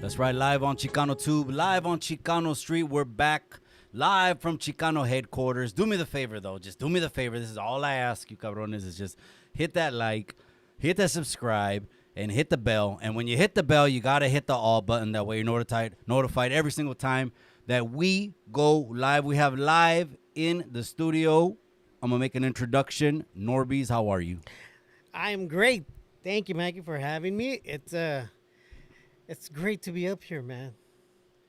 That's right, live on Chicano Tube, live on Chicano Street. We're back live from Chicano headquarters. Do me the favor, though. Just do me the favor. This is all I ask you, cabrones, is just hit that like, hit that subscribe, and hit the bell. And when you hit the bell, you got to hit the all button. That way you're notified every single time that we go live. We have live in the studio. I'm going to make an introduction. Norbeez, how are you? I'm great. Thank you, Maggie, for having me. It's great to be up here, man.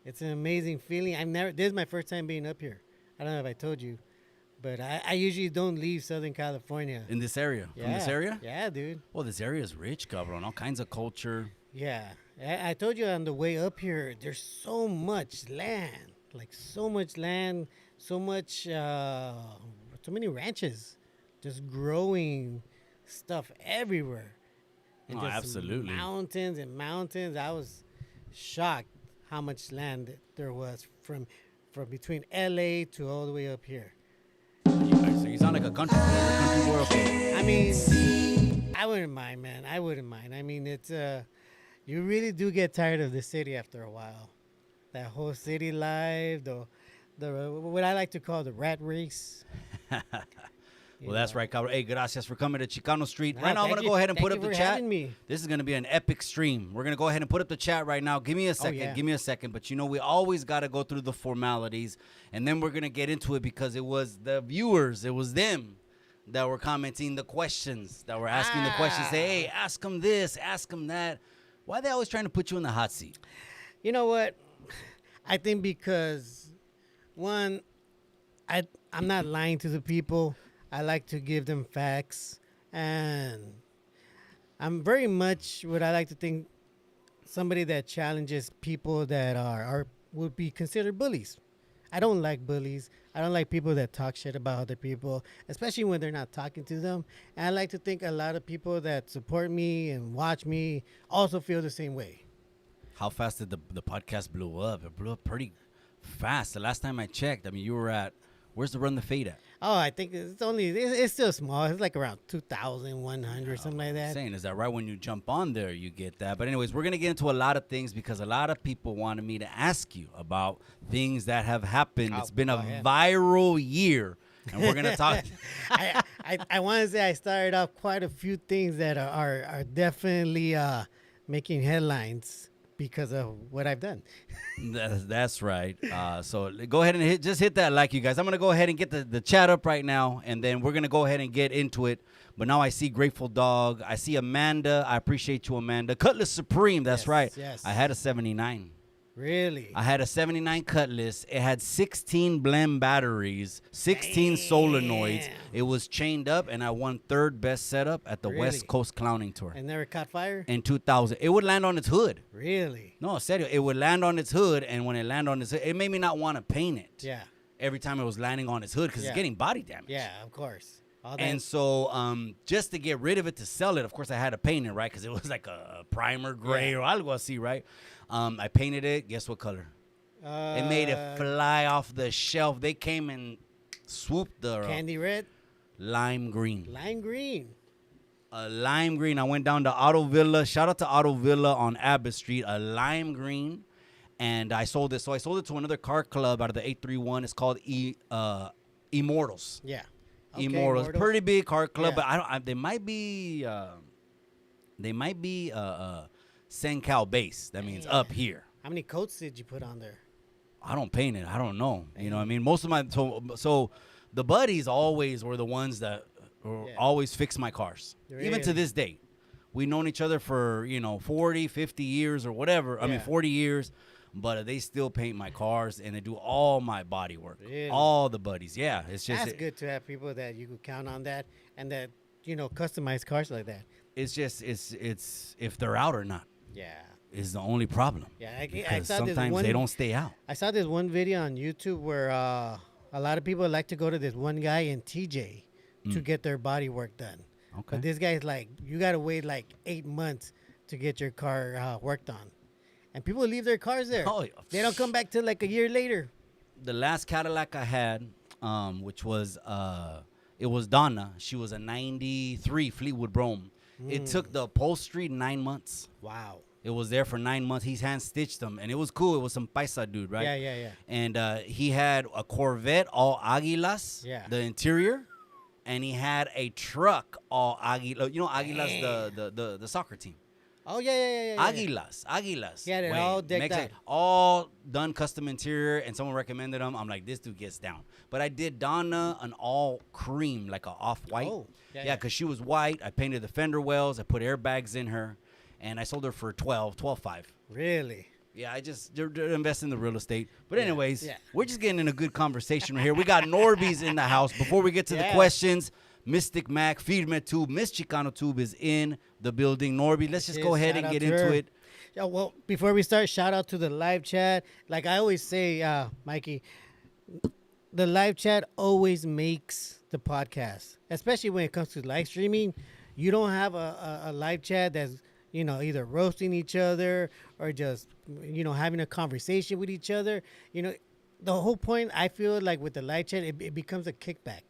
It's an amazing feeling. This is my first time being up here. I don't know if I told you, but I usually don't leave Southern California. In this area? Yeah. From this area? Yeah, dude. Well, this area is rich, cabrón. All kinds of culture. Yeah. I told you on the way up here, there's so much land. Like, so much land, so many ranches. Just growing stuff everywhere. And just absolutely. Mountains and mountains. I was shocked how much land there was from between LA to all the way up here. So you sound like a country boy. I mean, I wouldn't mind, man. I wouldn't mind. I mean, it's you really do get tired of the city after a while. That whole city life, the what I like to call the rat race. Well, that's right, cabrón. Hey, gracias for coming to Chicano Street. Nah, Right now, I'm thank going to you. go ahead and Thank put you up the for chat. having me. This is going to be an epic stream. We're going to go ahead and put up the chat right now. Give me a second. yeah. Give me a second. But you know, we always got to go through the formalities. And then we're going to get into it because it was the viewers. It was them that were commenting the questions, that were asking the questions. Say, hey, ask them this, ask them that. Why are they always trying to put you in the hot seat? You know what? I think because, one, I'm not lying to the people. I like to give them facts. And I'm very much what I like to think somebody that challenges people that are would be considered bullies. I don't like bullies. I don't like people that talk shit about other people, especially when they're not talking to them. And I like to think a lot of people that support me and watch me also feel the same way. How fast did the podcast blow up? It blew up pretty fast. The last time I checked, I mean, you were at, where's the Run the Fade at? Oh, I think it's still small. It's like around 2,100, something like that. Saying, is that right? When you jump on there, you get that. But anyways, we're going to get into a lot of things because a lot of people wanted me to ask you about things that have happened. It's been a viral year. And we're going to talk. I want to say I started off quite a few things that are definitely making headlines because of what I've done. That's right. So go ahead and hit that like, you guys. I'm going to go ahead and get the chat up right now, and then we're going to go ahead and get into it. But now I see Grateful Dog. I see Amanda. I appreciate you, Amanda. Cutlass Supreme. That's right. Yes. I had a 79. Really? I had a 79 Cutlass. It had 16 blend batteries, 16 solenoids. It was chained up, and I won third best setup at the West Coast Clowning Tour. And never caught fire? In 2000. It would land on its hood. Really? No, serio. It would land on its hood, and when it landed on its hood, it made me not want to paint it. Yeah. Every time it was landing on its hood because it's getting body damage. Yeah, of course. And so just to get rid of it, to sell it, of course, I had to paint it, right? Because it was like a primer gray or algo así, right? I painted it. Guess what color? It made it fly off the shelf. They came and swooped the candy red? Lime green. Lime green. Lime green. I went down to Auto Villa. Shout out to Auto Villa on Abbott Street. A lime green. And I sold it. So I sold it to another car club out of the 831. It's called Immortals. Yeah. Okay, Immortals. Pretty big car club, Yeah. but they might be SenCal base. That means up here. How many coats did you put on there? I don't paint it. I don't know. You know what I mean? Most of my so the buddies always were the ones that always fix my cars. Really? Even to this day. We've known each other for, 40, 50 years or whatever. I mean, 40 years. But they still paint my cars, and they do all my body work. Really? All the buddies. Yeah, it's just... That's good to have people that you could count on that and that, customize cars like that. It's just, it's if they're out or not. Yeah. Is the only problem. Yeah, I Because saw this sometimes they don't stay out. I saw this one video on YouTube where a lot of people like to go to this one guy in TJ to get their body work done. Okay. But this guy's like, you got to wait like 8 months to get your car worked on. And people leave their cars there. Oh, yeah. They don't come back till like a year later. The last Cadillac I had, which was, it was Donna. She was a 93 Fleetwood Brougham. It took the upholstery 9 months. Wow. It was there for 9 months. He's hand-stitched them, and it was cool. It was some paisa dude, right? Yeah. And he had a Corvette, all Aguilas, the interior, and he had a truck, all Aguilas. You know Aguilas, the soccer team. Oh, yeah. Aguilas. Yeah, they're all decked out. All done custom interior, and someone recommended them. I'm like, this dude gets down. But I did Donna an all cream, like a off-white. Oh, yeah, because she was white. I painted the fender wells. I put airbags in her, and I sold her for $12.5. Really? Yeah, they're investing in the real estate. But anyways, we're just getting in a good conversation right here. We got Norbeez in the house. Before we get to the questions, Mystic Mac, Firme Tube, Miss Chicano Tube is in the building. Norbeez, let's just go ahead and get into it. Yeah, well, before we start, shout out to the live chat. Like I always say, Mikey, the live chat always makes the podcast, especially when it comes to live streaming. You don't have a live chat that's, either roasting each other or just, having a conversation with each other. The whole point, I feel like with the live chat, it becomes a kickback.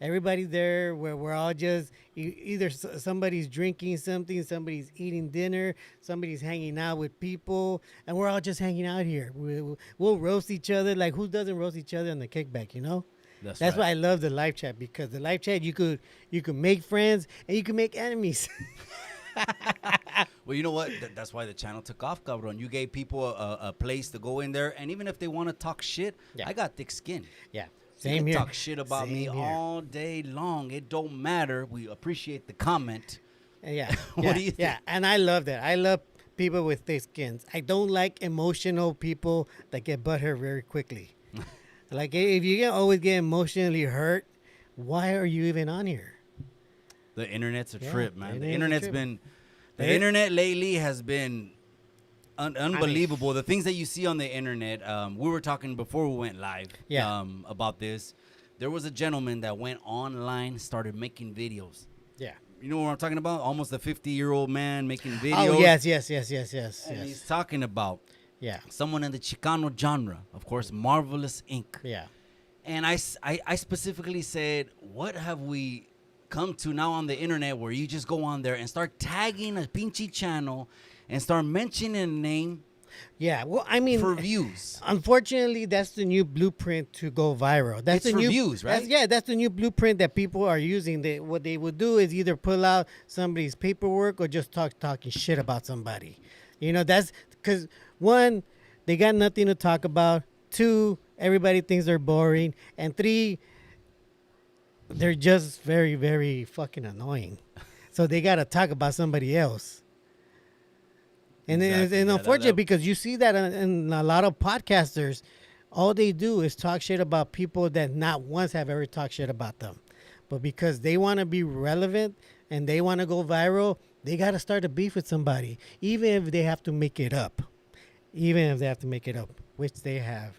Everybody's there where we're all just either somebody's drinking something, somebody's eating dinner, somebody's hanging out with people, and we're all just hanging out here. We'll roast each other. Like, who doesn't roast each other on the kickback, That's That's right. why I love the live chat, because the live chat you could make friends and you can make enemies. Well, you know what? That's why the channel took off, cabron. You gave people a place to go in there, and even if they want to talk shit, Yeah. I got thick skin. Yeah. You Same can here. talk shit about me Same here. all day long. It don't matter. We appreciate the comment. Yeah. What yeah, do you think? Yeah, and I love that. I love people with thick skins. I don't like emotional people that get butthurt very quickly. Like, if you can always get emotionally hurt, why are you even on here? The internet's a Yeah, trip, the man. The internet's a internet's trip. been, the It- internet lately has been unbelievable. The things that you see on the internet. We were talking before we went live. Yeah. About this. There was a gentleman that went online, started making videos. Yeah. You know what I'm talking about? Almost a 50-year-old man making videos. Oh, yes. And he's talking about Yeah. someone in the Chicano genre, of course, Marvelous Inc. Yeah. And I specifically said, what have we come to now on the internet where you just go on there and start tagging a pinchy channel and start mentioning a name Yeah. Well, I mean, for views? unfortunately, that's the new blueprint to go viral. That's It's the for new views, right? That's the new blueprint that people are using. What they would do is either pull out somebody's paperwork or just talking shit about somebody. You know, that's because, one, they got nothing to talk about. Two, everybody thinks they're boring. And three, they're just very, very fucking annoying. So they got to talk about somebody else. And Exactly. it's Yeah, unfortunate because you see that in a lot of podcasters, all they do is talk shit about people that not once have ever talked shit about them. But because they want to be relevant and they want to go viral, they got to start a beef with somebody, even if they have to make it up. Which they have.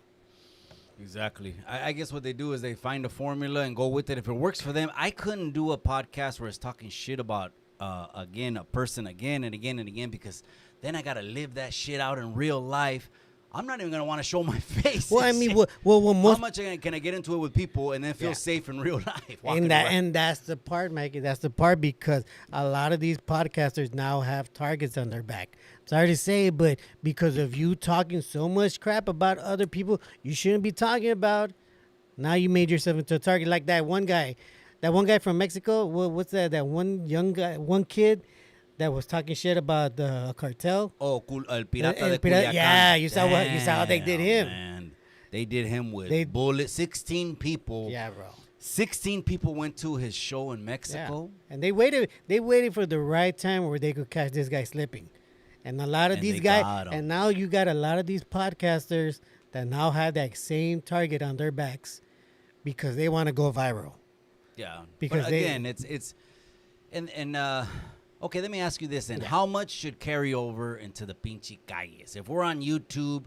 Exactly. I guess what they do is they find a formula and go with it. If it works for them, I couldn't do a podcast where it's talking shit about, again, a person again and again and again, because then I got to live that shit out in real life. I'm not even going to want to show my face. Well, I mean, How most much can I get into it with people and then feel Yeah. safe in real life? walking and around? that's the part, Mikey. That's the part, because a lot of these podcasters now have targets on their back. Sorry to say, but because of you talking so much crap about other people you shouldn't be talking about, now you made yourself into a target. Like that one guy from Mexico. What's that? That one young guy, one kid that was talking shit about the cartel. Oh, El Pirata El de Pirata- Culiacán. yeah, you saw how they did him. Man. They did him with They- bullet. 16 people. Yeah, bro. 16 people went to his show in Yeah. Mexico. And they waited for the right time where they could catch this guy slipping. And a lot of And these they guys, got 'em. and now you got a lot of these podcasters that now have that same target on their backs because they want to go viral. Yeah. Because but they- again, it's okay, let me ask you this then. How much should carry over into the pinche calles? If we're on YouTube,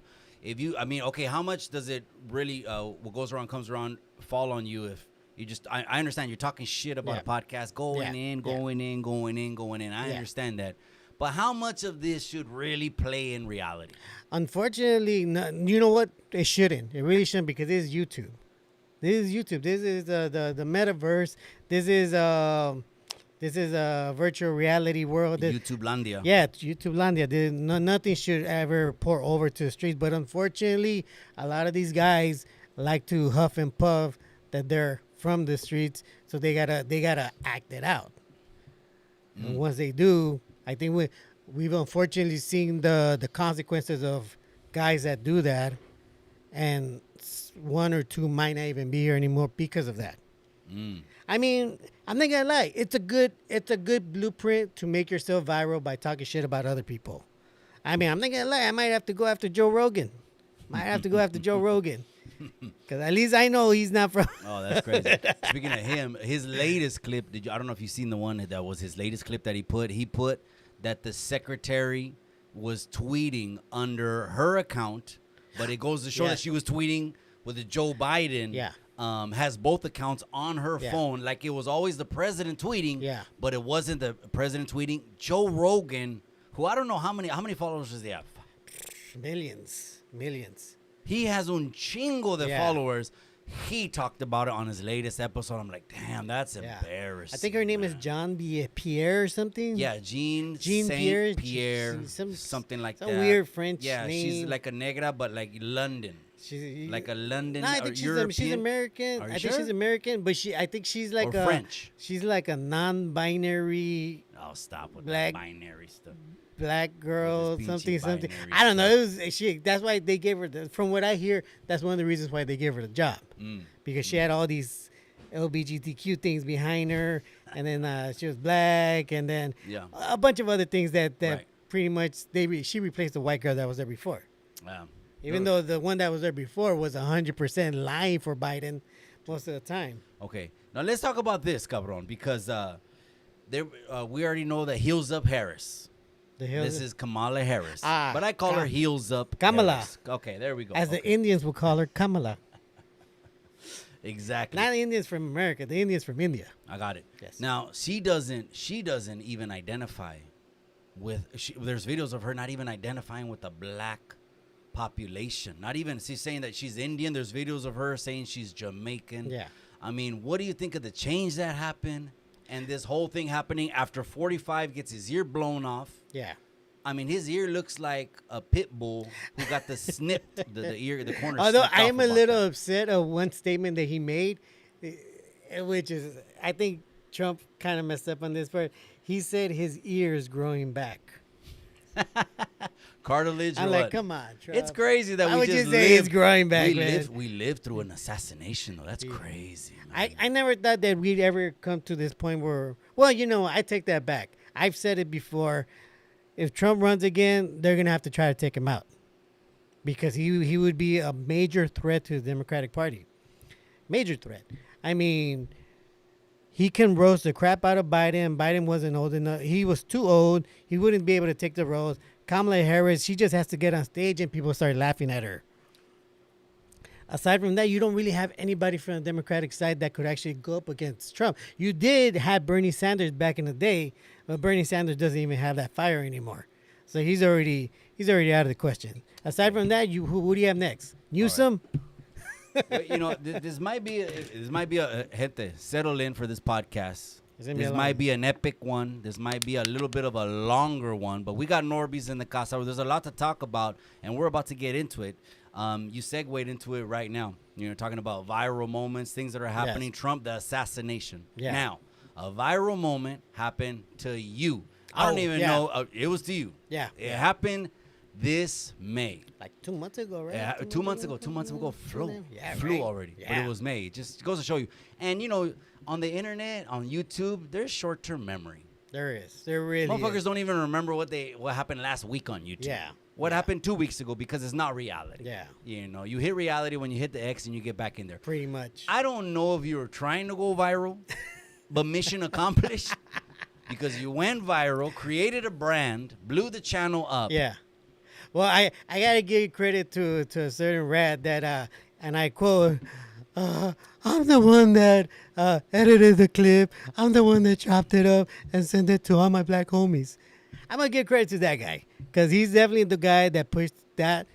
how much does it really what goes around comes around fall on you if you just I understand you're talking shit about a podcast going in. I Yeah. understand that. But how much of this should really play in reality? Unfortunately, you know what? It shouldn't. It really shouldn't, because this is YouTube. This is YouTube. This is the metaverse. This is a virtual reality world. YouTube Landia. Yeah, it's YouTube Landia. Nothing should ever pour over to the streets. But unfortunately, a lot of these guys like to huff and puff that they're from the streets, so they gotta act it out. And once they do, I think we've unfortunately seen the consequences of guys that do that, and one or two might not even be here anymore because of that. I mean, I'm not gonna lie. It's a good blueprint to make yourself viral by talking shit about other people. I mean, I'm not gonna lie. I might have to go after Joe Rogan. Because at least I know he's not from. Oh, that's crazy. Speaking of him, his latest clip, I don't know if you've seen the one that was his latest clip that he put. He put that the secretary was tweeting under her account, but it goes to show that she was tweeting with the Joe Biden. Yeah. Has both accounts on her phone. Like it was always the president tweeting, but it wasn't the president tweeting. Joe Rogan, who I don't know how many followers does he have? Millions. He has un chingo de followers. He talked about it on his latest episode. I'm like, damn, that's embarrassing. I think her name is John Pierre or something. Yeah, Jean Pierre, Pierre, something like some that. weird French Yeah, name. she's like a negra, but like London. She's Like a London No, I or think European? she's American. Are you I think sure? she's American, but I think she's like Or a French? She's like a non-binary Oh, stop with Black- the binary stuff. black girl, peachy something. binary I don't know. stuff. It was she. That's why they gave her. From what I hear, that's one of the reasons why they gave her the job because she had all these LGBTQ things behind her, and then she was black, and then Yeah. a bunch of other things that Right. pretty much she replaced the white girl that was there before. Yeah. Even though the one that was there before was 100% lying for Biden most of the time. Okay. Now let's talk about this, cabron, because we already know that Heels Up Harris. The hell This is Kamala Harris. Ah, But I call her Heels Up Kamala. Harris. Okay, there we go. as the Okay. Indians would call her, Kamala. Exactly. Not the Indians from America, the Indians from India. I got it. Yes. Now she doesn't even identify with. There's videos of her not even identifying with the black population. Not even. She's saying that she's Indian. There's videos of her saying she's Jamaican. Yeah. I mean, what do you think of the change that happened and this whole thing happening after 45 gets his ear blown off? Yeah. I mean, his ear looks like a pit bull who got the snipped, the corner. Although snipped I off am a about little that. upset of one statement that he made, which is, I think Trump kind of messed up on this part. He said his ear is growing back. Cartilage. I'm or like, what? come on, Trump. It's crazy that Why we would just you say it's lived- growing back, man? We lived through an assassination, though. That's crazy. Man. I never thought that we'd ever come to this point where, well, I take that back. I've said it before. If Trump runs again, they're going to have to try to take him out because he would be a major threat to the Democratic Party. Major threat. I mean, he can roast the crap out of Biden. Biden wasn't old enough. He was too old. He wouldn't be able to take the roast. Kamala Harris, she just has to get on stage and people start laughing at her. Aside from that, you don't really have anybody from the Democratic side that could actually go up against Trump. You did have Bernie Sanders back in the day, but Bernie Sanders doesn't even have that fire anymore. So he's already out of the question. Aside from that, who do you have next? Newsom? Well, this might be a gente settle in for this podcast. It's gonna be This a long might be an epic one. This might be a little bit of a longer one, but we got Norbeez in the casa. There's a lot to talk about, and we're about to get into it. You segued into it right now. You're talking about viral moments, things that are happening. Yes. Trump, the assassination. Yeah. Now, a viral moment happened to you. I don't Oh, even yeah. know. It was to you. Yeah. It happened this May. Like 2 months ago, right? Yeah, 2 months ago. 2 months ago, flew. Yeah, flew right. already. But Yeah. it was May. It just goes to show you. And, on the internet, on YouTube, there's short-term memory. There is. There really Motherfuckers is. don't even remember what happened last week on YouTube. Yeah. What happened 2 weeks ago because it's not reality. Yeah. You hit reality when you hit the X and you get back in there. Pretty much. I don't know if you were trying to go viral, but mission accomplished because you went viral, created a brand, blew the channel up. Yeah. Well, I got to give credit to a certain rat that, and I quote, I'm the one that edited the clip. I'm the one that chopped it up and sent it to all my black homies. I'm going to give credit to that guy because he's definitely the guy that pushed that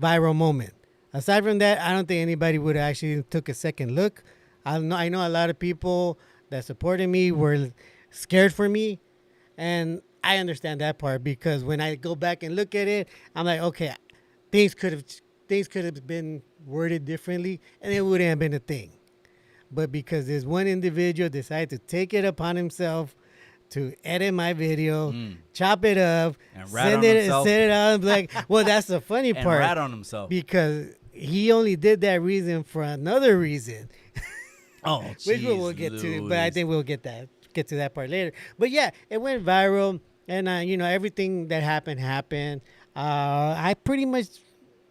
viral moment. Aside from that, I don't think anybody would have actually took a second look. I know a lot of people that supported me were scared for me, and I understand that part because when I go back and look at it, I'm like, okay, things could have been worded differently, and it wouldn't have been a thing. But because this one individual decided to take it upon himself to edit my video, chop it up, And rat on himself. send it out, and be like, well, that's the funny And part. rat on himself. Because he only did that reason for another reason, Oh, which we'll get to. But I think we'll get to that part later. But yeah, it went viral, and everything that happened. I pretty much,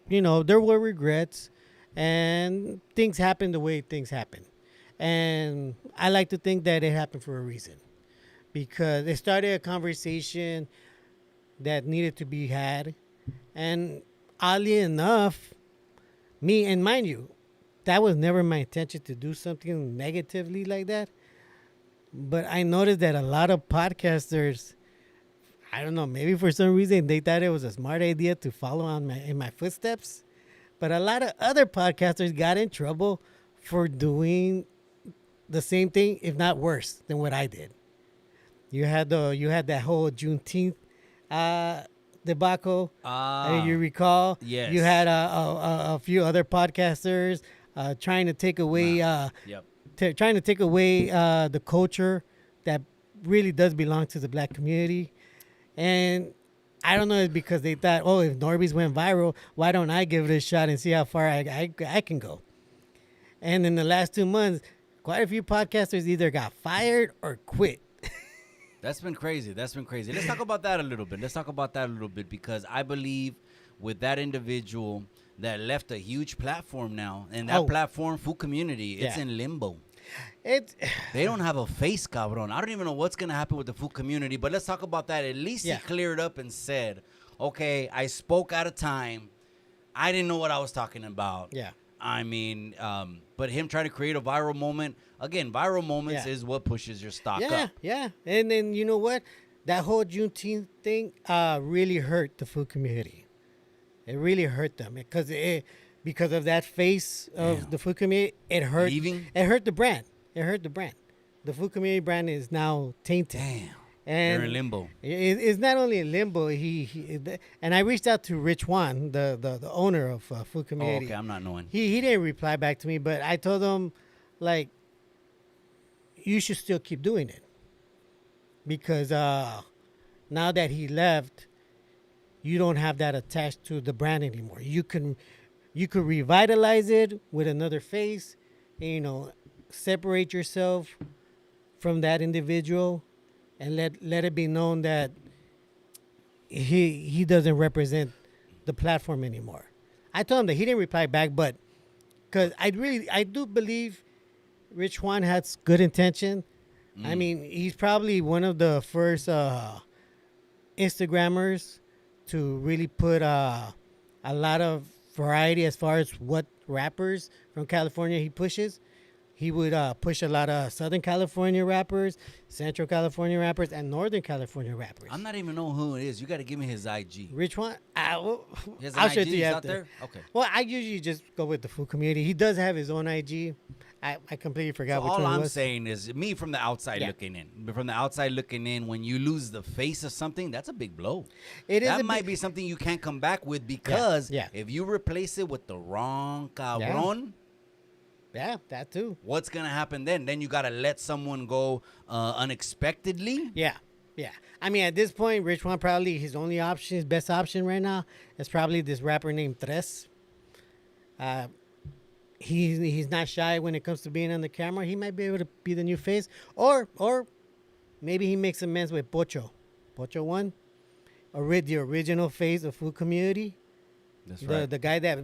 there were regrets, and things happened the way things happened, and I like to think that it happened for a reason, because it started a conversation that needed to be had, and oddly enough, and mind you, that was never my intention to do something negatively like that. But I noticed that a lot of podcasters, I don't know, maybe for some reason they thought it was a smart idea to follow in my footsteps. But a lot of other podcasters got in trouble for doing the same thing, if not worse, than what I did. You had that whole Juneteenth debacle. You recall? Yes. You had a few other podcasters trying to take away Yep. trying to take away the culture that really does belong to the black community. And I don't know, it's because they thought, oh, if Norbeez went viral, why don't I give it a shot and see how far I can go? And in the last 2 months, quite a few podcasters either got fired or quit. That's been crazy. Let's talk about that a little bit because I believe with that individual that left a huge platform now, and that platform, Food Community, it's in limbo. They don't have a face, cabrón. I don't even know what's going to happen with the Food Community, but let's talk about that. At least he cleared up and said, okay, I spoke out of time. I didn't know what I was talking about. Yeah. I mean, but him trying to create a viral moment, again, viral moments is what pushes your stock up. Yeah. And then, you know what? That whole Juneteenth thing really hurt the Food Community. It really hurt them because of that face of the Food Community. It hurt. It hurt the brand. The Food Community brand is now tainted. Damn. And they're in limbo. It's not only in limbo. And I reached out to Rich Juan, the owner of Food Community. Oh, okay, I'm not knowing. He didn't reply back to me, but I told him, like, you should still keep doing it because now that he left, you don't have that attached to the brand anymore. You could revitalize it with another face, and, separate yourself from that individual. And let it be known that he doesn't represent the platform anymore. I told him that he didn't reply back, but because I do believe Rich Juan has good intention. I mean, he's probably one of the first Instagrammers to really put a lot of variety as far as what rappers from California he pushes. He would push a lot of Southern California rappers, Central California rappers, and Northern California rappers. I'm not even knowing who it is. You got to give me his IG. Rich Juan? I'll show it to you after. There? Okay. Well, I usually just go with the Food Community. He does have his own IG. I completely forgot which one it was. All I'm saying is, me from the outside looking in. From the outside looking in, when you lose the face of something, that's a big blow. That might be something you can't come back with because if you replace it with the wrong cabrón, yeah, that too. What's going to happen then? Then you got to let someone go unexpectedly? Yeah. I mean, at this point, Rich Juan probably his only option, his best option right now is probably this rapper named Tres. He's not shy when it comes to being on the camera. He might be able to be the new face. Or maybe he makes amends with Pocho. Pocho One. The original face of Food Community. That's right. The guy that...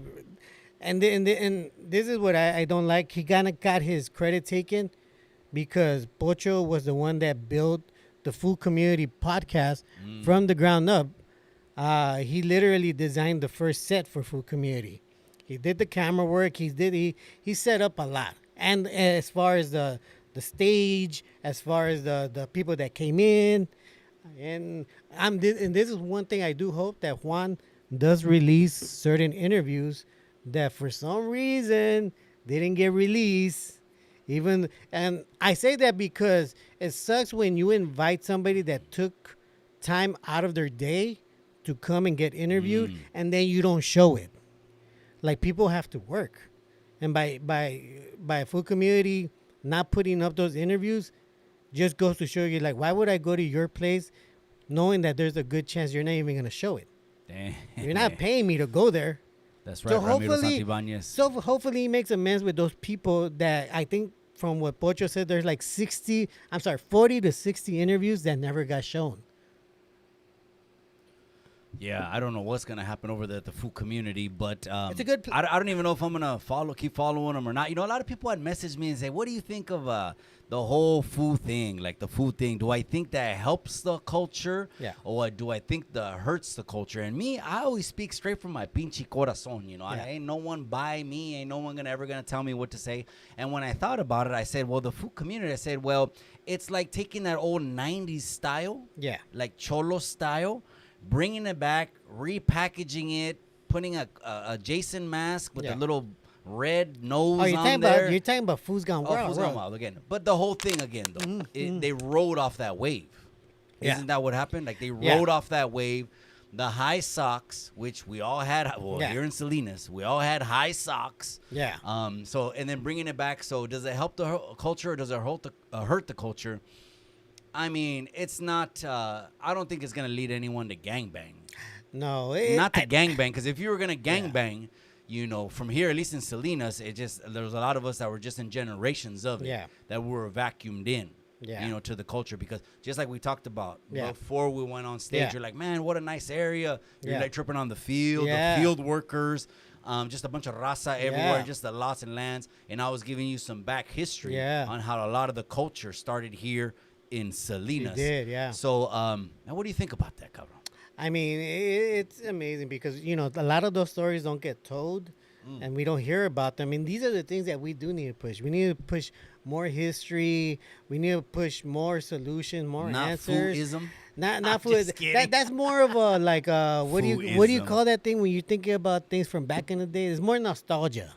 And this is what I don't like. He kind of got his credit taken because Pocho was the one that built the Food Community podcast from the ground up. He literally designed the first set for Food Community. He did the camera work. He set up a lot. And as far as the stage, as far as the people that came in, and this is one thing I do hope that Juan does release certain interviews that for some reason didn't get released. And I say that because it sucks when you invite somebody that took time out of their day to come and get interviewed and then you don't show it. Like, people have to work. And by Food Community not putting up those interviews just goes to show you, like, why would I go to your place knowing that there's a good chance you're not even going to show it? Damn. You're not paying me to go there. That's right, Ramiro Santibáñez. So hopefully he makes amends with those people that I think from what Pocho said, there's like 40 to 60 interviews that never got shown. Yeah, I don't know what's going to happen over there at the Food Community, but it's a good I don't even know if I'm going to keep following them or not. A lot of people had messaged me and say, what do you think of the whole food thing, like the food thing? Do I think that helps the culture? Yeah. Or do I think that hurts the culture? And me, I always speak straight from my pinche corazón, Ain't no one by me. Ain't no one ever going to tell me what to say. And when I thought about it, I said, well, the Food Community, I said, well, it's like taking that old 90s style. Yeah. Like Cholo style, bringing it back, repackaging it, putting a Jason mask with a little red nose on there. You're talking about Food's Gone Wild. Food's Gone Wild again. But the whole thing again, though, they rode off that wave. Isn't that what happened? Like, they rode off that wave. the high socks, which we all had. Well, Yeah. here in Salinas, we all had high socks. Yeah. So, and then bringing it back. So, does it help the culture or does it hurt the culture? I mean, it's not. I don't think it's gonna lead anyone to gangbang. No, Not to gangbang, because if you were gonna gangbang, you know, from here, at least in Salinas, there was a lot of us that were just in generations of it that were vacuumed in. Yeah. You know, to the culture, because just like we talked about Yeah. before we went on stage, Yeah. you're like, man, what a nice area. You're Yeah. like tripping on the field, Yeah. the field workers, just a bunch of raza everywhere, Yeah. just the lots and lands. And I was giving you some back history Yeah. on how a lot of the culture started here in Salinas. You did, yeah. So, and what do you think about that, cabrón? I mean, it's amazing because, you know, a lot of those stories don't get told and we don't hear about them. And these are the things that we do need to push. We need to push more history. We need to push more solutions, more Not answers. foodism. Not I'm food. just kidding. That's more of a like what do you Foodism. call that thing when you're thinking about things from back in the day? It's more nostalgia.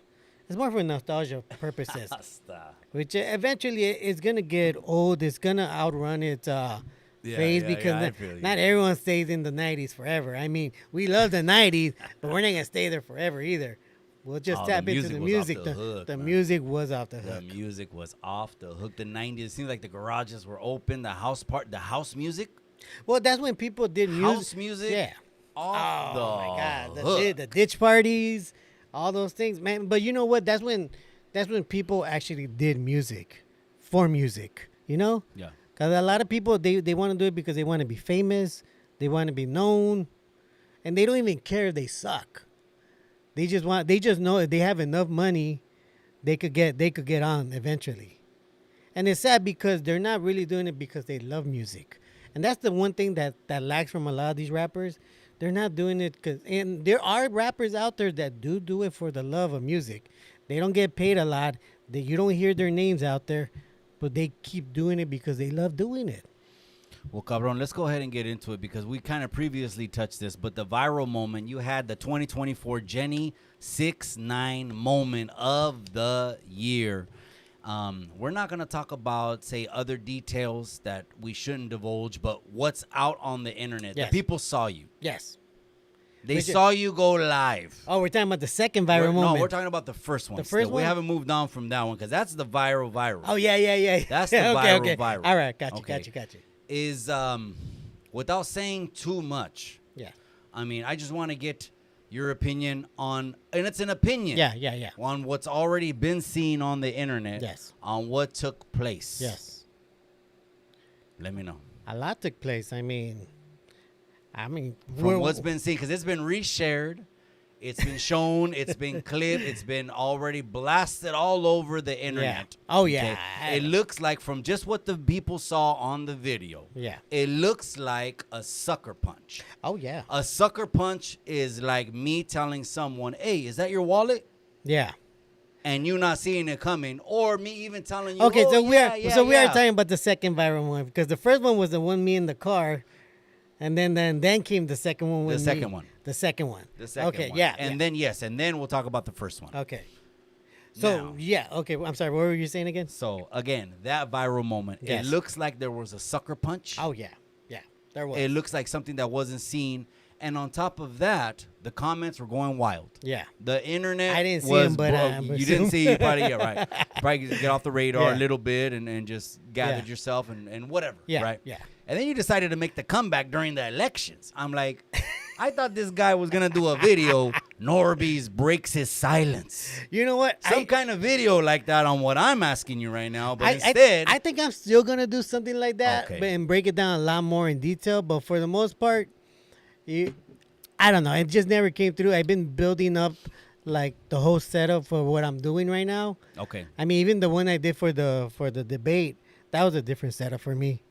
It's more for nostalgia purposes. Hasta. Which eventually it's gonna get old. It's gonna outrun its phase because I feel you. not everyone stays in the '90s forever. I mean, we love the '90s, but we're not gonna stay there forever either. We'll just Oh, tap the into the music music. was off the hook, The man. music was off the The hook. music was off the hook. The 90s, it seemed like the garages were open. The house music, Well, that's when people did music. house music, Yeah. off the Oh my God, hook. the ditch parties, all those things, man. But you know what? That's when people actually did music for music. You know, Yeah. because a lot of people they want to do it because they want to be famous, they want to be known, and they don't even care if they suck. They just know if they have enough money, they could get on eventually. And it's sad because they're not really doing it because they love music. And that's the one thing that lacks from a lot of these rappers. They're not doing it and there are rappers out there that do it for the love of music. They don't get paid a lot. You don't hear their names out there, but they keep doing it because they love doing it. Well, cabron, let's go ahead and get into it because we kind of previously touched this, but the viral moment, you had the 2024 Jenny 6ix9ine moment of the year. We're not going to talk about, say, other details that we shouldn't divulge, but what's out on the internet. Yes. The people saw you. Yes. They saw you go live. Oh, we're talking about the second viral moment. No, we're talking about the first one. The first We one? haven't moved on from that one because that's the viral. Oh, yeah. That's the okay. viral. All right, got Okay. you. Is, without saying too much, Yeah. I mean, I just want to get your opinion on, and it's an opinion. Yeah. On what's already been seen on the internet. Yes. On what took place. Yes. Let me know. A lot took place. I mean, From what's been seen, because it's been reshared, it's been shown, it's been clipped, it's been already blasted all over the internet. Oh, yeah. It looks like, from just what the people saw on the video, Yeah. it looks like a sucker punch. Oh, yeah. A sucker punch is like me telling someone, hey, is that your wallet? Yeah. And you not seeing it coming, or me even telling you, Okay, oh, so we yeah, are talking about the second viral one because the first one was the one me in the car, and then came the second one. With The second me. one. The second one. The second okay, one. yeah. And then we'll talk about the first one. Okay. So Now. yeah. Okay. I'm sorry. What were you saying again? So again, that viral moment, Yes. it looks like there was a sucker punch. Oh yeah. There was. It looks like something that wasn't seen. And on top of that, the comments were going wild. Yeah. The internet I didn't see was them, but I'm you didn't see it, probably, yeah, right. Probably get off the radar Yeah. a little bit and just gathered Yeah. yourself and whatever, Yeah, right? yeah. And then you decided to make the comeback during the elections. I'm like, I thought this guy was going to do a video, Norbeez breaks his silence. You know what? Some kind of video like that on what I'm asking you right now, but I instead... I think I'm still gonna do something like that, Okay. but and break it down a lot more in detail. But for the most part, I don't know. It just never came through. I've been building up like the whole setup for what I'm doing right now. Okay. I mean, even the one I did for the debate, that was a different setup for me.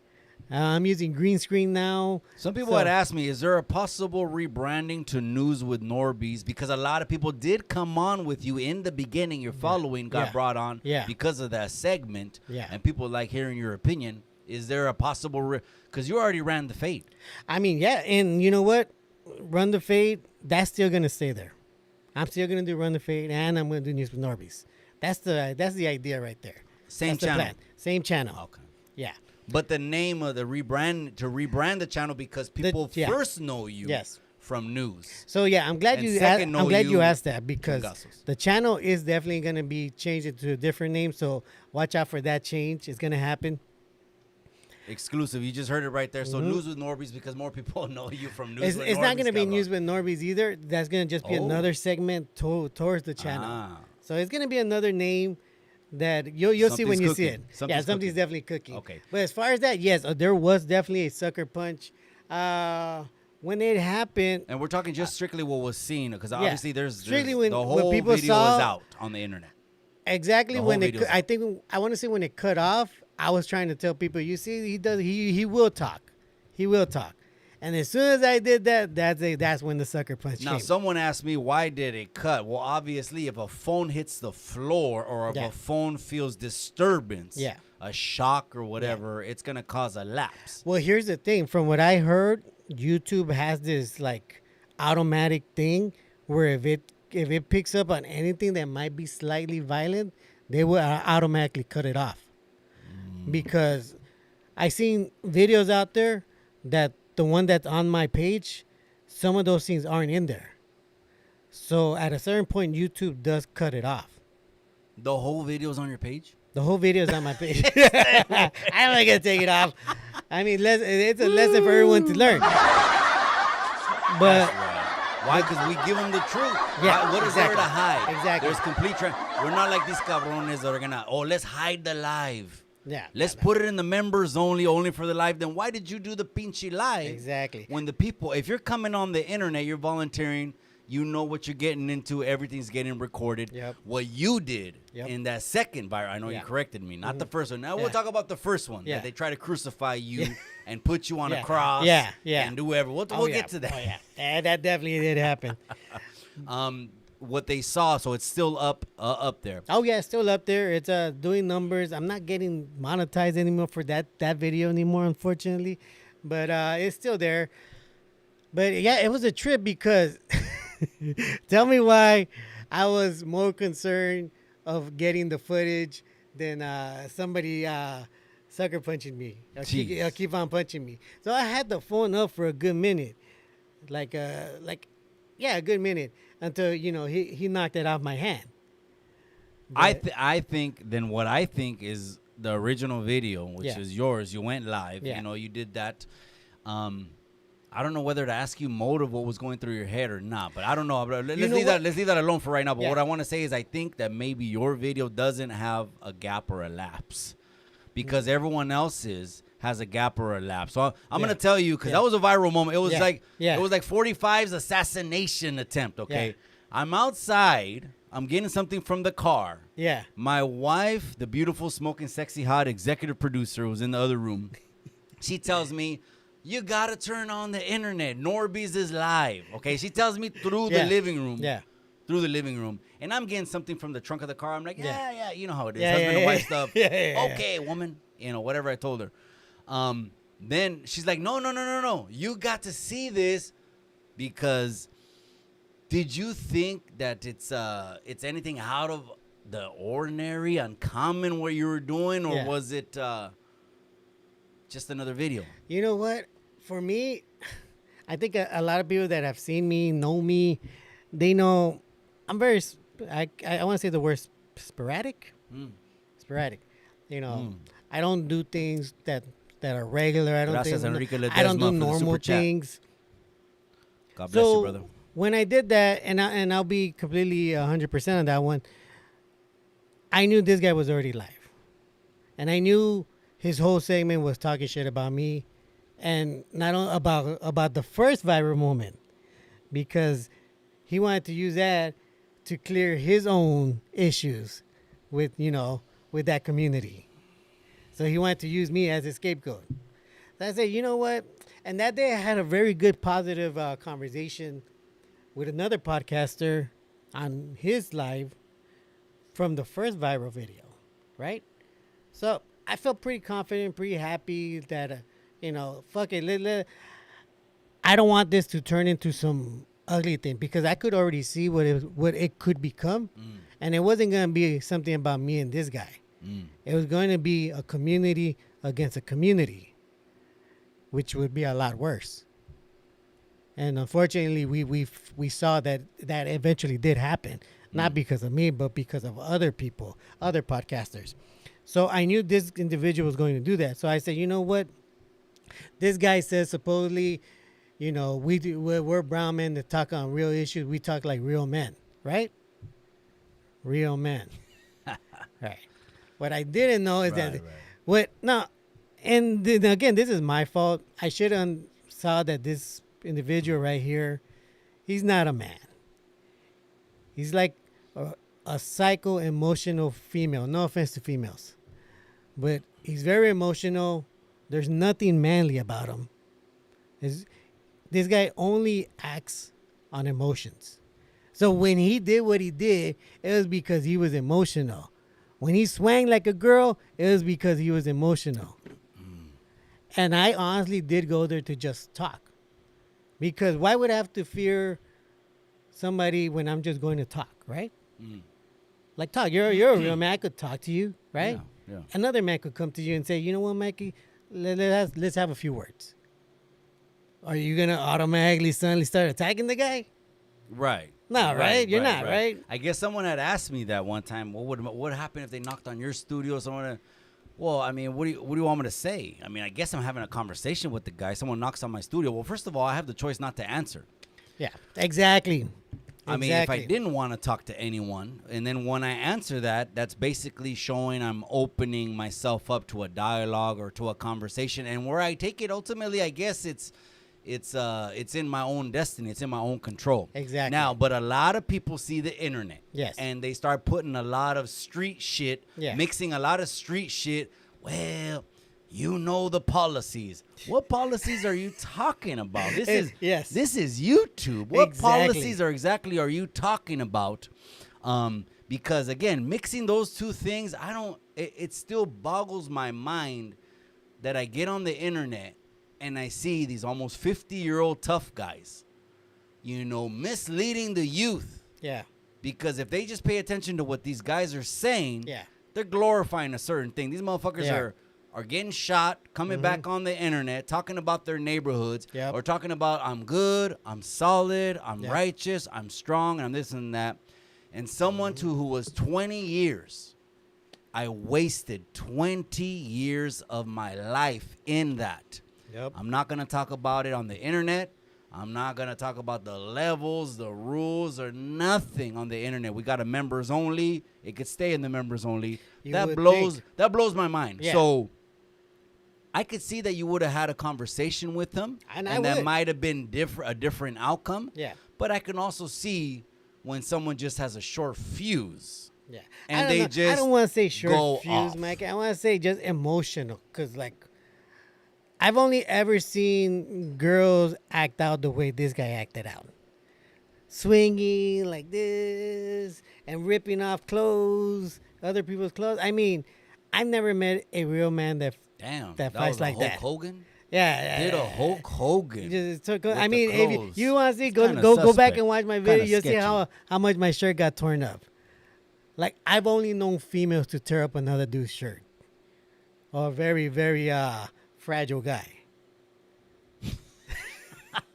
I'm using green screen now. Some people So- had asked me, is there a possible rebranding to News with Norbeez? Because a lot of people did come on with you in the beginning. Your following got Yeah. brought on Yeah. because of that segment. Yeah. And people like hearing your opinion. Is there a possible... Because you already ran the fade. I mean, yeah, and you know what? Run the Fade, that's still gonna stay there. I'm still gonna do Run the Fade, and I'm gonna do News with Norbeez. That's the idea right there. Same That's the channel. plan. Same channel. Okay. Yeah. But the name of the rebrand, to rebrand the channel because people yeah. first know you Yes. from news. So yeah, I'm glad And you. second, I'm know glad you you asked that because chingazos. the channel is definitely going to be changed to a different name. So watch out for that change. It's going to happen. Exclusive. You just heard it right there. So news with Norbeez because more people know you from news with Norbeez. It's not going to be cabrón. news with Norbeez either. That's going to just be Oh. another segment towards the channel. Ah. So it's going to be another name that you'll see when Something's you see cooking. it. Something's Something's cooking. definitely cooking. Okay. But as far as that, yes, there was definitely a sucker punch. When it happened, And we're talking just strictly what was seen because obviously there's strictly the whole people video saw, is out on the internet. exactly The when whole it, video's I out. think I want to say when it cut off, I was trying to tell people, you see, he will talk, he will talk, and as soon as I did that, that's when the sucker punch Now, came. someone asked me, why did it cut? Well, obviously, if a phone hits the floor or if Yeah. a phone feels disturbance, Yeah. a shock or whatever, it's going to cause a lapse. Well, here's the thing. From what I heard, YouTube has this like automatic thing where if it picks up on anything that might be slightly violent, they will automatically cut it off. Because I seen videos out there that the one that's on my page, some of those things aren't in there. So at a certain point, YouTube does cut it off. The whole video's on your page? The whole video is on my page. I'm not gonna take it off. I mean, it's a lesson for everyone to learn. But Why? Because we give them the truth. Yeah, What is there exactly. to hide? Exactly. There's complete we're not like these cabrones that are going to, let's hide the live. yeah, Let's put it in the members only for the live. Then why did you do the pinchy live? Exactly. When the people, if you're coming on the internet, you're volunteering, you know what you're getting into, everything's getting recorded. Yep. What you did Yep. in that second viral, I know Yeah. you corrected me, not the first one. Now Yeah. we'll talk about the first one. Yeah. That they try to crucify you Yeah. and put you on Yeah. a cross. Yeah, yeah. And do whatever. We'll Oh, yeah. get to that. Oh, yeah. That definitely did happen. What they saw, so it's still up there. Oh yeah, it's still up there. It's doing numbers. I'm not getting monetized anymore for that video anymore, unfortunately. But it's still there. But yeah, it was a trip because tell me why I was more concerned of getting the footage than somebody sucker punching me. Jeez. Keep on punching me. So I had the phone up for a good minute. A good minute until he knocked it off my hand. I think then what I think is the original video, which Yeah. is yours. You went live. Yeah. You did that. I don't know whether to ask you motive what was going through your head or not, but I don't know. Let's know leave what? that. Let's leave that alone for right now. But Yeah. what I want to say is, I think that maybe your video doesn't have a gap or a lapse, because everyone else's has a gap or a lapse. So I'm Yeah. gonna tell you, because Yeah. that was a viral moment. It was Yeah. it was like 45's assassination attempt. Okay, Yeah. I'm outside. I'm getting something from the car. Yeah. My wife, the beautiful, smoking, sexy, hot executive producer, was in the other room. She tells me, you got to turn on the internet. Norbeez is live. Okay, she tells me through the Yeah. living room. Yeah. Through the living room. And I'm getting something from the trunk of the car. I'm like, Yeah. yeah, you know how it is. Yeah, Husband yeah, and wife yeah. stuff. Yeah. Okay, woman. Whatever I told her. Then she's like, no. You got to see this because... Did you think that it's anything out of the ordinary, uncommon what you were doing, or Yeah. was it just another video? You know what? For me, I think a lot of people that have seen me, know me, they know I'm very, I want to say the word sporadic. Sporadic. I don't do things that are regular. I don't, Gracias, Enrique I don't Ledesma, do for the normal super chat. things. God bless you, brother. When I did that, and I'll be completely 100% on that one, I knew this guy was already live. And I knew his whole segment was talking shit about me, and not only about the first viral moment, because he wanted to use that to clear his own issues with that community. So he wanted to use me as a scapegoat. So I said, you know what? And that day I had a very good positive conversation with another podcaster on his live from the first viral video, right? So I felt pretty confident, pretty happy that, fuck it. I don't want this to turn into some ugly thing, because I could already see what it could become. And it wasn't going to be something about me and this guy. It was going to be a community against a community, which would be a lot worse. And unfortunately, we saw that eventually did happen, not because of me, but because of other people, other podcasters. So I knew this individual was going to do that. So I said, you know what? This guy says supposedly, we're brown men that talk on real issues. We talk like real men, right? Real men. Right. What I didn't know is and then again, this is my fault. I should have saw that this individual right here, he's not a man. He's like a psycho emotional female. No offense to females, but he's very emotional. There's nothing manly about him. This guy only acts on emotions. So when he did what he did, it was because he was emotional. When he swang like a girl, it was because he was emotional. And I honestly did go there to just talk. Because why would I have to fear somebody when I'm just going to talk, right? Like talk. You're a real man. I could talk to you, right? Yeah. Another man could come to you and say, you know what, Mikey? Let's have a few words. Are you going to automatically suddenly start attacking the guy? Right. No, right? You're not, right? I guess someone had asked me that one time. What would happen if they knocked on your studio? Well, I mean, what do you want me to say? I mean, I guess I'm having a conversation with the guy. Someone knocks on my studio. Well, first of all, I have the choice not to answer. Yeah, exactly. I mean, if I didn't want to talk to anyone, and then when I answer that, that's basically showing I'm opening myself up to a dialogue or to a conversation. And where I take it, ultimately, I guess it's in my own destiny. It's in my own control. Exactly. Now, but a lot of people see the internet. Yes. And they start putting a lot of street shit, yeah. mixing a lot of street shit. Well, you know the policies. What policies are you talking about? This is YouTube. What policies are you talking about? Because again, mixing those two things, it still boggles my mind that I get on the internet and I see these almost 50-year-old tough guys, misleading the youth. Yeah. Because if they just pay attention to what these guys are saying, they're glorifying a certain thing. These motherfuckers are getting shot, coming back on the internet, talking about their neighborhoods, or talking about I'm good, I'm solid, I'm righteous, I'm strong, and I'm this and that. And someone who was 20 years, I wasted 20 years of my life in that. Yep. I'm not going to talk about it on the internet. I'm not going to talk about the levels, the rules, or nothing on the internet. We got a members only. It could stay in the members only. That blows my mind. Yeah. So I could see that you would have had a conversation with them, and that might have been a different outcome. Yeah. But I can also see when someone just has a short fuse. Yeah. And I don't want to say short fuse, off. Mike. I want to say just emotional, because I've only ever seen girls act out the way this guy acted out. Swinging like this and ripping off clothes, other people's clothes. I mean, I've never met a real man that fights like that. Hulk Hogan? Yeah. Did a Hulk Hogan. I mean, if you want to see, go back and watch my video. You'll see how much my shirt got torn up. Like, I've only known females to tear up another dude's shirt. Or a very, very fragile guy.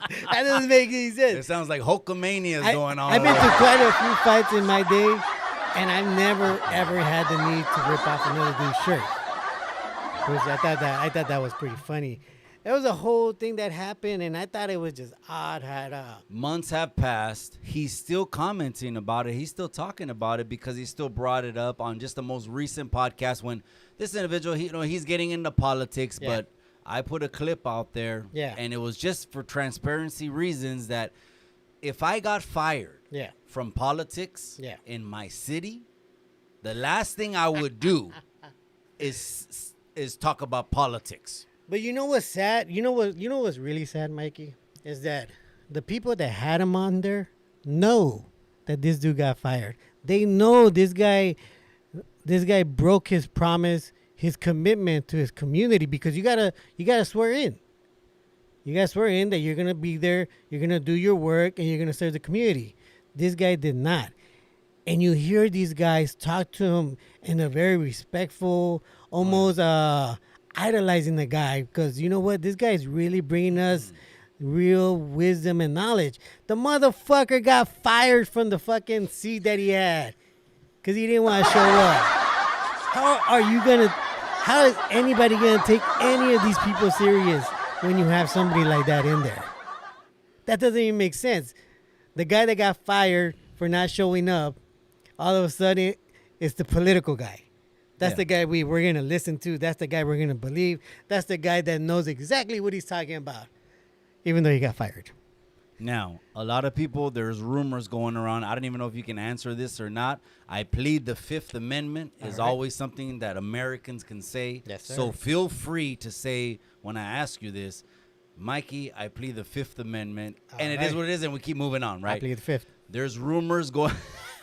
That doesn't make any sense. It sounds like Hulkamania is going on. I've been to quite a few fights in my day, and I've never ever had the need to rip off another dude's shirt. I thought that was pretty funny. There was a whole thing that happened, and I thought it was just odd. Months have passed. He's still commenting about it. He's still talking about it because he still brought it up on just the most recent podcast when this individual, he's getting into politics, but I put a clip out there, and it was just for transparency reasons that if I got fired from politics in my city, the last thing I would do is talk about politics. But you know what's sad? You know what's really sad, Mikey? Is that the people that had him on there know that this dude got fired. They know this guy broke his promise, his commitment to his community, because you gotta swear in. You gotta swear in that you're gonna be there, you're gonna do your work, and you're gonna serve the community. This guy did not. And you hear these guys talk to him in a very respectful, almost idolizing the guy, because you know what? This guy is really bringing us real wisdom and knowledge. The motherfucker got fired from the fucking seat that he had because he didn't want to show up. How is anybody gonna take any of these people serious when you have somebody like that in there? That doesn't even make sense. The guy that got fired for not showing up, all of a sudden, is the political guy. That's the guy we're going to listen to. That's the guy we're going to believe. That's the guy that knows exactly what he's talking about, even though he got fired. Now, a lot of people, there's rumors going around. I don't even know if you can answer this or not. I plead the Fifth Amendment is always something that Americans can say. Yes, sir. So feel free to say when I ask you this, Mikey, I plead the Fifth Amendment. And it is what it is, and we keep moving on, right? I plead the Fifth. There's rumors going...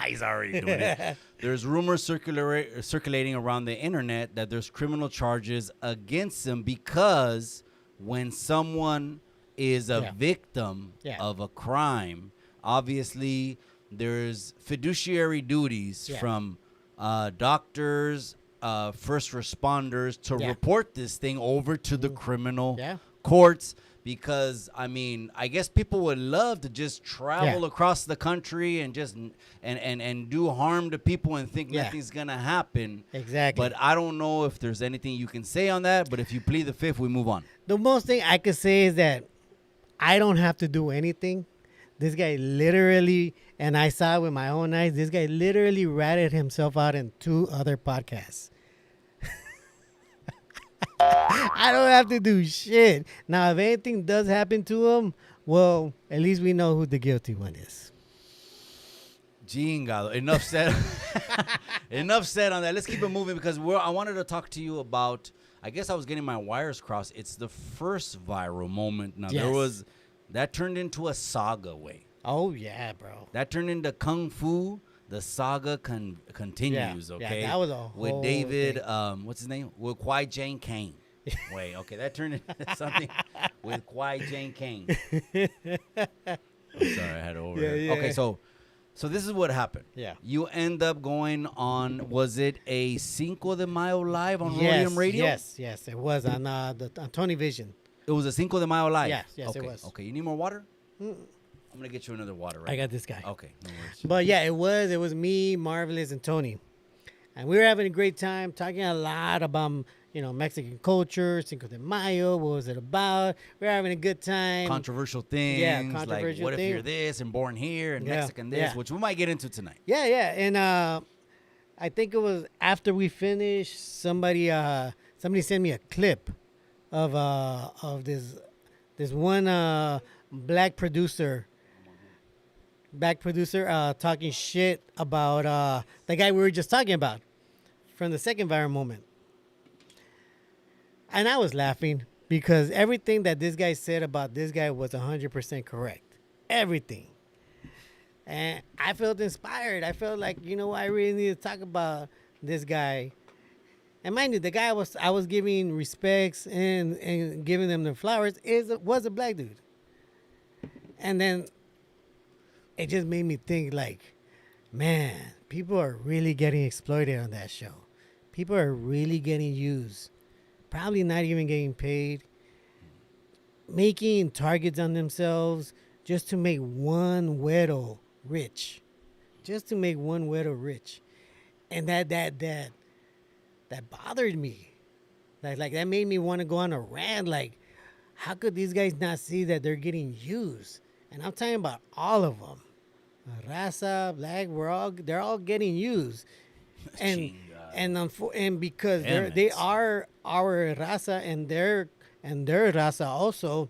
He's already doing it. There's rumors circulating around the internet that there's criminal charges against him because when someone is a victim of a crime, obviously there's fiduciary duties from doctors, first responders to report this thing over to the criminal courts. Because, I mean, I guess people would love to just travel across the country and just and do harm to people and think nothing's going to happen. Exactly. But I don't know if there's anything you can say on that. But if you plead the Fifth, we move on. The most thing I could say is that I don't have to do anything. This guy literally, and I saw it with my own eyes, this guy literally ratted himself out in 2 other podcasts. I don't have to do shit. Now, if anything does happen to him, well, at least we know who the guilty one is. Chingado. Enough said. Enough said on that. Let's keep it moving because I wanted to talk to you about, I guess I was getting my wires crossed. It's the first viral moment. Now, that turned into a saga way. Oh, yeah, bro. That turned into Kung Fu. The saga continues, okay? Yeah, that was a whole with David, thing. What's his name? With Kwai Jane Kane. Wait, okay, that turned into something with Kwai Jane Kane. I'm sorry, I had to overhear. Yeah. Okay, so this is what happened. Yeah. You end up going on, was it a Cinco de Mayo live on Rodium Radio? Yes, it was on Tony Vision. It was a Cinco de Mayo live? Yes, okay. It was. Okay, you need more water? I'm going to get you another water, right? I got this guy. Okay, no worries. But yeah, it was me, Marvelous, and Tony. And we were having a great time talking a lot about, Mexican culture, Cinco de Mayo, what was it about? We were having a good time. Controversial things. Yeah, controversial like, what if you're this and born here and Mexican this, which we might get into tonight. Yeah. And I think it was after we finished, somebody sent me a clip of this one black producer talking shit about the guy we were just talking about from the second viral moment. And I was laughing because everything that this guy said about this guy was 100% correct. Everything. And I felt inspired. I felt like, I really need to talk about this guy. And mind you, the guy I was giving respects and giving them their flowers was a black dude. And then it just made me think like, man, people are really getting exploited on that show. People are really getting used. Probably not even getting paid. Making targets on themselves just to make one widow rich. Just to make one widow rich. And that bothered me. Like that made me want to go on a rant. Like, how could these guys not see that they're getting used? And I'm talking about all of them. Raza, black, they're all getting used. And because they are our raza and their raza also,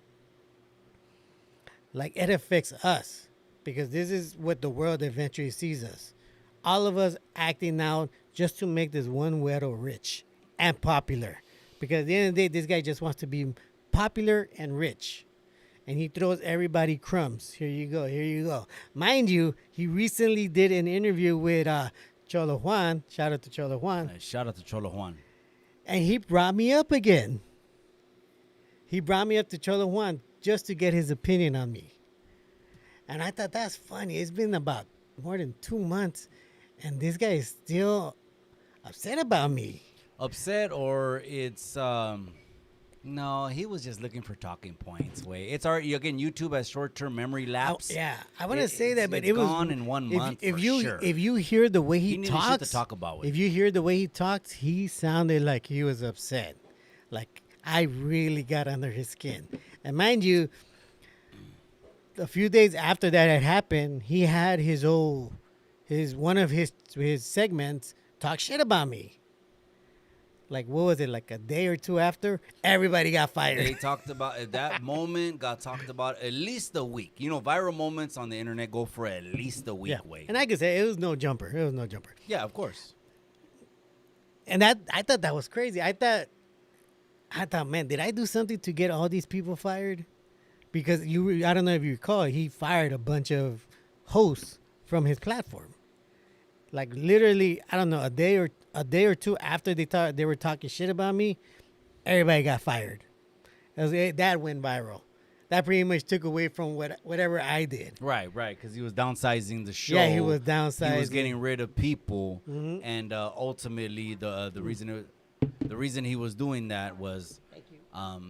like, it affects us because this is what the world eventually sees us. All of us acting out just to make this one widow rich and popular. Because at the end of the day, this guy just wants to be popular and rich. And he throws everybody crumbs. Here you go. Mind you, he recently did an interview with Cholo Juan. Shout out to Cholo Juan. Shout out to Cholo Juan. And he brought me up again. He brought me up to Cholo Juan just to get his opinion on me. And I thought that's funny. It's been about more than 2 months. And this guy is still upset about me. Upset, or it's No, he was just looking for talking points. Way it's already again. YouTube has short-term memory lapse. Yeah, I want to say that, but it's it was gone in 1 month if for you sure. if you hear the way he needed talks, shit to talk about with if you hear the way he talks, he sounded like he was upset. Like I really got under his skin. And mind you, a few days after that had happened, he had one of his segments talk shit about me. Like what was it? Like a day or two after, everybody got fired. They talked about at that moment. Got talked about at least a week. You know, viral moments on the internet go for at least a week. Yeah, Way. and I could say it was no jumper. It was no jumper. Yeah, of course. And that I thought that was crazy. I thought, man, did I do something to get all these people fired? Because I don't know if you recall, he fired a bunch of hosts from his platform. Like literally, I don't know, a day or two after they were talking shit about me, everybody got fired. That went viral. That pretty much took away from whatever I did. Right, because he was downsizing the show. Yeah, he was downsizing. He was getting rid of people, and ultimately the reason he was doing that was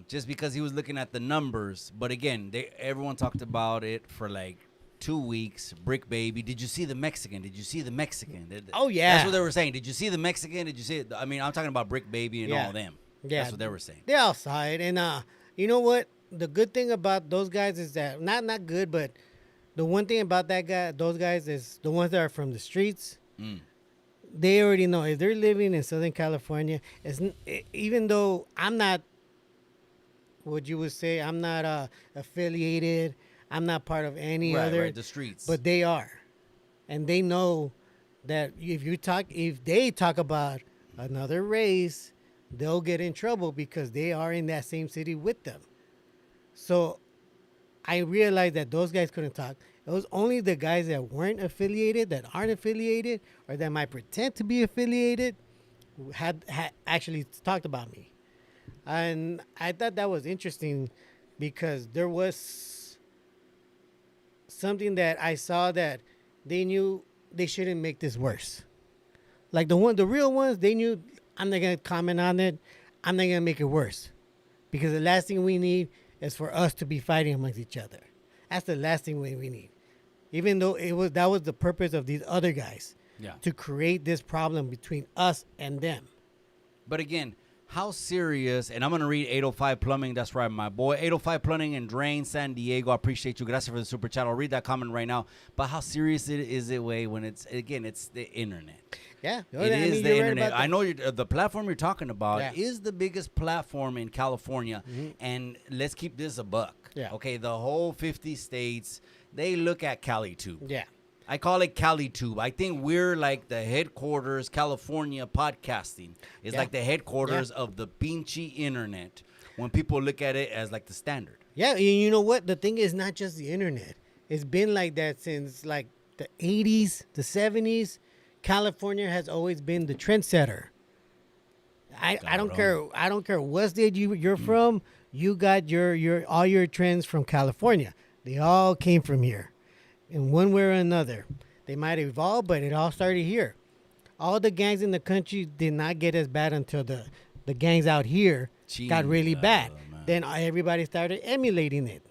just because he was looking at the numbers. But again, everyone talked about it for like 2 weeks. Brick Baby. Did you see the Mexican? Did you see the Mexican? Oh yeah, that's what they were saying. Did you see the Mexican? Did you see it? I mean, I'm talking about Brick Baby and all of them. Yeah, that's what they were saying. They all saw it, and you know what? The good thing about those guys is that not good, but the one thing about those guys is the ones that are from the streets. They already know if they're living in Southern California. Even though I'm not, what you would say, I'm not affiliated. I'm not part of any other the streets, but they are, and they know that if they talk about another race, they'll get in trouble because they are in that same city with them. So I realized that those guys couldn't talk. It was only the guys that weren't affiliated, that aren't affiliated, or that might pretend to be affiliated, who had actually talked about me. And I thought that was interesting because there was something that I saw that they knew they shouldn't make this worse. Like the real ones, they knew I'm not going to comment on it. I'm not going to make it worse. Because the last thing we need is for us to be fighting amongst each other. That's the last thing we need. Even though that was the purpose of these other guys. Yeah. To create this problem between us and them. But again, how serious, and I'm going to read 805 Plumbing. That's right, my boy. 805 Plumbing in Drain, San Diego. I appreciate you. Gracias for the super chat. I'll read that comment right now. But how serious is it, way, when it's the internet? Yeah. It is the internet. I know the platform you're talking about is the biggest platform in California. And let's keep this a buck. Yeah. Okay, the whole 50 states, they look at CaliTube. Yeah. I call it CaliTube. I think we're like the headquarters. California podcasting is like the headquarters of the pinchy internet when people look at it as like the standard. Yeah, and you know what? The thing is not just the internet. It's been like that since like the 80s, the 70s. California has always been the trendsetter. I don't care. I don't care what state you're from. You got your all your trends from California. They all came from here. In one way or another. They might evolve, but it all started here. All the gangs in the country did not get as bad until the gangs out here got really bad. Man. Then everybody started emulating it.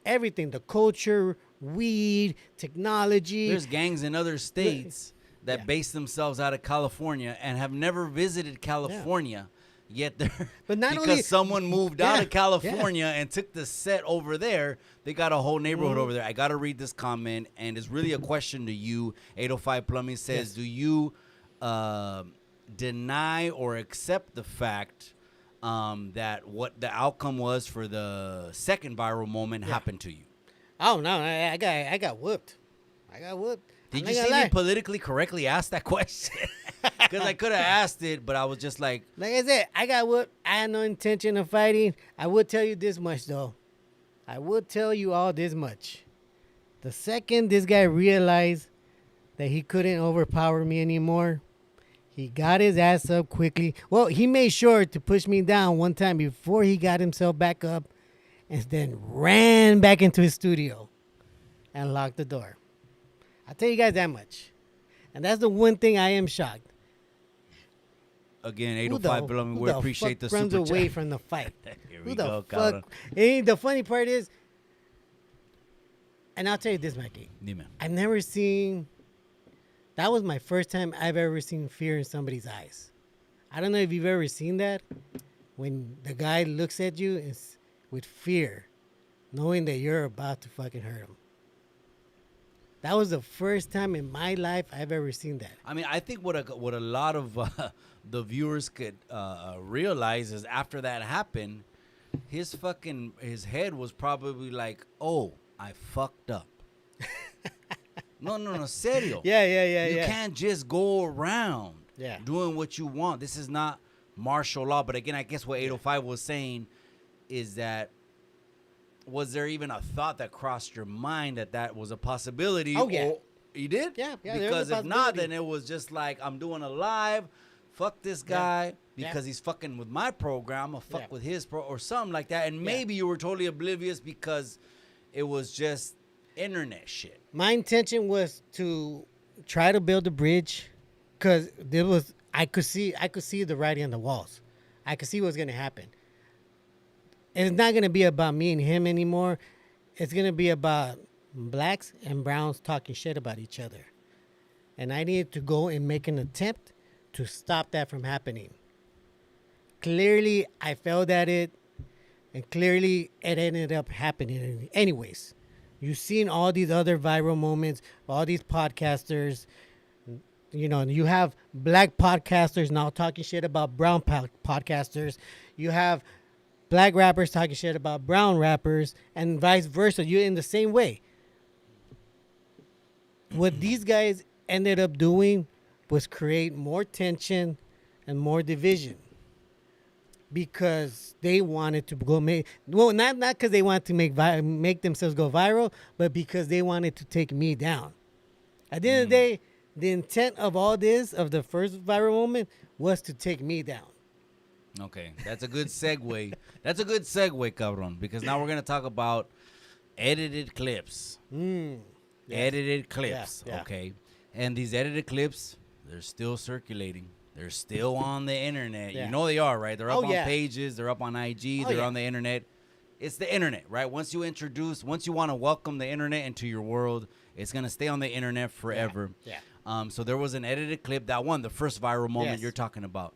Everything, the culture, weed, technology. There's gangs in other states that base themselves out of California and have never visited California. Yet they're, but not because only, someone moved out of California and took the set over there, they got a whole neighborhood over there. I got to read this comment, and it's really a question to you. 805 Plumbing says, do you deny or accept the fact that what the outcome was for the second viral moment happened to you? Oh, no, I got whooped. I got whooped. Did you see me politically correctly ask that question? Because I could have asked it, but I was just like I said, I got whooped. I had no intention of fighting. I would tell you this much, though. I would tell you all this much. The second this guy realized that he couldn't overpower me anymore, he got his ass up quickly. Well, he made sure to push me down one time before he got himself back up and then ran back into his studio and locked the door. I'll tell you guys that much. And that's the one thing I am shocked. again, Who the- 805 below me. who We appreciate the fuck runs super away chat. from the fight? Here Who we the go, fuck? cabrón. And the funny part is, and I'll tell you this, Mikey. Dime. I've never seen. That was my first time I've ever seen fear in somebody's eyes. I don't know if you've ever seen that, when the guy looks at you with fear, knowing that you're about to fucking hurt him. That was the first time in my life I've ever seen that. I mean, I think what a lot of the viewers could realize is after that happened, his head was probably like, oh, I fucked up. No, serio. Yeah. You can't just go around Yeah. doing what you want. This is not martial law. But again, I guess what 805 was saying is that, was there even a thought that crossed your mind that was a possibility? Oh, yeah. Or, you did? Yeah, there's a Because if not, possibility. then it was just like, I'm doing a live, fuck this guy Yeah. because he's fucking with my program, or fuck Yeah. with his or something like that. And maybe you were totally oblivious because it was just internet shit. My intention was to try to build a bridge, because I could see the writing on the walls. I could see what's gonna happen. It's not gonna be about me and him anymore. It's gonna be about blacks and browns talking shit about each other. And I needed to go and make an attempt to stop that from happening. Clearly, I failed at it, and clearly it ended up happening anyways. You've seen all these other viral moments, all these podcasters. You know, you have black podcasters now talking shit about brown podcasters. You have black rappers talking shit about brown rappers, and vice versa. You're in the same way. What these guys ended up doing was create more tension and more division, because they wanted to not because they wanted to make themselves go viral, but because they wanted to take me down. At the end of the day, the intent of all this, of the first viral moment, was to take me down. Okay, that's a good segue. That's a good segue, cabron, because now we're going to talk about edited clips. Yes. Edited clips, Yeah. okay? And these edited clips, they're still circulating. They're still on the internet. Yeah. You know they are, right? They're up Oh, on yeah. pages. They're up on IG. Oh, They're yeah. on the internet. It's the internet, right? Once you want to welcome the internet into your world, it's going to stay on the internet forever. Yeah. So there was an edited clip, that one, the first viral moment Yes. you're talking about.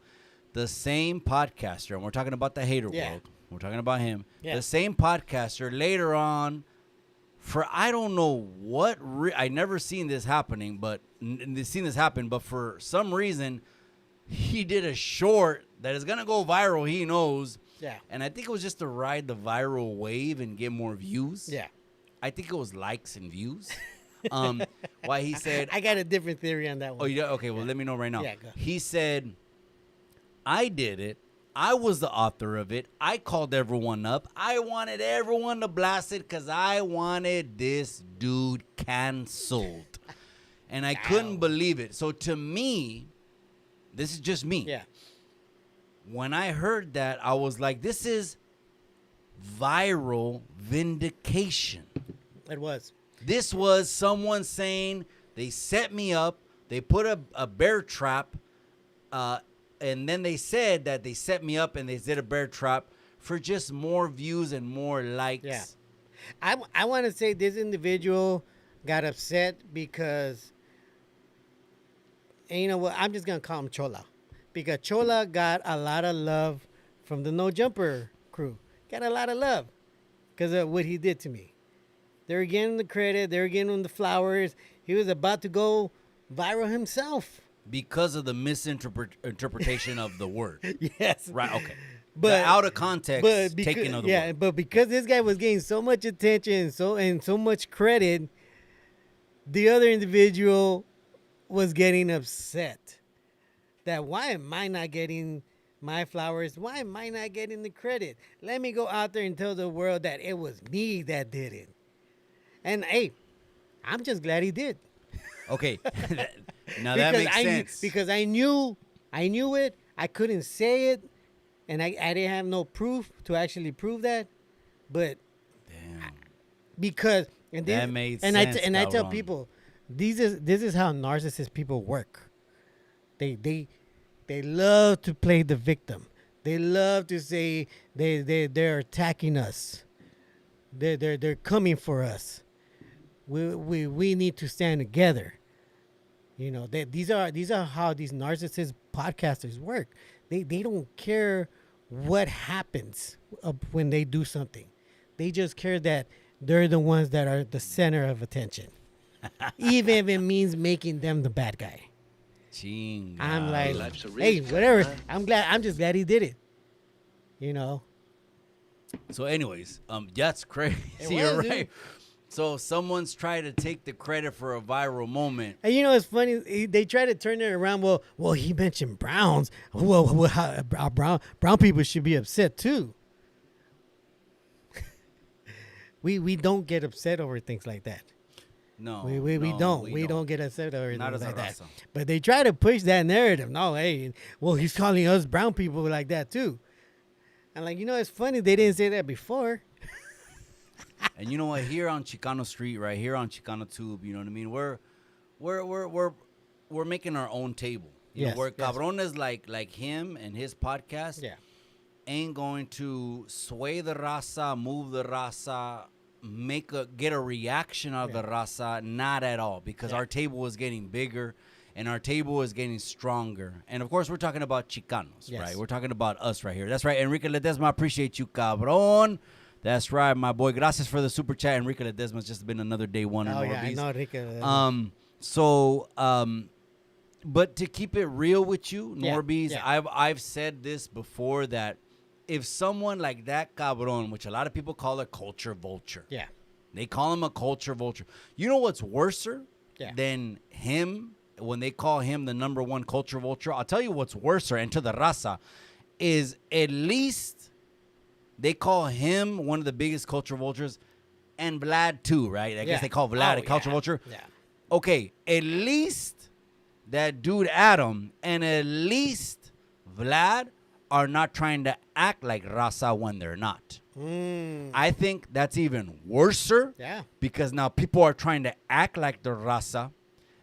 The same podcaster, and we're talking about the hater Yeah. world. We're talking about him. Yeah. The same podcaster later on, for I don't know what, I never seen this happening, but but for some reason, he did a short that is gonna go viral. He knows. Yeah. And I think it was just to ride the viral wave and get more views. Yeah. I think it was likes and views. Why he said, I got a different theory on that one. oh, you okay, well, let me know right now. Yeah, go. He said, I did it. I was the author of it. I called everyone up. I wanted everyone to blast it because I wanted this dude canceled. And I couldn't believe it. So to me, this is just me. Yeah. When I heard that, I was like, this is viral vindication. It was. This was someone saying they set me up, they put a bear trap, and then they said that they set me up and they did a bear trap for just more views and more likes. Yeah. I want to say this individual got upset because, and you know what, I'm just going to call him Chola. Because Chola got a lot of love from the No Jumper crew. Got a lot of love because of what he did to me. They were getting the credit. They were getting him the flowers. He was about to go viral himself. Because of the misinterpretation of the word. Yes. Right, okay. But the out of context taking of the word. But because this guy was getting so much attention and so much credit, the other individual was getting upset. That why am I not getting my flowers? Why am I not getting the credit? Let me go out there and tell the world that it was me that did it. And hey, I'm just glad he did. Okay. Now that makes sense. Because I knew it. I couldn't say it, and I didn't have no proof to actually prove that. But Damn. because That made and sense, I tell cabrón. people, this is how narcissist people work. They They love to play the victim. They love to say they're attacking us. They're coming for us. We need to stand together. You know, these are how these narcissist podcasters work. They don't care what happens when they do something. They just care that they're the ones that are the center of attention, even if it means making them the bad guy. Chinga. I'm like, Life's a hey, risk, whatever. huh? I'm just glad he did it. You know. So, anyways, that's crazy. It You're was, right. dude. So someone's trying to take the credit for a viral moment. And you know, it's funny. They try to turn it around. Well, he mentioned Browns. Well, brown people should be upset too. we don't get upset over things like that. No, We don't get upset over Not things as a like that. raza. But they try to push that narrative. No, hey, well, he's calling us brown people like that too. And like, you know, it's funny they didn't say that before. And you know what? Here on Chicano Street, right here on Chicano Tube, you know what I mean? We're making our own table. You Yes, know, where yes. cabrones like him and his podcast Yeah. ain't going to sway the raza, move the raza, get a reaction out of the raza, not at all, because our table is getting bigger and our table is getting stronger. And of course, we're talking about Chicanos, Yes. right? We're talking about us right here. That's right. Enrique Ledesma, appreciate you, cabron. That's right, my boy. Gracias for the super chat. Enrique Ledesma's just been another day one in Oh yeah, I Norbeez. know, Rica. But to keep it real with you, Yeah, Norbeez, yeah. I've said this before, that if someone like that cabron, which a lot of people call a culture vulture, Yeah. they call him a culture vulture. You know what's worser Yeah. than him when they call him the number one culture vulture? I'll tell you what's worser, and to the raza, is at least they call him one of the biggest culture vultures, and Vlad too, right? I guess Yeah. they call Vlad Oh, a culture yeah. vulture. Yeah. Okay, at least that dude Adam and at least Vlad are not trying to act like raza when they're not. I think that's even worser. Yeah. Because now people are trying to act like they're raza,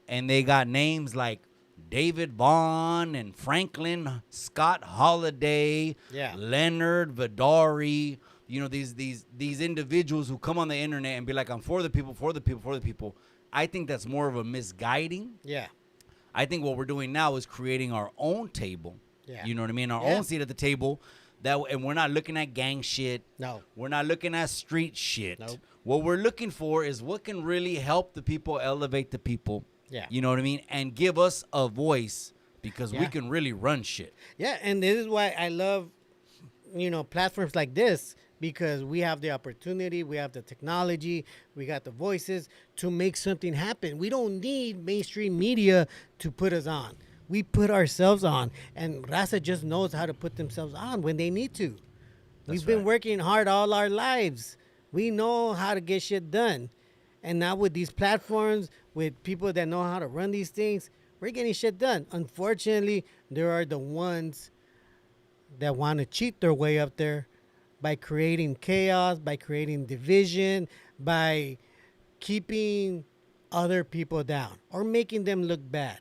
and they got names like David Vaughn and Franklin Scott Holiday, Yeah. Leonard Vidari. You know, these individuals who come on the internet and be like, I'm for the people, for the people, for the people. I think that's more of a misguiding. Yeah. I think what we're doing now is creating our own table. Yeah. You know what I mean? Our Yeah. own seat at the table. And we're not looking at gang shit. No. We're not looking at street shit. Nope. What we're looking for is what can really help the people, elevate the people. Yeah. You know what I mean? And give us a voice, because we Yeah. can really run shit. Yeah, and this is why I love, platforms like this, because we have the opportunity, we have the technology, we got the voices to make something happen. We don't need mainstream media to put us on. We put ourselves on, and Raza just knows how to put themselves on when they need to. We've been right. working hard all our lives. We know how to get shit done. And now with these platforms, with people that know how to run these things, we're getting shit done. Unfortunately, there are the ones that want to cheat their way up there by creating chaos, by creating division, by keeping other people down or making them look bad,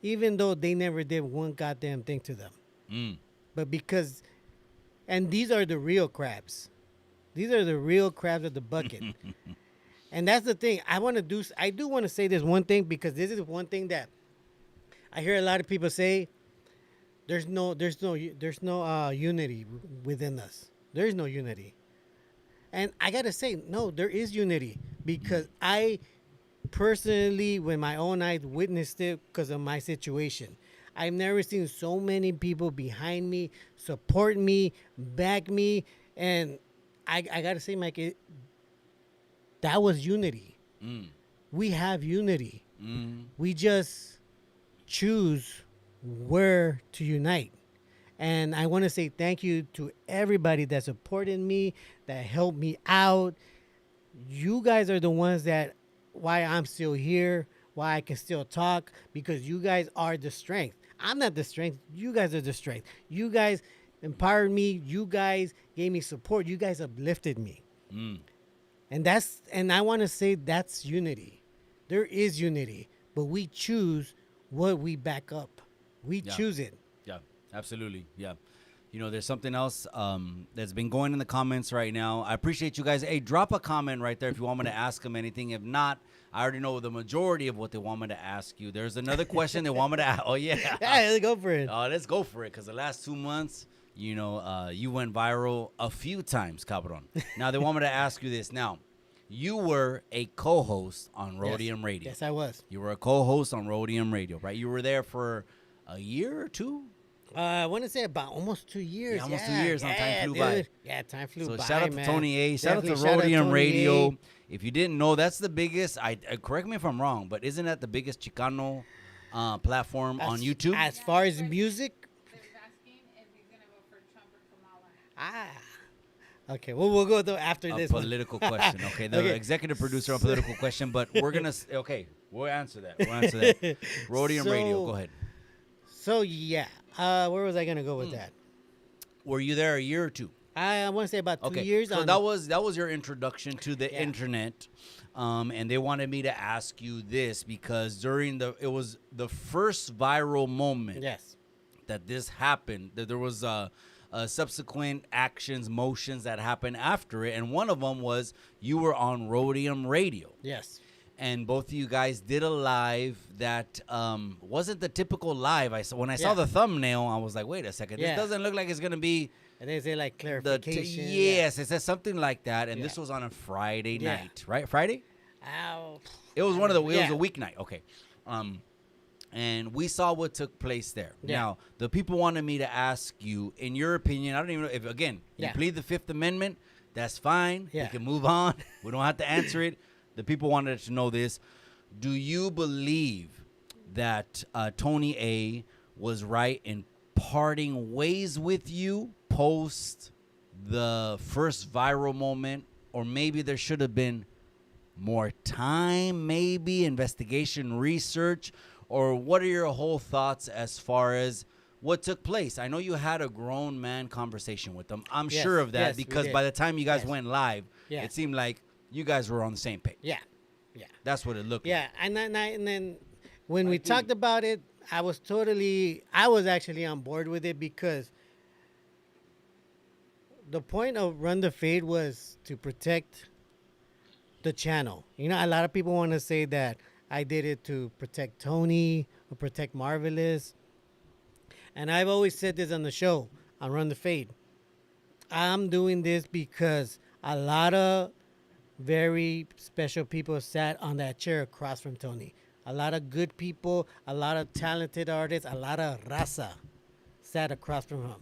even though they never did one goddamn thing to them. But because, and these are the real crabs. These are the real crabs of the bucket. And that's the thing. I do want to say this one thing, because this is one thing that I hear a lot of people say. There's no unity within us. There is no unity. And I got to say, no, there is unity, because I personally, with my own eyes, witnessed it because of my situation. I've never seen so many people behind me, support me, back me. And I got to say, Mike, that was unity. We have unity. We just choose where to unite. And I want to say thank you to everybody that supported me, that helped me out. You guys are the ones that why I'm still here, why I can still talk, because you guys are the strength. I'm not the strength. You guys are the strength. You guys empowered me. You guys gave me support. You guys uplifted me. And I want to say that's unity. There is unity, but we choose what we back up. We choose it. Yeah. Absolutely. Yeah. There's something else that's been going in the comments right now. I appreciate you guys. Hey, drop a comment right there if you want me to ask them anything. If not, I already know the majority of what they want me to ask you. There's another question they want me to ask. Oh, yeah. Yeah, let's go for it. Let's go for it, because the last 2 months, you went viral a few times, cabron. Now, they want me to ask you this. Now, you were a co-host on Rodium Radio. Yes, I was. You were a co-host on Rodium Radio, right? You were there for a year or two? I want to say about almost 2 years. Yeah, almost 2 years. Time flew by. Yeah, time flew by. So shout out to man. Tony A. Shout out to Definitely shout out Rodium Tony Radio. A. If you didn't know, that's the biggest. Correct me if I'm wrong, but isn't that the biggest Chicano platform on YouTube? As far as music, They're asking if he's gonna vote for Trump or Kamala. Okay, well, we'll go though after A this one. political question. Okay, the Okay. executive producer on political question, but we're gonna. Okay, we'll answer that. Rodium Radio. Go ahead. So yeah, where was I gonna go with that? Were you there a year or two? I want to say about 2 Okay, years. so on, that was your introduction to the Yeah. internet, and they wanted me to ask you this because it was the first viral moment yes, that this happened. That there was subsequent actions, motions that happened after it, and one of them was you were on Rodium Radio. yes, And both of you guys did a live that wasn't the typical live. When I saw Yeah. the thumbnail, I was like, wait a second. Yeah. This doesn't look like it's going to be and they say like the... clarification. yes, it says something like that. And Yeah. this was on a Friday Yeah. night, right? Friday? Ow. It was it was Yeah. a weeknight. Okay. And we saw what took place there. Yeah. Now, the people wanted me to ask you, in your opinion, I don't even know if, again, you Yeah. plead the Fifth Amendment, that's fine. Yeah. We can move on. We don't have to answer it. The people wanted to know this. Do you believe that Tony A was right in parting ways with you post the first viral moment? Or maybe there should have been more time, maybe investigation, research? Or what are your whole thoughts as far as what took place? I know you had a grown man conversation with them. I'm Yes, sure of that yes, we because did. by the time you guys Yes. went live, Yeah. it seemed like you guys were on the same page. Yeah, yeah, That's what it looked yeah. And then when we talked about it, I was actually on board with it because the point of Run the Fade was to protect the channel. A lot of people want to say that I did it to protect Tony or protect Marvelous. And I've always said this on the show, on Run the Fade. I'm doing this because a lot of very special people sat on that chair across from Tony. A lot of good people, a lot of talented artists, a lot of raza sat across from him.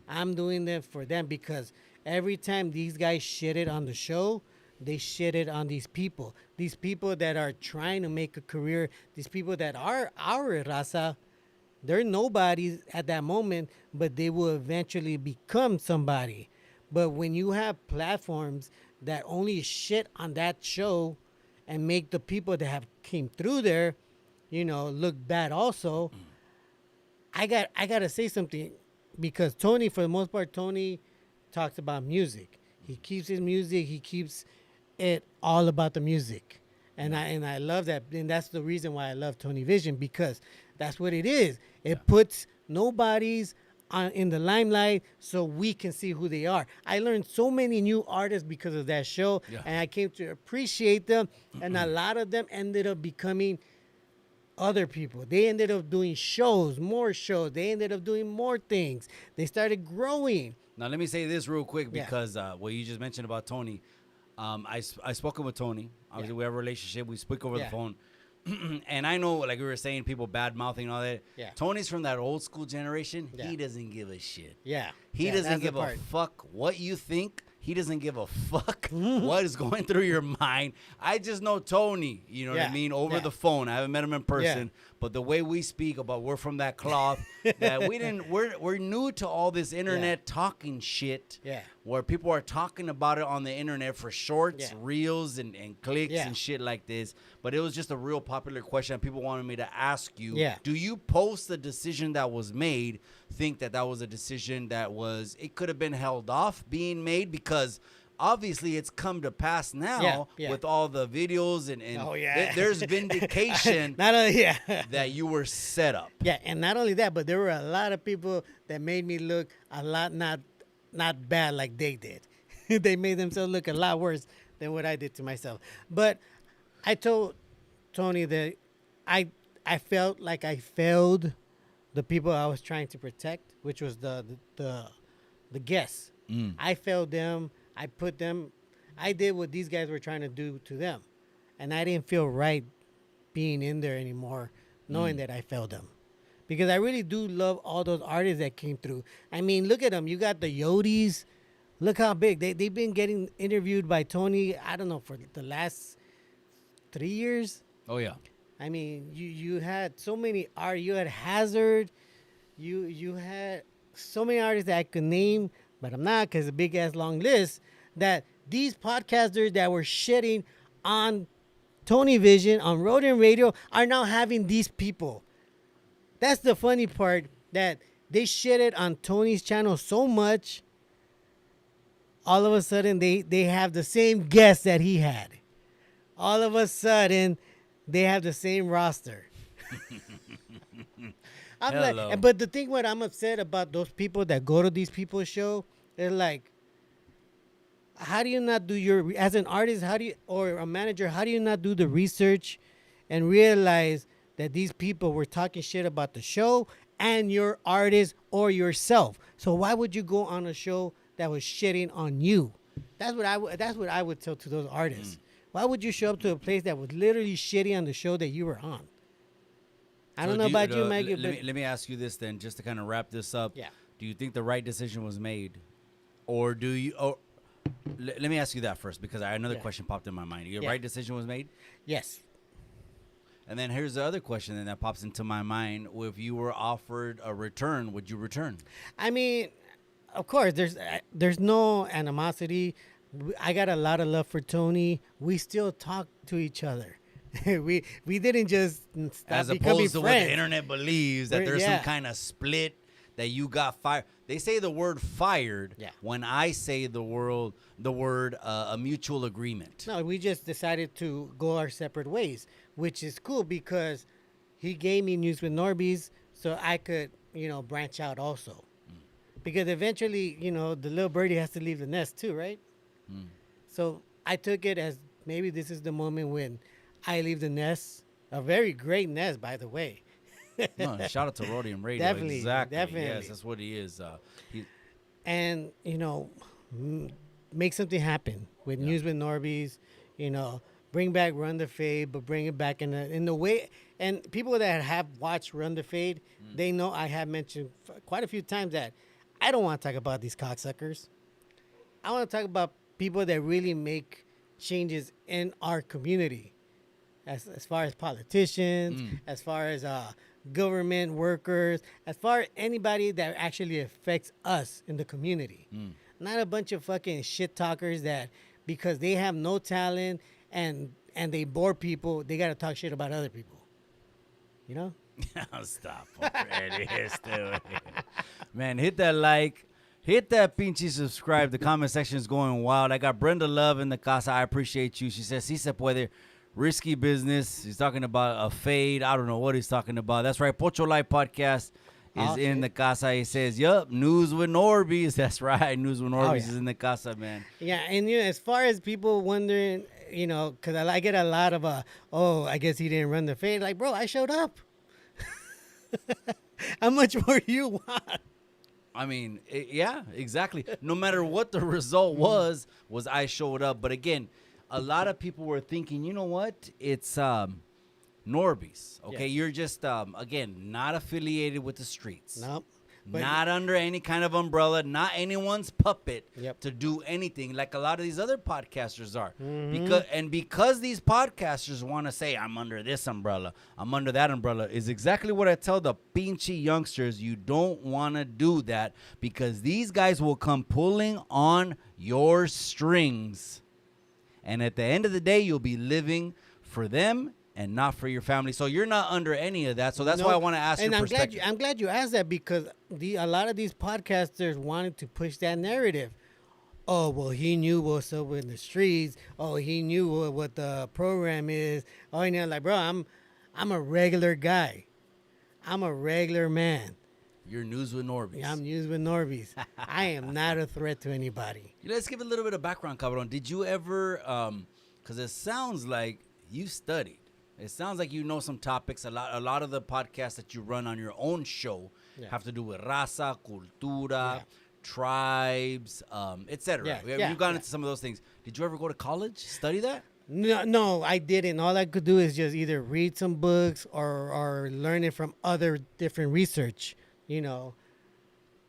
I'm doing that for them because every time these guys shitted on the show, they shitted on these people. These people that are trying to make a career, these people that are our raza, they're nobodies at that moment, but they will eventually become somebody. But when you have platforms that only shit on that show and make the people that have came through there, look bad also, I gotta say something because Tony, for the most part, Tony talks about music. He keeps his music. He keeps it all about the music, and I love that, and that's the reason why I love Tony Vision because that's what it is. It puts nobodies in the limelight so we can see who they are. I learned so many new artists because of that show, and I came to appreciate them, and a lot of them ended up becoming other people. They ended up doing shows, more shows. They ended up doing more things. They started growing. Now, let me say this real quick Yeah. because what you just mentioned about Tony, I spoken with Tony. Obviously, we have a relationship. We speak over the Yeah. phone. And I know, like we were saying, people bad-mouthing and all that. Yeah. Tony's from that old school generation. Yeah. He doesn't give a shit. Yeah. He Yeah, doesn't that's the give a part. fuck what you think. He doesn't give a fuck what is going through your mind. I just know Tony, you know what I Yeah, mean, over yeah. the phone. I haven't met him in person, but the way we speak about we're from that cloth, that we're new to all this internet talking shit. Yeah. Where people are talking about it on the internet for shorts, Yeah. reels, and clicks Yeah. and shit like this. But it was just a real popular question. People wanted me to ask you, Yeah. do you post the decision that was made, think that was a decision that it could have been held off being made? Because obviously it's come to pass now Yeah. with all the videos and Oh, yeah. there's vindication Not only that you were set up. Yeah, and not only that, but there were a lot of people that made me look a lot not bad like they did. They made themselves look a lot worse than what I did to myself. But I told Tony that I felt like I failed the people I was trying to protect, which was the guests. I failed them. I did what these guys were trying to do to them, and I didn't feel right being in there anymore, knowing that I failed them. Because I really do love all those artists that came through. I mean, look at them. You got the Yodis. Look how big. They've been getting interviewed by Tony, I don't know, for the last 3 years. Oh, yeah. I mean, you had so many art. You had Hazard. You had so many artists that I could name, but I'm not because it's a big-ass long list, that these podcasters that were shitting on Tony Vision, on Rodium Radio, are now having these people. That's the funny part, that they shitted on Tony's channel so much, all of a sudden they have the same guests that he had. All of a sudden, they have the same roster. I'm Hello. like, but the thing what I'm upset about those people that go to these people's show, they're like, how do you not do your, as an artist, or a manager, how do you not do the research and realize that these people were talking shit about the show and your artist or yourself? So why would you go on a show that was shitting on you? That's what I would tell to those artists. Why would you show up to a place that was literally shitty on the show that you were on? I don't know about you, Maggie. Let me ask you this then, just to kind of wrap this up. Yeah. Do you think the right decision was made, or do you? Let me ask you that first, because another question popped in my mind. The right decision was made. Yes. And then here's the other question then that pops into my mind: if you were offered a return, would you return? I mean, of course, there's no animosity. I got a lot of love for Tony. We still talk to each other. we didn't just stop As becoming opposed to friends. what the internet believes, that there's some kind of split, that you got fired. They say the word fired when I say the word a mutual agreement. No, we just decided to go our separate ways, which is cool because he gave me News with Norbeez so I could, branch out also. Because eventually, the little birdie has to leave the nest too, right? So I took it as maybe this is the moment when I leave the nest. A very great nest, by the way. No, shout out to Rodium Radio. Definitely, Exactly. definitely. Yes, that's what he is. And, make something happen with News with Norbeez, bring back Run the Fade, but bring it back in the way. And people that have watched Run the Fade, they know I have mentioned quite a few times that I don't want to talk about these cocksuckers. I want to talk about people that really make changes in our community, as far as politicians, as far as government workers, as far as anybody that actually affects us in the community. Not a bunch of fucking shit talkers that because they have no talent and they bore people, they got to talk shit about other people. You know? Stop already. Man, hit that like. Hit that pinche subscribe. The comment section is going wild. I got Brenda Love in the casa. I appreciate you. She says, si se puede. Risky business. He's talking about a fade. I don't know what he's talking about. That's right. Pocho Life Podcast is in the casa. He says, yup, News with Norbeez. That's right. News with Norbeez is in the casa, man. Yeah, and as far as people wondering, because I get a lot of, I guess he didn't run the fade. Like, bro, I showed up. How much more you want? I mean, yeah, exactly. No matter what the result was I showed up. But again, a lot of people were thinking, you know what? It's Norbeez. Okay, you're just, again, not affiliated with the streets. Nope. Not under any kind of umbrella, not anyone's puppet to do anything like a lot of these other podcasters are. Because these podcasters want to say, I'm under this umbrella, I'm under that umbrella, is exactly what I tell the pinchy youngsters. You don't want to do that because these guys will come pulling on your strings. And at the end of the day, you'll be living for them and not for your family. So you're not under any of that. So that's why I want to ask your perspective. I'm glad you asked that because a lot of these podcasters wanted to push that narrative. oh, well, he knew what's up in the streets. Oh, he knew what the program is. Oh, you know, like, bro, I'm a regular guy. I'm a regular man. Your news with Norbeez. I'm used with Norbeez. I am not a threat to anybody. Let's give a little bit of background, Cabron. Did you ever, because it sounds like you studied. It sounds like you know some topics. A lot of the podcasts that you run on your own show have to do with raza, cultura, tribes, etc. You've gone into some of those things. Did you ever go to college, study that? No, I didn't. All I could do is just either read some books or learn it from other different research. You know,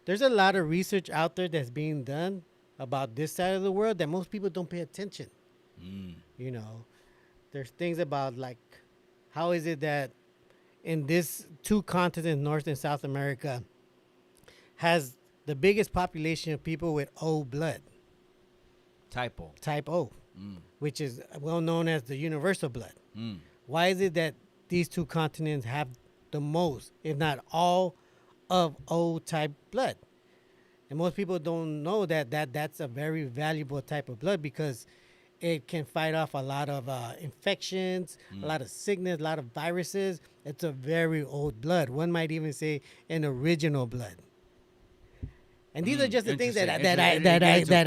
there's a lot of research out there that's being done about this side of the world that most people don't pay attention. You know, there's things about like, how is it that in this two continents, North and South America, has the biggest population of people with O blood? Type O, which is well known as the universal blood. Why is it that these two continents have the most, if not all, of O type blood? And most people don't know that's a very valuable type of blood because it can fight off a lot of infections, a lot of sickness, a lot of viruses. It's a very old blood. One might even say an original blood. And these are just the things that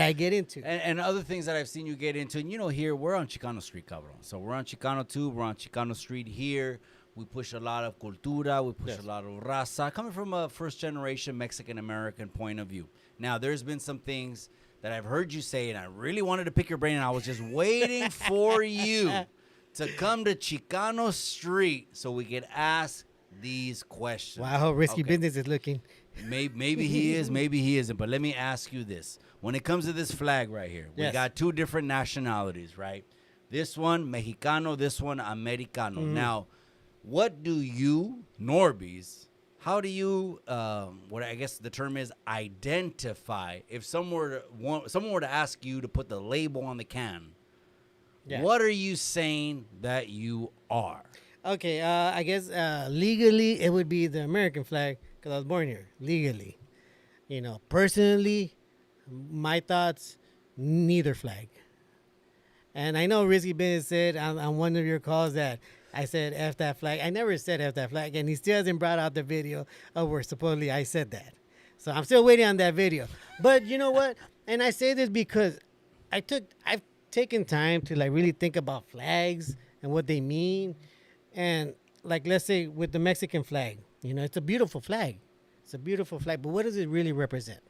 I get into. And other things that I've seen you get into. And, you know, here, we're on Chicano Street, cabrón. So we're on Chicano Tube. We're on Chicano Street here. We push a lot of cultura. We push a lot of raza. Coming from a first-generation Mexican-American point of view. Now, there's been some things that I've heard you say, and I really wanted to pick your brain, and I was just waiting for you to come to Chicano Street so we could ask these questions. Wow, how risky business is looking. Maybe he is, maybe he isn't. But let me ask you this. When it comes to this flag right here, we got two different nationalities, right? This one, Mexicano, this one, Americano. Now, what do you, Norbeez, how do you, what I guess the term is, identify? If someone were to ask you to put the label on the can, what are you saying that you are? Okay, I guess legally it would be the American flag because I was born here, legally. You know, personally, my thoughts, neither flag. And I know Risky Business said on one of your calls that I said F that flag. I never said F that flag, and he still hasn't brought out the video of where supposedly I said that. So I'm still waiting on that video. But you know what? And I say this because I've taken time to like really think about flags and what they mean. And like, let's say with the Mexican flag, you know, it's a beautiful flag. It's a beautiful flag, but what does it really represent?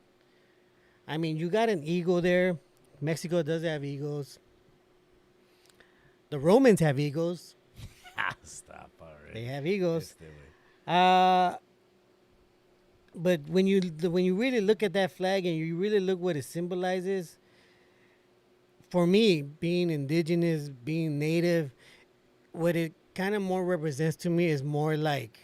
I mean, you got an eagle there. Mexico does have eagles. The Romans have eagles. Stop already. They have eagles. But when you really look at that flag and you really look what it symbolizes, for me, being indigenous, being native, what it kind of more represents to me is more like,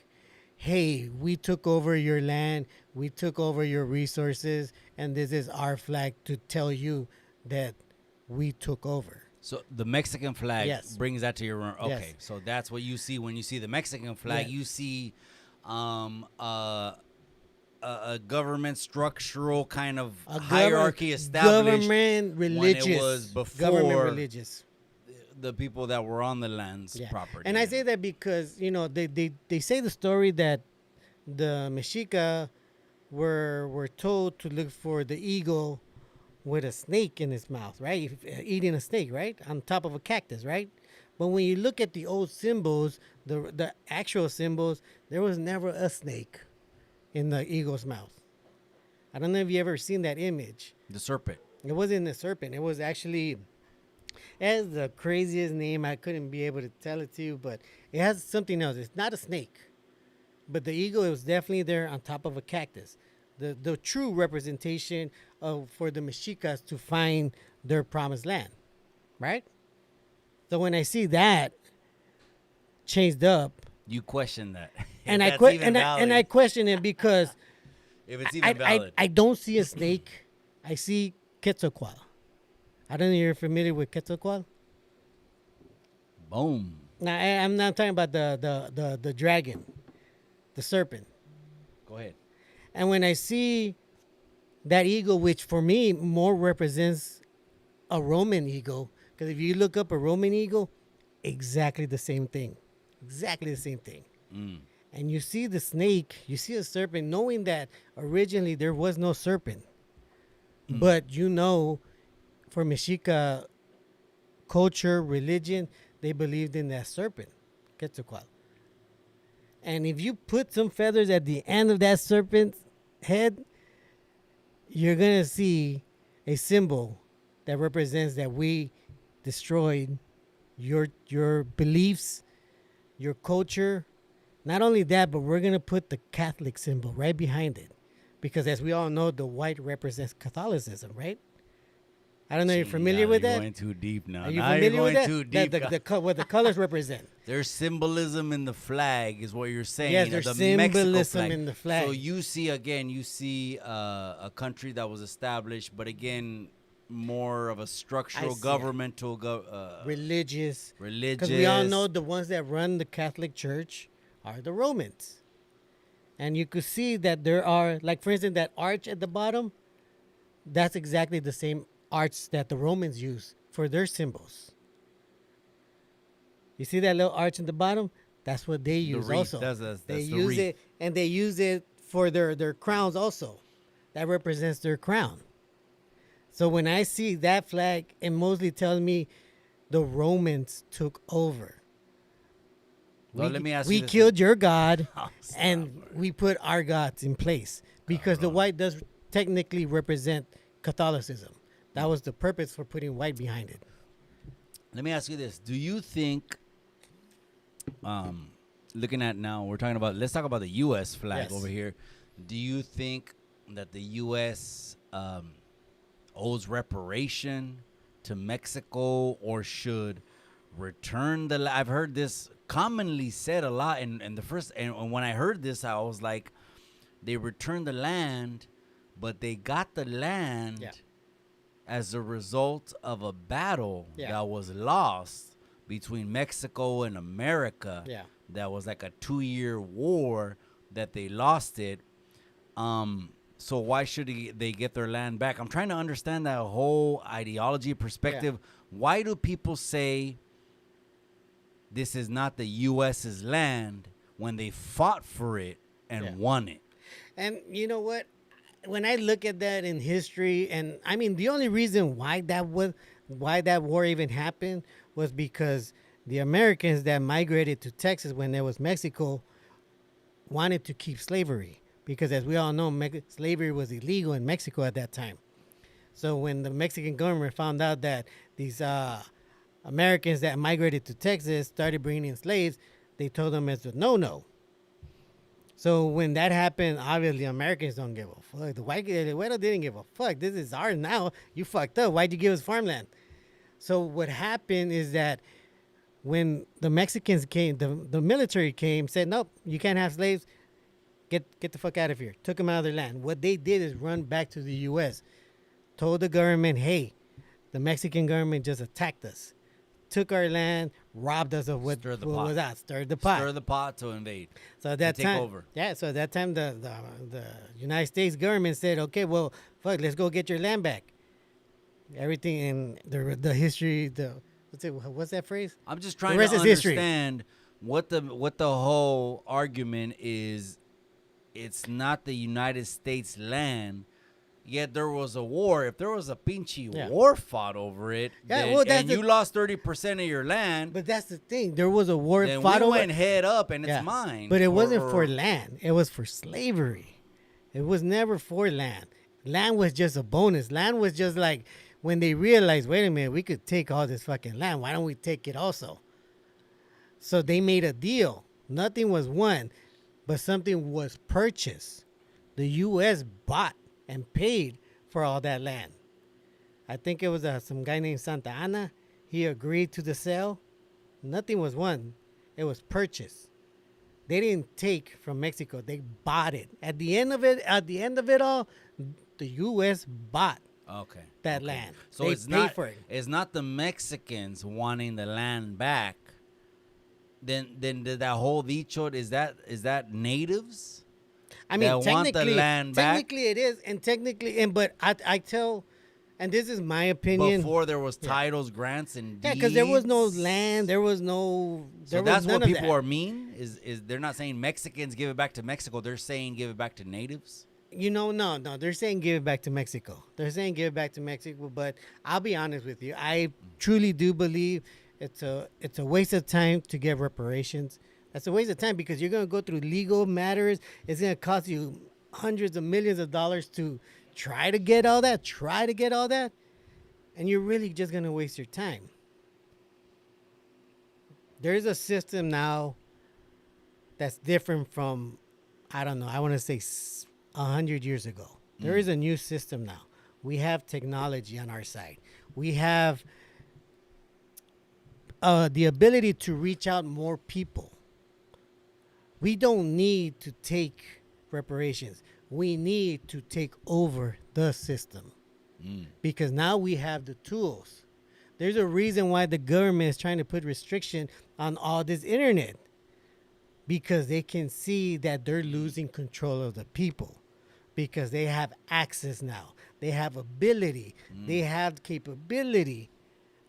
hey, we took over your land, we took over your resources, and this is our flag to tell you that we took over. So the Mexican flag brings that to your okay. Yes. So that's what you see when you see the Mexican flag. You see a government structural kind of hierarchy established. Government religious. When it was before government religious. The people that were on the land's property. And I say that because, you know, they say the story that the Mexica were told to look for the eagle with a snake in his mouth, right? Eating a snake, right? On top of a cactus, right? But when you look at the old symbols, the actual symbols, there was never a snake in the eagle's mouth. I don't know if you ever seen that image. The serpent. It wasn't a serpent. It was actually, it has the craziest name. I couldn't be able to tell it to you, but it has something else. It's not a snake. But the eagle, it was definitely there on top of a cactus. The true representation for the Mexicas to find their promised land, right? So when I see that changed up, you question that, and I question it because if it's even valid, I don't see a snake. I see Quetzalcoatl. I don't know if you're familiar with Quetzalcoatl. Boom. Now I'm not talking about the dragon, the serpent. Go ahead. And when I see that ego, which for me more represents a Roman ego, because if you look up a Roman ego, exactly the same thing, exactly the same thing. And you see the snake, you see a serpent, knowing that originally there was no serpent, but for Mexica culture, religion, they believed in that serpent, Quetzalcoatl. And if you put some feathers at the end of that serpent's head, you're going to see a symbol that represents that we destroyed your beliefs, your culture. Not only that, but we're going to put the Catholic symbol right behind it. Because as we all know, the white represents Catholicism, right? I don't know if you're familiar with that. You're going too deep now. Are you Now familiar you're with going that? too deep. What the colors represent. There's symbolism in the flag, is what you're saying. Yes, there's the Mexico symbolism flag. in the flag. So you see a country that was established, but again, more of a structural, governmental, religious. religious. Because we all know the ones that run the Catholic Church are the Romans. And you could see that there are, like for instance, that arch at the bottom, that's exactly the same arch that the Romans use for their symbols. You see that little arch in the bottom? That's what they use wreath. also. That's they the use wreath. it, and they use it for their crowns also. That represents their crown. So when I see that flag, it mostly tells me the Romans took over. Well, let me ask we you this killed your god, Oh, stop, and bro. we put our gods in place because the white does technically represent Catholicism. That was the purpose for putting white behind it. Let me ask you this: do you think, looking at now, let's talk about the U.S. flag Yes. over here. Do you think that the U.S. Owes reparation to Mexico, or should return the? I've heard this commonly said a lot, and when I heard this, I was like, they returned the land, but they got the land as a result of a battle that was lost between Mexico and America. Yeah. That was like a 2-year war that they lost it. So why should they get their land back? I'm trying to understand that whole ideology perspective. Why do people say this is not the U.S.'s land when they fought for it and won it? And you know what? When I look at that in history, and I mean, the only reason why that war even happened was because the Americans that migrated to Texas when there was Mexico wanted to keep slavery. Because as we all know, slavery was illegal in Mexico at that time. So when the Mexican government found out that these Americans that migrated to Texas started bringing in slaves, they told them it's a no-no. So when that happened, obviously Americans don't give a fuck. The white didn't give a fuck. This is ours now. You fucked up. Why'd you give us farmland? So what happened is that when the Mexicans came, the military came, said, nope, you can't have slaves. Get the fuck out of here. Took them out of their land. What they did is run back to the U.S. Told the government, hey, the Mexican government just attacked us. Took our land, robbed us of what was out. Stirred the pot. Stir the pot to invade. So at that take time, over. So at that time, the United States government said, okay, well, fuck, let's go get your land back. Everything in the history, what's that phrase? I'm just trying to understand what the whole argument is. It's not the United States land, yet there was a war. If there was a pinchy war fought over it, and you lost 30% of your land. But that's the thing. There was a war then fought we over. went head up, and it's mine. But it wasn't for land. It was for slavery. It was never for land. Land was just a bonus. Land was just like when they realized, wait a minute, we could take all this fucking land. Why don't we take it also? So they made a deal. Nothing was won. But something was purchased. The U.S. bought and paid for all that land. I think it was some guy named Santa Anna. He agreed to the sale. Nothing was won. It was purchased. They didn't take from Mexico. They bought it. At the end of it all, the U.S. bought that land. So they it's paid not for it. It's not the Mexicans wanting the land back. Then that whole dicho, is that natives? I mean, that want the technically, land back technically it is, and technically, but I tell, and this is my opinion. before there was titles, grants, and Yeah, deeds. because there was no land, there was no. So There that's was none what of people that. are mean. Is they're not saying Mexicans give it back to Mexico. They're saying give it back to natives. No. They're saying give it back to Mexico. They're saying give it back to Mexico. But I'll be honest with you. I truly do believe it's a waste of time to get reparations. That's a waste of time because you're gonna go through legal matters. It's gonna cost you hundreds of millions of dollars to try to get all that. And you're really just gonna waste your time. There's a system now that's different from, I don't know, I want to say 100 years ago. There is a new system now. We have technology on our side. We have the ability to reach out more people. We don't need to take reparations. We need to take over the system because now we have the tools. There's a reason why the government is trying to put restriction on all this internet because they can see that they're losing control of the people because they have access now. They have ability. They have capability.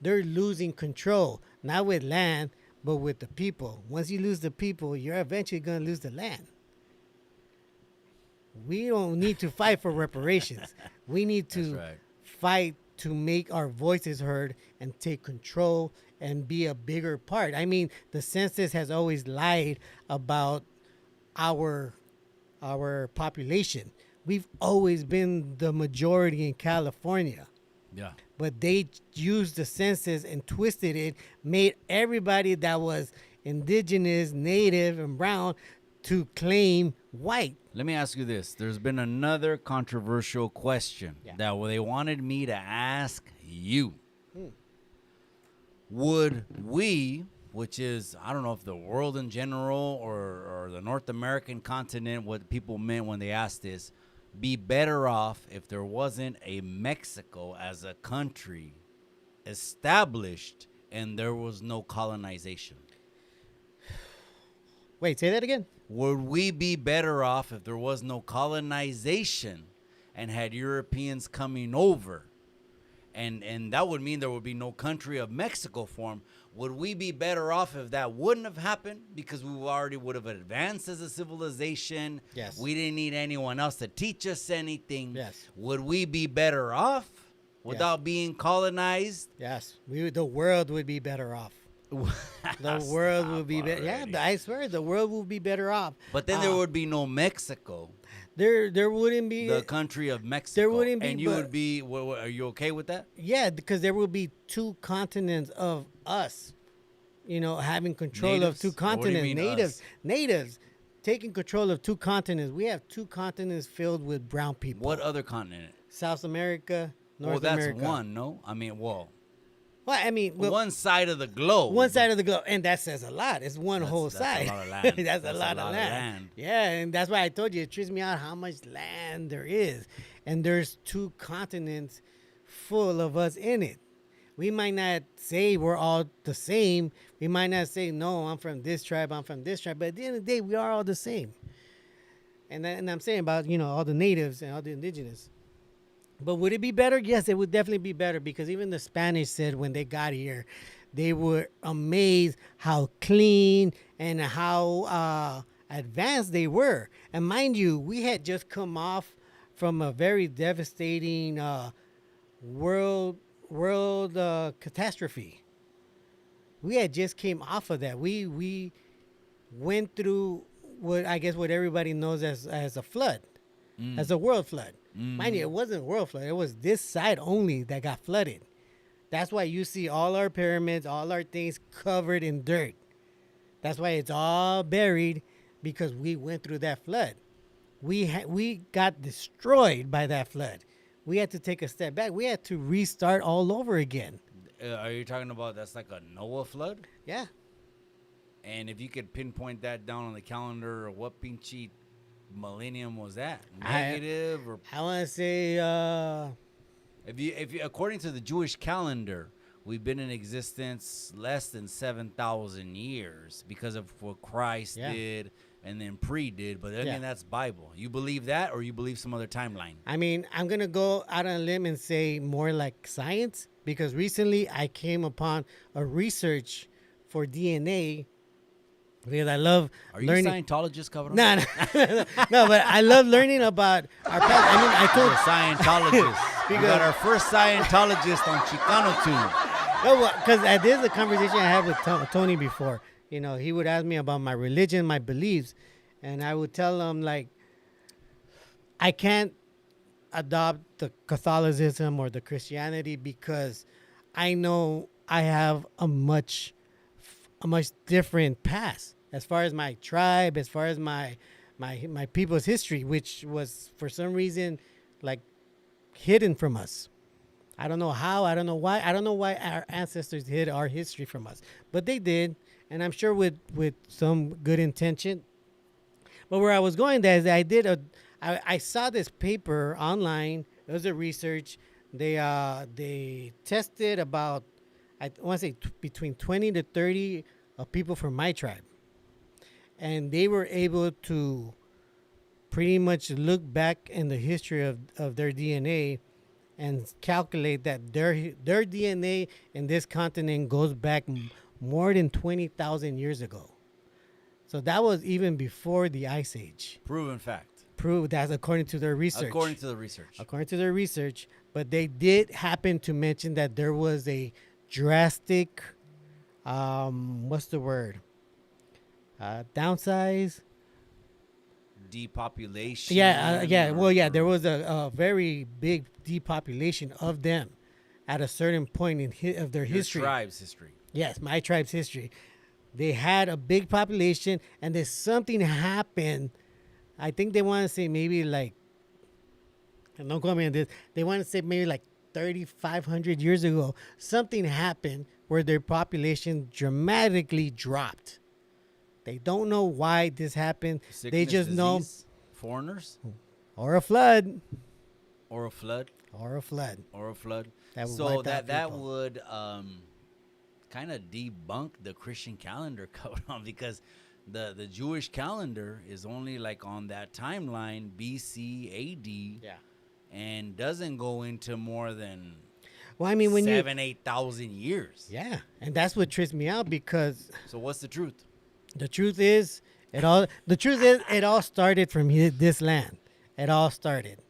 They're losing control, not with land, but with the people. Once you lose the people, you're eventually going to lose the land. We don't need to fight for reparations. We need to fight to make our voices heard and take control and be a bigger part. I mean, the census has always lied about our population. We've always been the majority in California. Yeah. But they used the census and twisted it, made everybody that was indigenous, native, and brown to claim white. Let me ask you this. There's been another controversial question Yeah. that they wanted me to ask you. Would we, which is, I don't know if the world in general or the North American continent, what people meant when they asked this, be better off if there wasn't a Mexico as a country established and there was no colonization? Wait, say that again? Would we be better off if there was no colonization and had Europeans coming over? And that would mean there would be no country of Mexico formed. Would we be better off if that wouldn't have happened because we already would have advanced as a civilization? Yes. We didn't need anyone else to teach us anything. Yes. Would we be better off without being colonized? Yes. The world would be better off. The world would be better. Yeah, I swear, the world would be better off. But then there would be no Mexico. There wouldn't be The country of Mexico. There wouldn't be, and you but- would be, are you okay with that? Yeah, because there will be two continents of us, having control Natives? of two Or what do you continents. mean us? Natives taking control of two continents. We have two continents filled with brown people. What other continent? South America, North Well, that's America. one, no? I mean, well, one one side of the globe. One side of the globe, and that says a lot. It's one whole That's side. a lot of land. That's a lot of land. Yeah, and that's why I told you it trips me out how much land there is, and there's two continents full of us in it. We might not say we're all the same. We might not say no, I'm from this tribe, I'm from this tribe, but at the end of the day, we are all the same. And I'm saying about all the natives and all the indigenous. But would it be better? Yes, it would definitely be better because even the Spanish said when they got here, they were amazed how clean and how advanced they were. And mind you, we had just come off from a very devastating world catastrophe. We had just came off of that. We went through what everybody knows as a flood, as a world flood. Mind you, it wasn't a world flood. It was this side only that got flooded. That's why you see all our pyramids, all our things covered in dirt. That's why it's all buried because we went through that flood. We got destroyed by that flood. We had to take a step back. We had to restart all over again. Are you talking about that's like a Noah flood? Yeah. And if you could pinpoint that down on the calendar, what pinchy millennium was that? Negative or I want to say if you according to the Jewish calendar, we've been in existence less than 7,000 years because of what Christ did and then pre did. But again, Yeah. that's Bible. You believe that, or you believe some other timeline? I mean, I'm going to go out on a limb and say more like science, because recently I came upon a research for DNA, because I love Are you learning. Scientologist, cabrón? No, no, no, but I love learning about our past. I mean, I You're told a Scientologist. We got our first Scientologist on Chicano Tube. no, because this is a conversation I had with Tony before. You know, he would ask me about my religion, my beliefs, and I would tell him like, I can't adopt the Catholicism or the Christianity because I know I have a much different past as far as my tribe, as far as my people's history, which was for some reason like hidden from us. I don't know how, I don't know why. I don't know why our ancestors hid our history from us, but they did, and I'm sure with some good intention. But where I was going there is that I saw this paper online. It was a research. They tested about, I want to say between 20 to 30 of people from my tribe, and they were able to pretty much look back in the history of their DNA and calculate that their DNA in this continent goes back more than 20,000 years ago. So that was even before the Ice Age. Proven fact. Proved that's according to their research. According to the research. According to their research. But they did happen to mention that there was a drastic, what's the word? Downsize? Depopulation. Yeah. Well, yeah, there was a very big depopulation of them at a certain point of their Your history. tribe's history. Yes, my tribe's history. They had a big population, and then something happened. I think they want to say maybe like, and don't quote me on this, they want to say maybe like 3,500 years ago, something happened where their population dramatically dropped. They don't know why this happened. Sickness, They just know, disease, foreigners, or a flood, or a flood, or a flood. or a flood. That would So wipe out that people. would kind of debunk the Christian calendar going on, because the Jewish calendar is only like on that timeline BC AD, Yeah. and doesn't go into more than Well, I mean, when 8,000 years. yeah, and that's what trips me out, because So what's the truth? the truth is, it all started from this land. It all started.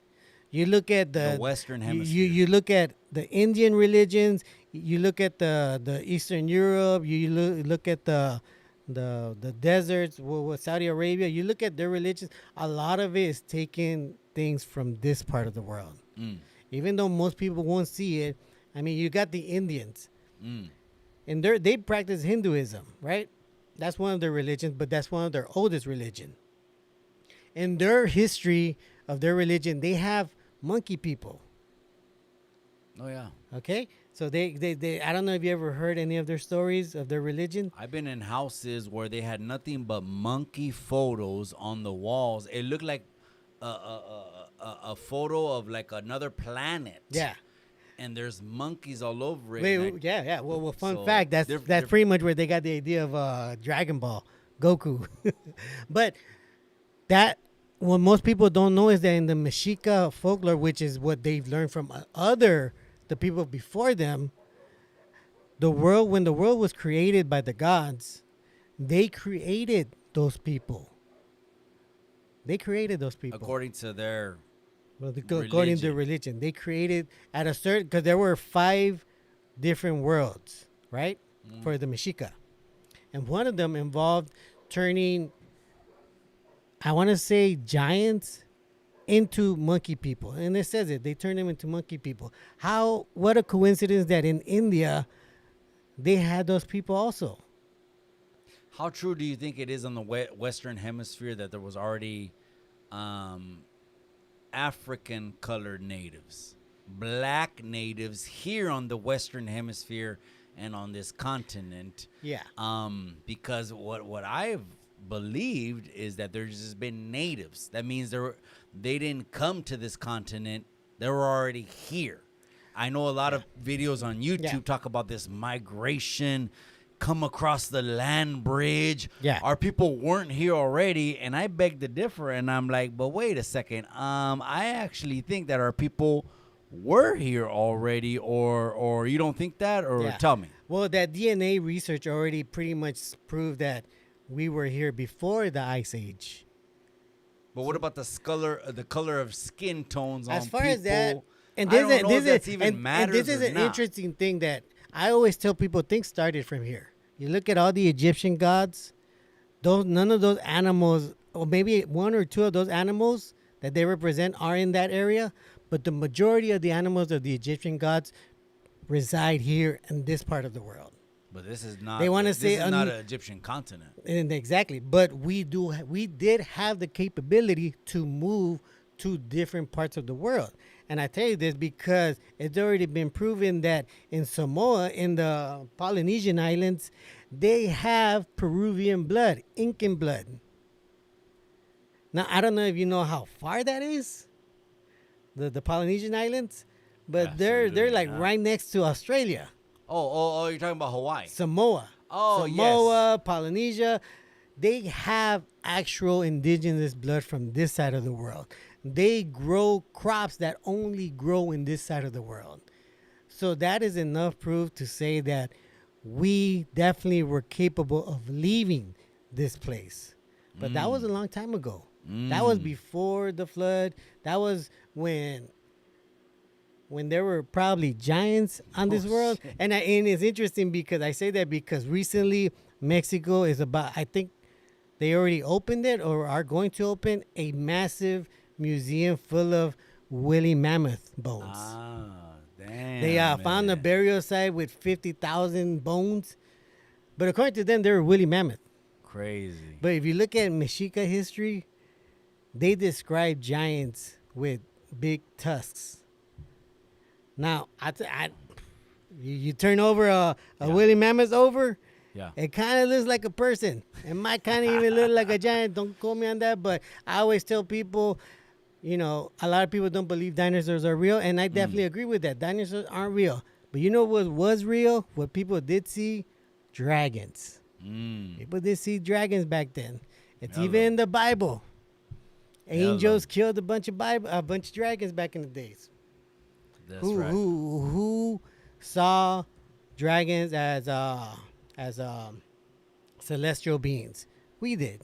You look at The the Western Hemisphere. You look at the Indian religions. You look at the Eastern Europe. You look at the deserts with Saudi Arabia. You look at their religions. A lot of it is taking things from this part of the world. Even though most people won't see it. I mean, you got the Indians, and they practice Hinduism, right? That's one of their religions, but that's one of their oldest religion. In their history of their religion, they have monkey people. Oh yeah. Okay, so they I don't know if you ever heard any of their stories of their religion. I've been in houses where they had nothing but monkey photos on the walls. It looked like a photo of like another planet. Yeah. And there's monkeys all over it. Yeah. Well, fun So fact, they're that's pretty much where they got the idea of Dragon Ball, Goku. But that what most people don't know is that in the Mexica folklore, which is what they've learned from the people before them, when the world was created by the gods, they created those people. They created those people. According to their According to religion, they created at a certain, because there were 5 different worlds, right, for the Mexica, and one of them involved turning, I want to say, giants into monkey people, and it says it. They turned them into monkey people. What a coincidence that in India, they had those people also. How true do you think it is on the Western Hemisphere that there was already African colored natives, black natives here on the Western Hemisphere and on this continent? Yeah. Because what I've believed is that there's just been natives. That means they didn't come to this continent. They were already here. I know a lot of videos on YouTube talk about this migration, come across the land bridge. Yeah. Our people weren't here already, and I beg to differ. And I'm like, but wait a second. I actually think that our people were here already, or you don't think that, or Yeah. tell me. Well, that DNA research already pretty much proved that we were here before the Ice Age. But what about the color of skin tones on As far people? as that, and I this, don't is, know this if that's is even and matters this is or an not. interesting thing that I always tell people things started from here. You look at all the Egyptian gods; none of those animals, or maybe one or two of those animals that they represent, are in that area. But the majority of the animals of the Egyptian gods reside here in this part of the world. But this is not. They wanna this say is not an Egyptian continent. And exactly, but we did have the capability to move to different parts of the world. And I tell you this because it's already been proven that in Samoa, in the Polynesian islands, they have Peruvian blood, Incan blood. Now I don't know if you know how far that is, the Polynesian islands, but they're Absolutely like not. right next to Australia. Oh, you're talking about Hawaii. Samoa. Oh, Samoa, Polynesia, they have actual indigenous blood from this side of the world. They grow crops that only grow in this side of the world. So that is enough proof to say that we definitely were capable of leaving this place. But that was a long time ago. That was before the flood. That was when there were probably giants on this world. Shit. And it's interesting because I say that because recently Mexico is about, I think they already opened it or are going to open a massive museum full of woolly mammoth bones. Ah, damn. They found a man. burial site with 50,000 bones. But according to them, they were woolly mammoth. Crazy. But if you look at Mexica history, they describe giants with big tusks. Now, you turn over a woolly mammoth over, Yeah. it kind of looks like a person. It might kind of even look like a giant. Don't quote me on that, but I always tell people, a lot of people don't believe dinosaurs are real, and I definitely agree with that. Dinosaurs aren't real. But you know what was real? What people did see? Dragons. People did see dragons back then. It's Hello. even in the Bible. Angels Hello. killed a bunch of dragons back in the days. That's right. Who saw dragons as celestial beings? We did.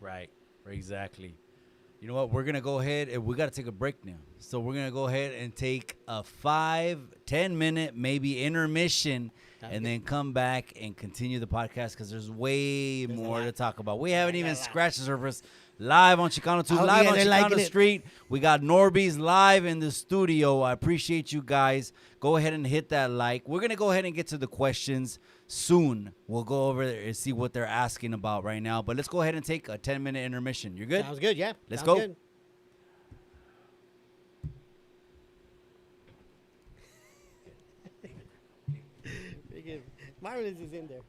Right. Exactly. You know what? We're going to go ahead and we got to take a break now. So we're going to go ahead and take a 5-10 minute, maybe intermission, and then come back and continue the podcast because there's way more to talk about. We haven't even scratched the surface. Live on Chicano Tube, Oh, live yeah, on they're Chicano liking it. Street. We got Norbeez live in the studio. I appreciate you guys. Go ahead and hit that like. We're going to go ahead and get to the questions soon. We'll go over there and see what they're asking about right now. But let's go ahead and take a 10-minute intermission. You're good? Sounds good, yeah. Let's Sounds go. good. Marvelous is in there.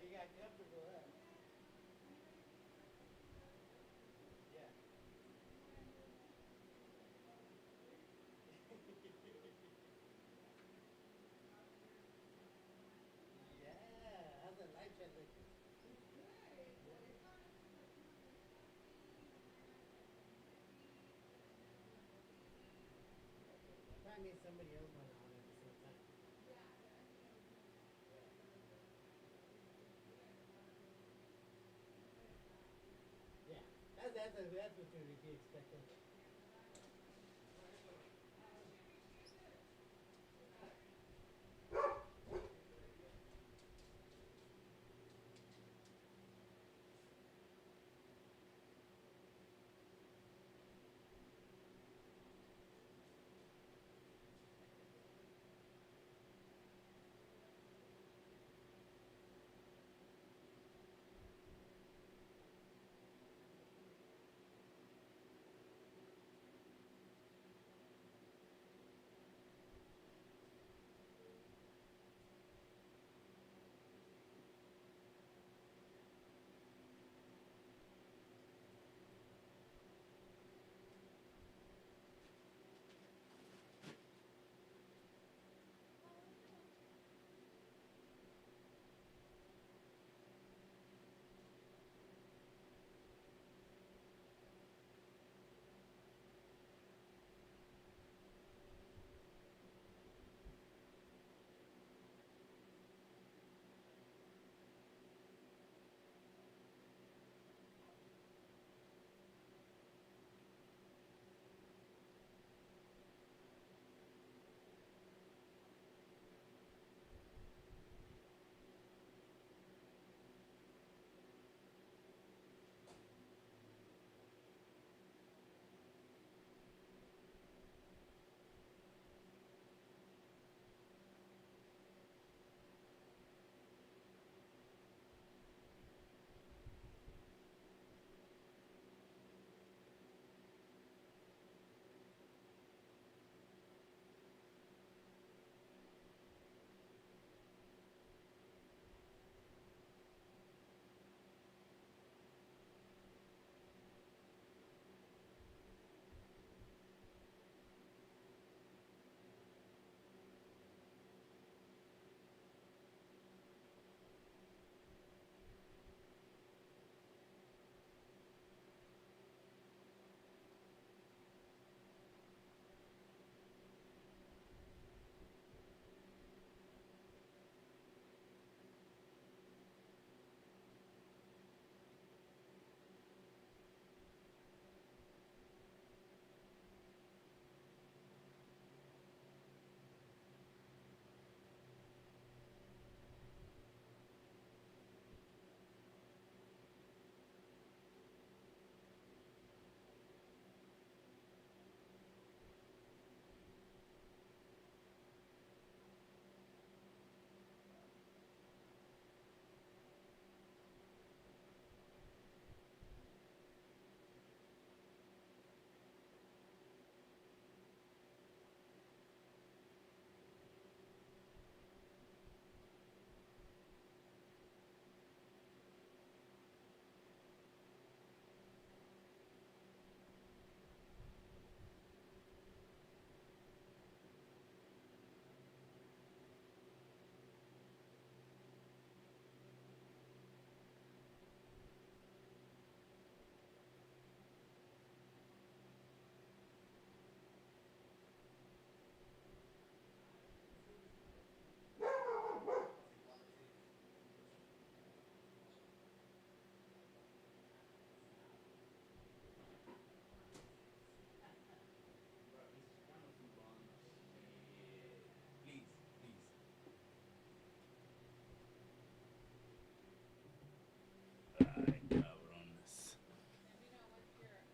You got comfortable, huh? Yeah. that's what to be expected.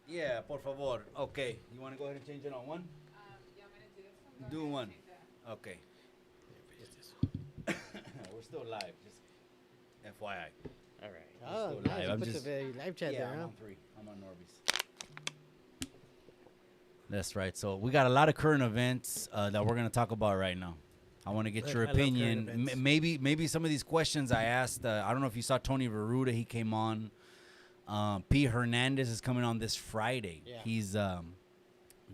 Yeah, por favor. Okay, you want to go ahead and change it on one? You want me to do this one? Go Do ahead and one. change that. Okay. We're still live, just FYI. All right. We're Oh, still nice. live. You I'm put just the live chat yeah, there, I'm huh? on 3. I'm on Norbeez. That's right. So we got a lot of current events that we're gonna talk about right now. I want to get Good. your I love current opinion. events. Maybe some of these questions I asked. I don't know if you saw Tony Veruda. He came on. P. Hernandez is coming on this Friday. Yeah. He's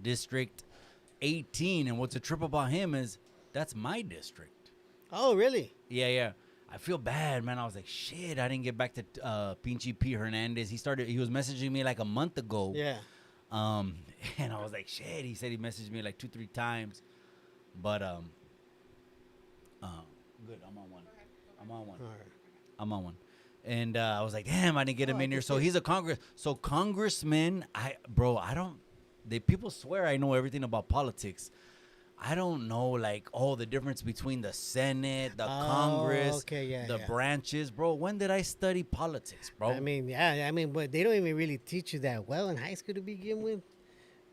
District 18, and what's a trip about him is that's my district. Oh, really? Yeah, yeah. I feel bad, man. I was like, shit, I didn't get back to Pinchy P. Hernandez. He was messaging me like a month ago. Yeah. And I was like, shit. He said he messaged me like 2-3 times. But good. I'm on one. I'm on one. All right. I'm on one. And I was like, damn, I didn't get him in here. So he's a congressman. People swear I know everything about politics. I don't know, like, the difference between the Senate, the Congress, the branches. Bro, when did I study politics, bro? I mean, but they don't even really teach you that well in high school to begin with.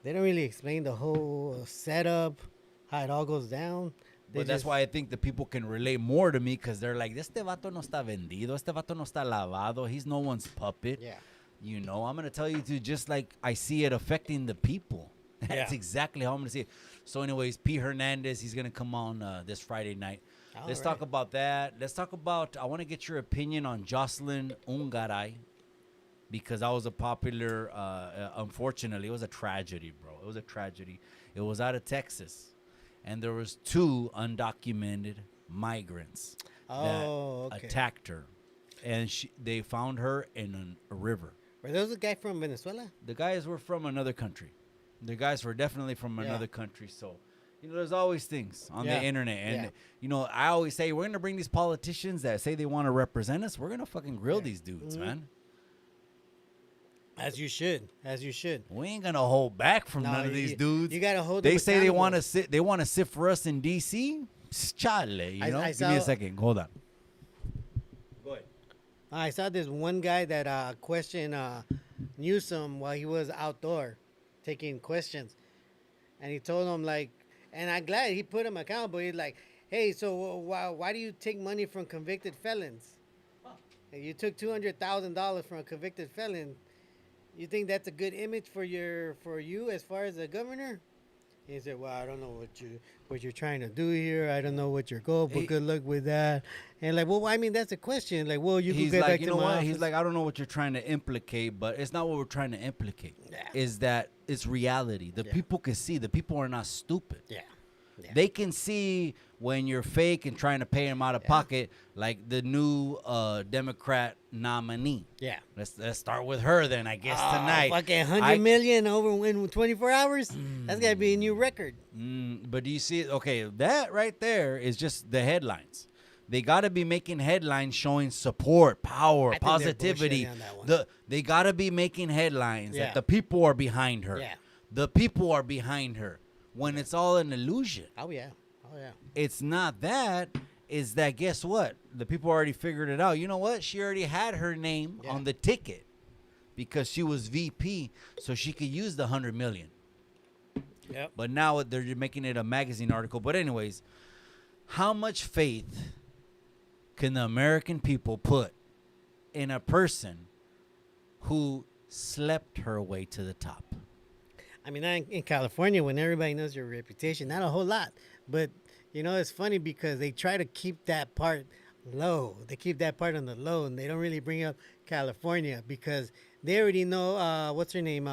They don't really explain the whole setup, how it all goes down. But that's why I think the people can relate more to me, because they're like, este vato no está vendido, este vato no está lavado, he's no one's puppet. Yeah. You know, I'm going to tell you, too, just like I see it affecting the people. That's exactly how I'm going to see it. So anyways, P. Hernandez, he's going to come on this Friday night. Let's talk about that. Let's talk about, I want to get your opinion on Jocelyn Ungaray, because that was a popular, unfortunately, it was a tragedy, bro. It was a tragedy. It was out of Texas, and there was 2 undocumented migrants that attacked her, and they found her in a river. Were those a guy from Venezuela? The guys were from another country. The guys were definitely from another country. So, you know, there's always things on the internet. And, you know, I always say, we're going to bring these politicians that say they want to represent us. We're going to fucking grill these dudes, man. As you should. As you should. We ain't going to hold back from none of these dudes. You got to hold them They say they want accountable. to sit. They want to sit for us in D.C. Chale, you know? Give me a second. Hold on. Go ahead. I saw this one guy that questioned Newsom while he was outdoor taking questions. And he told him, like, and I'm glad he put him accountable. He's like, hey, so why do you take money from convicted felons? You took $200,000 from a convicted felon. You think that's a good image for you as far as a governor? He said, well, I don't know what you're trying to do here. I don't know what your goal, but good luck with that. And like, well, I mean, that's a question. Like, well, you can get back to my office. He's like, I don't know what you're trying to implicate, but it's not what we're trying to implicate. Yeah. Is that it's reality. The people can see. The people are not stupid. Yeah. They can see when you're fake and trying to pay them out of pocket, like the new Democrat nominee. Yeah. Let's start with her then, I guess, tonight. Fucking 100 million over in 24 hours? That's got to be a new record. But do you see it? Okay, that right there is just the headlines. They got to be making headlines showing support, power, positivity. They got to be making headlines that the people are behind her. Yeah. The people are behind her. When it's all an illusion. Oh, yeah. It's not that. Is that, guess what? The people already figured it out. You know what? She already had her name on the ticket because she was VP, so she could use the 100 million. Yep. But now they're making it a magazine article. But anyways, how much faith can the American people put in a person who slept her way to the top? I mean, in California, when everybody knows your reputation, not a whole lot. But, you know, it's funny because they try to keep that part low. They keep that part on the low, and they don't really bring up California because they already know, what's her name?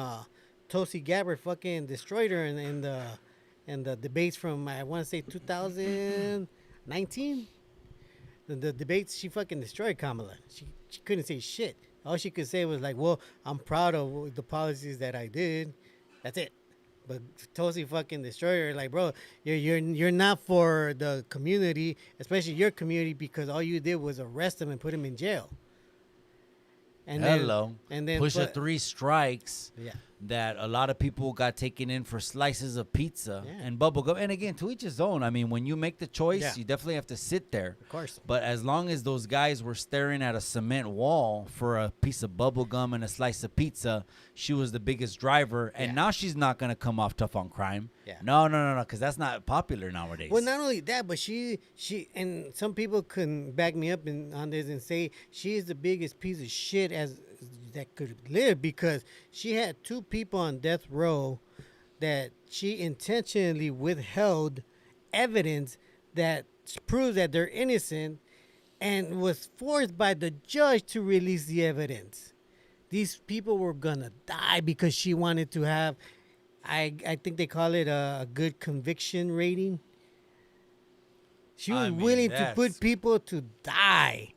Tulsi Gabbard fucking destroyed her in the debates from, I want to say, 2019. The debates, she fucking destroyed Kamala. She couldn't say shit. All she could say was like, well, I'm proud of the policies that I did. That's it. But Tulsi fucking destroyed her. Like, bro, you're not for the community, especially your community, because all you did was arrest him and put him in jail. And then push a 3 strikes. Yeah. That a lot of people got taken in for slices of pizza and bubble gum. And again, to each his own. I mean, when you make the choice, you definitely have to sit there. Of course. But as long as those guys were staring at a cement wall for a piece of bubble gum and a slice of pizza, she was the biggest driver. And now she's not going to come off tough on crime. Yeah. No, because that's not popular nowadays. Well, not only that, but she and some people can back me up on this and say she is the biggest piece of shit that could live, because she had 2 people on death row that she intentionally withheld evidence that proves that they're innocent and was forced by the judge to release the evidence. These people were gonna die because she wanted to have, I think they call it a good conviction rating. She was willing to put people to die.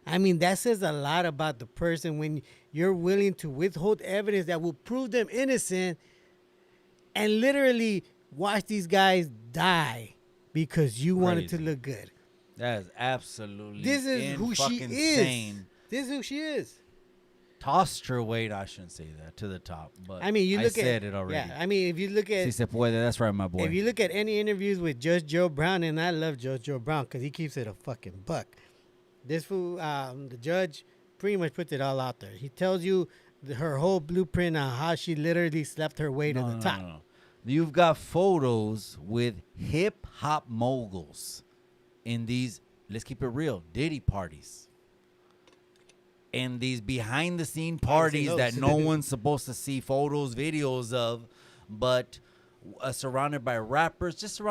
I mean, that says a lot about the person when you're willing to withhold evidence that will prove them innocent and literally watch these guys die because you wanted to look good. That is absolutely This is who she is. This is who she is. Tossed her weight, I shouldn't say that, to the top. But I mean, you look I said it already. Yeah, I mean, if you look at Si se puede, that's right, my boy. if you look at any interviews with Judge Joe Brown, and I love Judge Joe Brown because he keeps it a fucking buck. This fool, the judge, pretty much puts it all out there. He tells you her whole blueprint on how she literally slept her way to the top. No. You've got photos with hip hop moguls in these, let's keep it real, Diddy parties. In these behind the scene parties that no one's supposed to see photos, videos of, but surrounded by rappers, just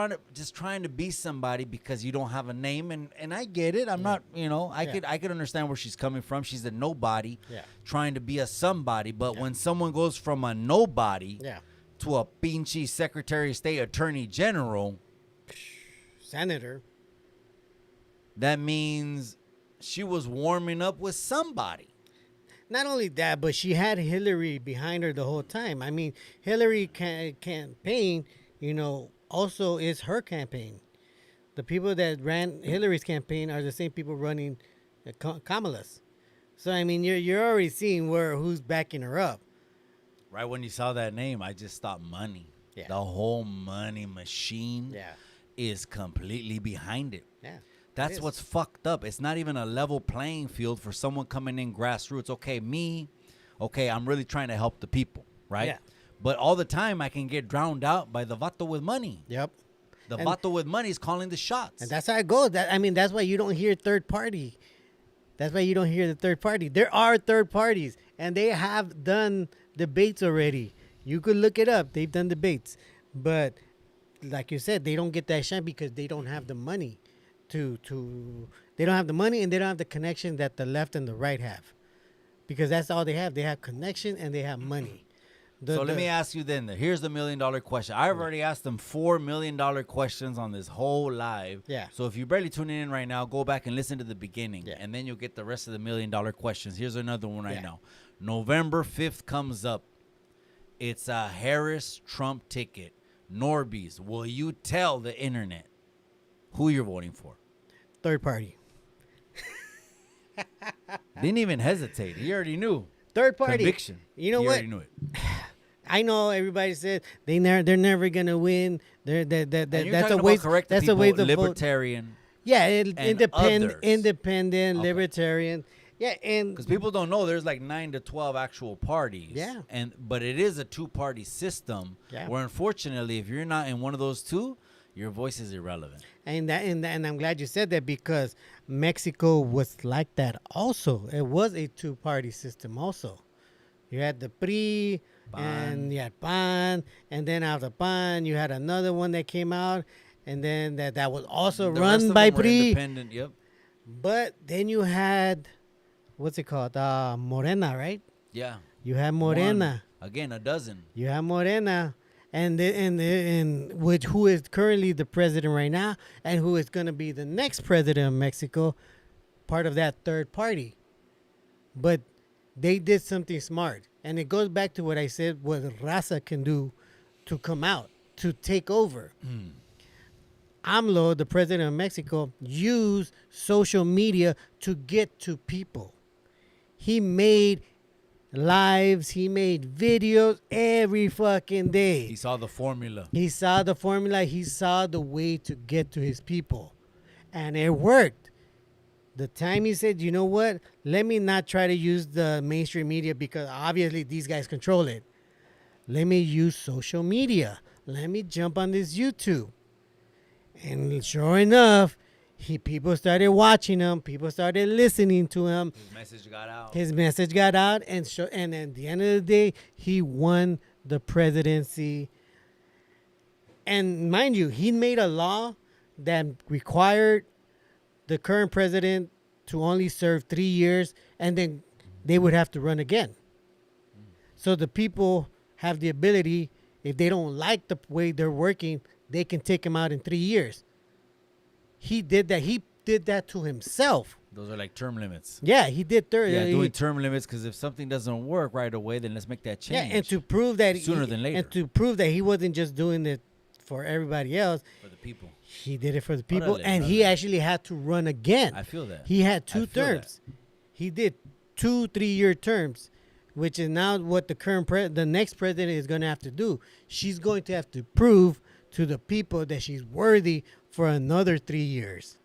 trying to be somebody because you don't have a name. And I get it. I'm not, I could understand where she's coming from. She's a nobody trying to be a somebody. But when someone goes from a nobody to a pinchy Secretary of State, Attorney General, Senator, that means she was warming up with somebody. Not only that, but she had Hillary behind her the whole time. I mean, Hillary campaign, also is her campaign. The people that ran Hillary's campaign are the same people running Kamala's. So I mean, you're already seeing who's backing her up. Right when you saw that name, I just thought money. Yeah. The whole money machine is completely behind it. Yeah. That's what's fucked up. It's not even a level playing field for someone coming in grassroots. Okay, I'm really trying to help the people, right? Yeah. But all the time I can get drowned out by the vato with money. Yep. The vato with money is calling the shots. And that's how it goes. That's why you don't hear third party. That's why you don't hear the third party. There are third parties, and they have done debates already. You could look it up. They've done debates. But like you said, they don't get that shine because they don't have the money. They don't have the money, and they don't have the connection that the left and the right have, because that's all they have. They have connection and they have money. Let me ask you then. Here's the $1 million question. I've already asked them $4 million questions on this whole live. Yeah. So if you're barely tuning in right now, go back and listen to the beginning, Yeah. and then you'll get the rest of the $1 million questions. Here's another one right now. November 5th comes up. It's a Harris-Trump ticket. Norbeez, will you tell the internet who you're voting for? Third party. Didn't even hesitate. He already knew. Third party. Conviction. You know he what? Already knew it. I know everybody said they're never gonna win. That's a waste. That's a waste of libertarian. Vote. Yeah, independent, Okay. libertarian. Yeah, and Because people don't know there's like 9 to 12 actual parties. Yeah. But it is a two-party system. Yeah. Where unfortunately, if you're not in one of those two, your voice is irrelevant. And I'm glad you said that, because Mexico was like that also. It was a two-party system also. You had the PRI, and you had PAN, and then after PAN, you had another one that came out, and then that was also The rest run of by them were PRI. independent. Yep. But then you had, what's it called? Morena, right? Yeah. You had Morena. One. Again, a dozen. You have Morena, and who is currently the president right now, and who is going to be the next president of Mexico, part of that third party. But they did something smart, and it goes back to what I said: what raza can do to come out to take over. AMLO, the president of Mexico, used social media to get to people. He made lives, he made videos every fucking day. He saw the formula. He saw the formula. He saw the way to get to his people. And it worked. The time he said, you know what? Let me not try to use the mainstream media, because obviously these guys control it. Let me use social media. Let me jump on this YouTube. And sure enough, people started watching him. People started listening to him. His message got out. And at the end of the day, he won the presidency. And mind you, he made a law that required the current president to only serve 3 years, and then they would have to run again. So the people have the ability, if they don't like the way they're working, they can take him out in 3 years. He did that. He did that to himself. Those are like term limits. Yeah, he did. Doing term limits, because if something doesn't work right away, then let's make that change. Yeah, and to prove that sooner than later. And to prove that he wasn't just doing it for everybody else. For the people. He did it for the people, and he actually had to run again. I feel that. He had 2 terms. He did 2 3-year terms, which is now what the next president is going to have to do. She's going to have to prove to the people that she's worthy for another 3 years.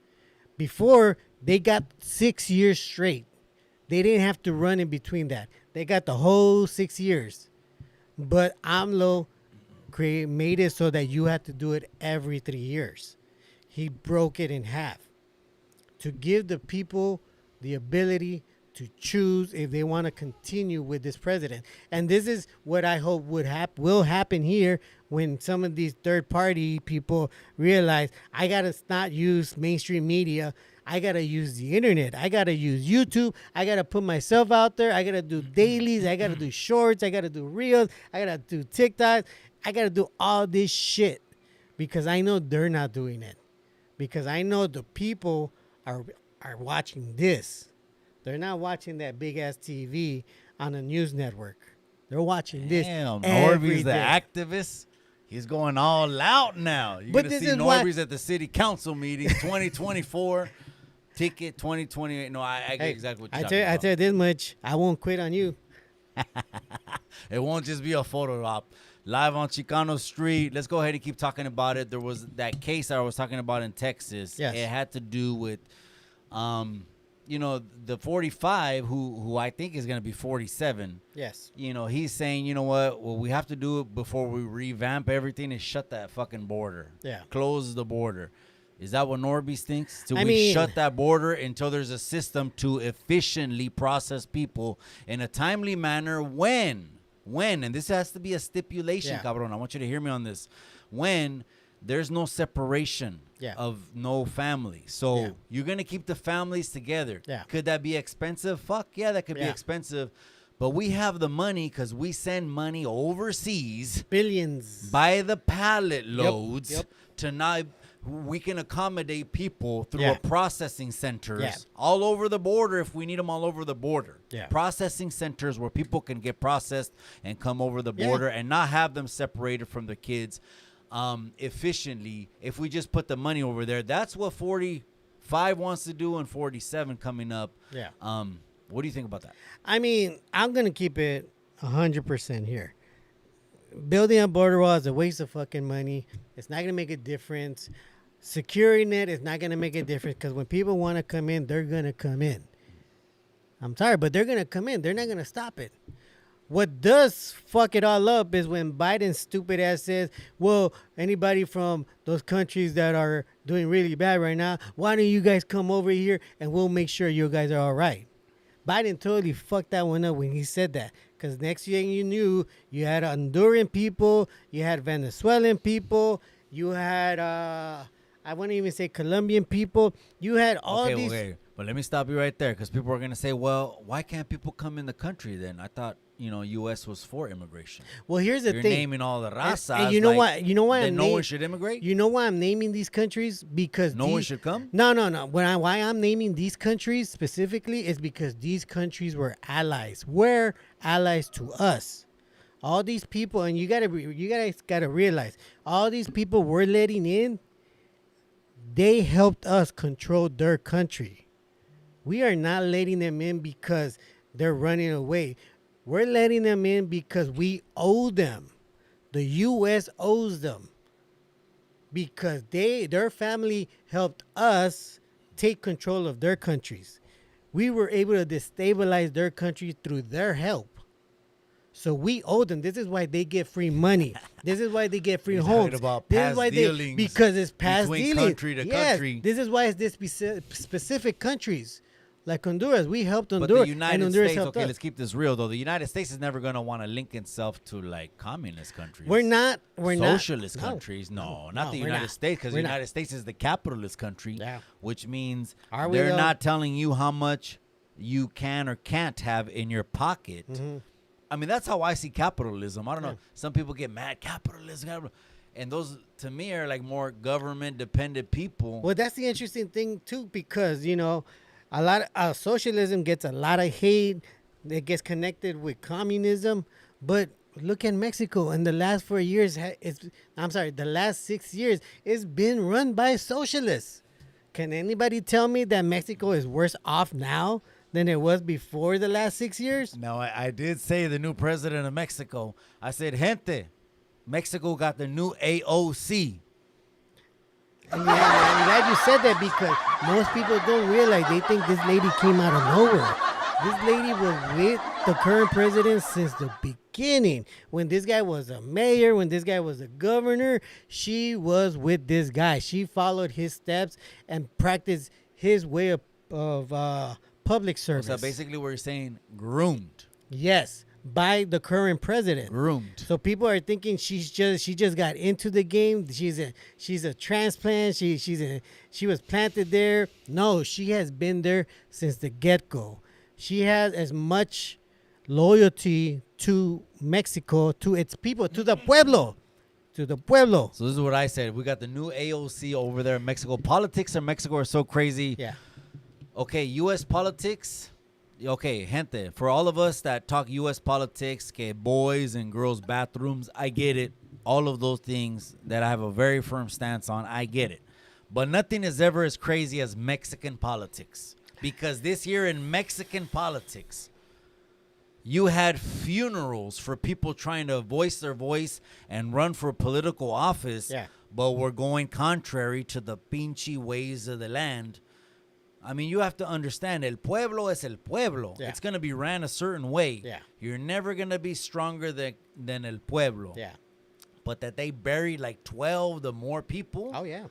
Before, they got 6 years straight. They didn't have to run in between that. They got the whole 6 years. But AMLO made it so that you had to do it every 3 years. He broke it in half to give the people the ability to choose if they want to continue with this president. And this is what I hope will happen here when some of these third-party people realize, I got to not use mainstream media. I got to use the internet. I got to use YouTube. I got to put myself out there. I got to do dailies. I got to do shorts. I got to do reels. I got to do TikTok. I got to do all this shit because I know they're not doing it. Because I know the people are watching this. They're not watching that big-ass TV on a news network. They're watching this every Norbeez, the day. activist, he's going all out now. You're going to see Norbeez at the city council meeting 2024, ticket 2028. No, I get exactly what you're talking about. I tell you this much, I won't quit on you. It won't just be a photo op. Live on Chicano Street. Let's go ahead and keep talking about it. There was that case I was talking about in Texas. Yes. It had to do with the 45 who I think is going to be 47. Yes. He's saying, you know what we have to do it before we revamp everything is shut that fucking border. Yeah. Close the border. Is that what Norbeez thinks? I mean, shut that border until there's a system to efficiently process people in a timely manner when, and this has to be a stipulation, cabron. I want you to hear me on this. When there's no separation of no family. So you're going to keep the families together. Yeah. Could that be expensive? Fuck yeah, that could be expensive. But we have the money because we send money overseas. Billions. By the pallet loads. Yep. To now we can accommodate people through a processing centers all over the border if we need them all over the border. Yeah. Processing centers where people can get processed and come over the border and not have them separated from their kids. Efficiently, if we just put the money over there. That's what 45 wants to do and 47 coming up. Yeah. What do you think about that? I mean, I'm going to keep it 100% here. Building a border wall is a waste of fucking money. It's not going to make a difference. Securing it is not going to make a difference because when people want to come in, they're going to come in. I'm sorry, but they're going to come in. They're not going to stop it. What does fuck it all up is when Biden's stupid ass says, well, anybody from those countries that are doing really bad right now, why don't you guys come over here and we'll make sure you guys are all right. Biden totally fucked that one up when he said that. Because next thing you knew, you had Honduran people, you had Venezuelan people, you had, I wouldn't even say Colombian people. You had all these. Okay, but let me stop you right there because people are going to say, well, why can't people come in the country then? I thought, U.S. was for immigration. Well, here's the You're thing. naming all the razas. And you know what? You know why? Then no one should immigrate? You know why I'm naming these countries? Because no one should come? No. Why I'm naming these countries specifically is because these countries were allies. We're allies to us. All these people, and you guys gotta realize, all these people we're letting in, they helped us control their country. We are not letting them in because they're running away. We're letting them in because we owe them. The U.S. owes them because their family helped us take control of their countries. We were able to destabilize their country through their help. So we owe them. This is why they get free money. This is why they get free homes. About this past is why dealings because it's past between dealings. country to Yes, country. this is why it's this specific countries. Like Honduras, we helped Honduras. But the United and Honduras States, helped okay, us. let's keep this real though. The United States is never going to want to link itself to like communist countries. We're not socialist countries. No, not the United States, because the United States is the capitalist country, which means they're not telling you how much you can or can't have in your pocket. Mm-hmm. I mean, that's how I see capitalism. I don't know. Some people get mad. Capitalism. And those, to me, are like more government-dependent people. Well, that's the interesting thing, too, because, a lot of socialism gets a lot of hate. It gets connected with communism. But look at Mexico. In the last 4 years, the last 6 years, it's been run by socialists. Can anybody tell me that Mexico is worse off now than it was before the last 6 years. Now, I did say the new president of Mexico. I said, gente, Mexico got the new AOC. And yeah, I'm glad you said that because most people don't realize. They think this lady came out of nowhere. This lady was with the current president since the beginning. When this guy was a mayor, when this guy was a governor, she was with this guy. She followed his steps and practiced his way of public service. So basically, we're saying groomed. Yes, by the current president. Groomed. So people are thinking she just got into the game. She's a transplant. She was planted there. No, she has been there since the get-go. She has as much loyalty to Mexico, to its people, to the pueblo. So this is what I said. We got the new AOC over there in Mexico. Politics in Mexico are so crazy. Yeah. Okay, U.S. politics. Okay, gente, for all of us that talk U.S. politics, que boys and girls bathrooms, I get it. All of those things that I have a very firm stance on, I get it. But nothing is ever as crazy as Mexican politics. Because this year in Mexican politics, you had funerals for people trying to voice their voice and run for political office, but were going contrary to the pinche ways of the land. I mean, you have to understand, el pueblo es el pueblo. Yeah. It's going to be ran a certain way. Yeah. You're never going to be stronger than el pueblo. Yeah. But that they buried like 12 the more people. Oh, yeah.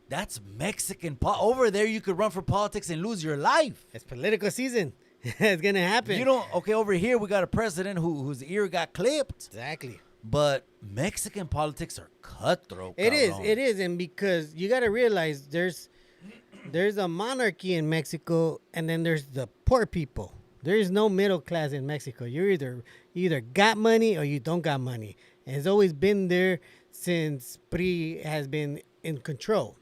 That's Mexican. Over there, you could run for politics and lose your life. It's political season. It's going to happen. You know, okay, over here, we got a president whose ear got clipped. Exactly. But Mexican politics are cutthroat. It cabrón. is. And because you got to realize there's a monarchy in Mexico, and then there's the poor people. There is no middle class in Mexico. You either got money or you don't got money. And it's always been there since PRI has been in control.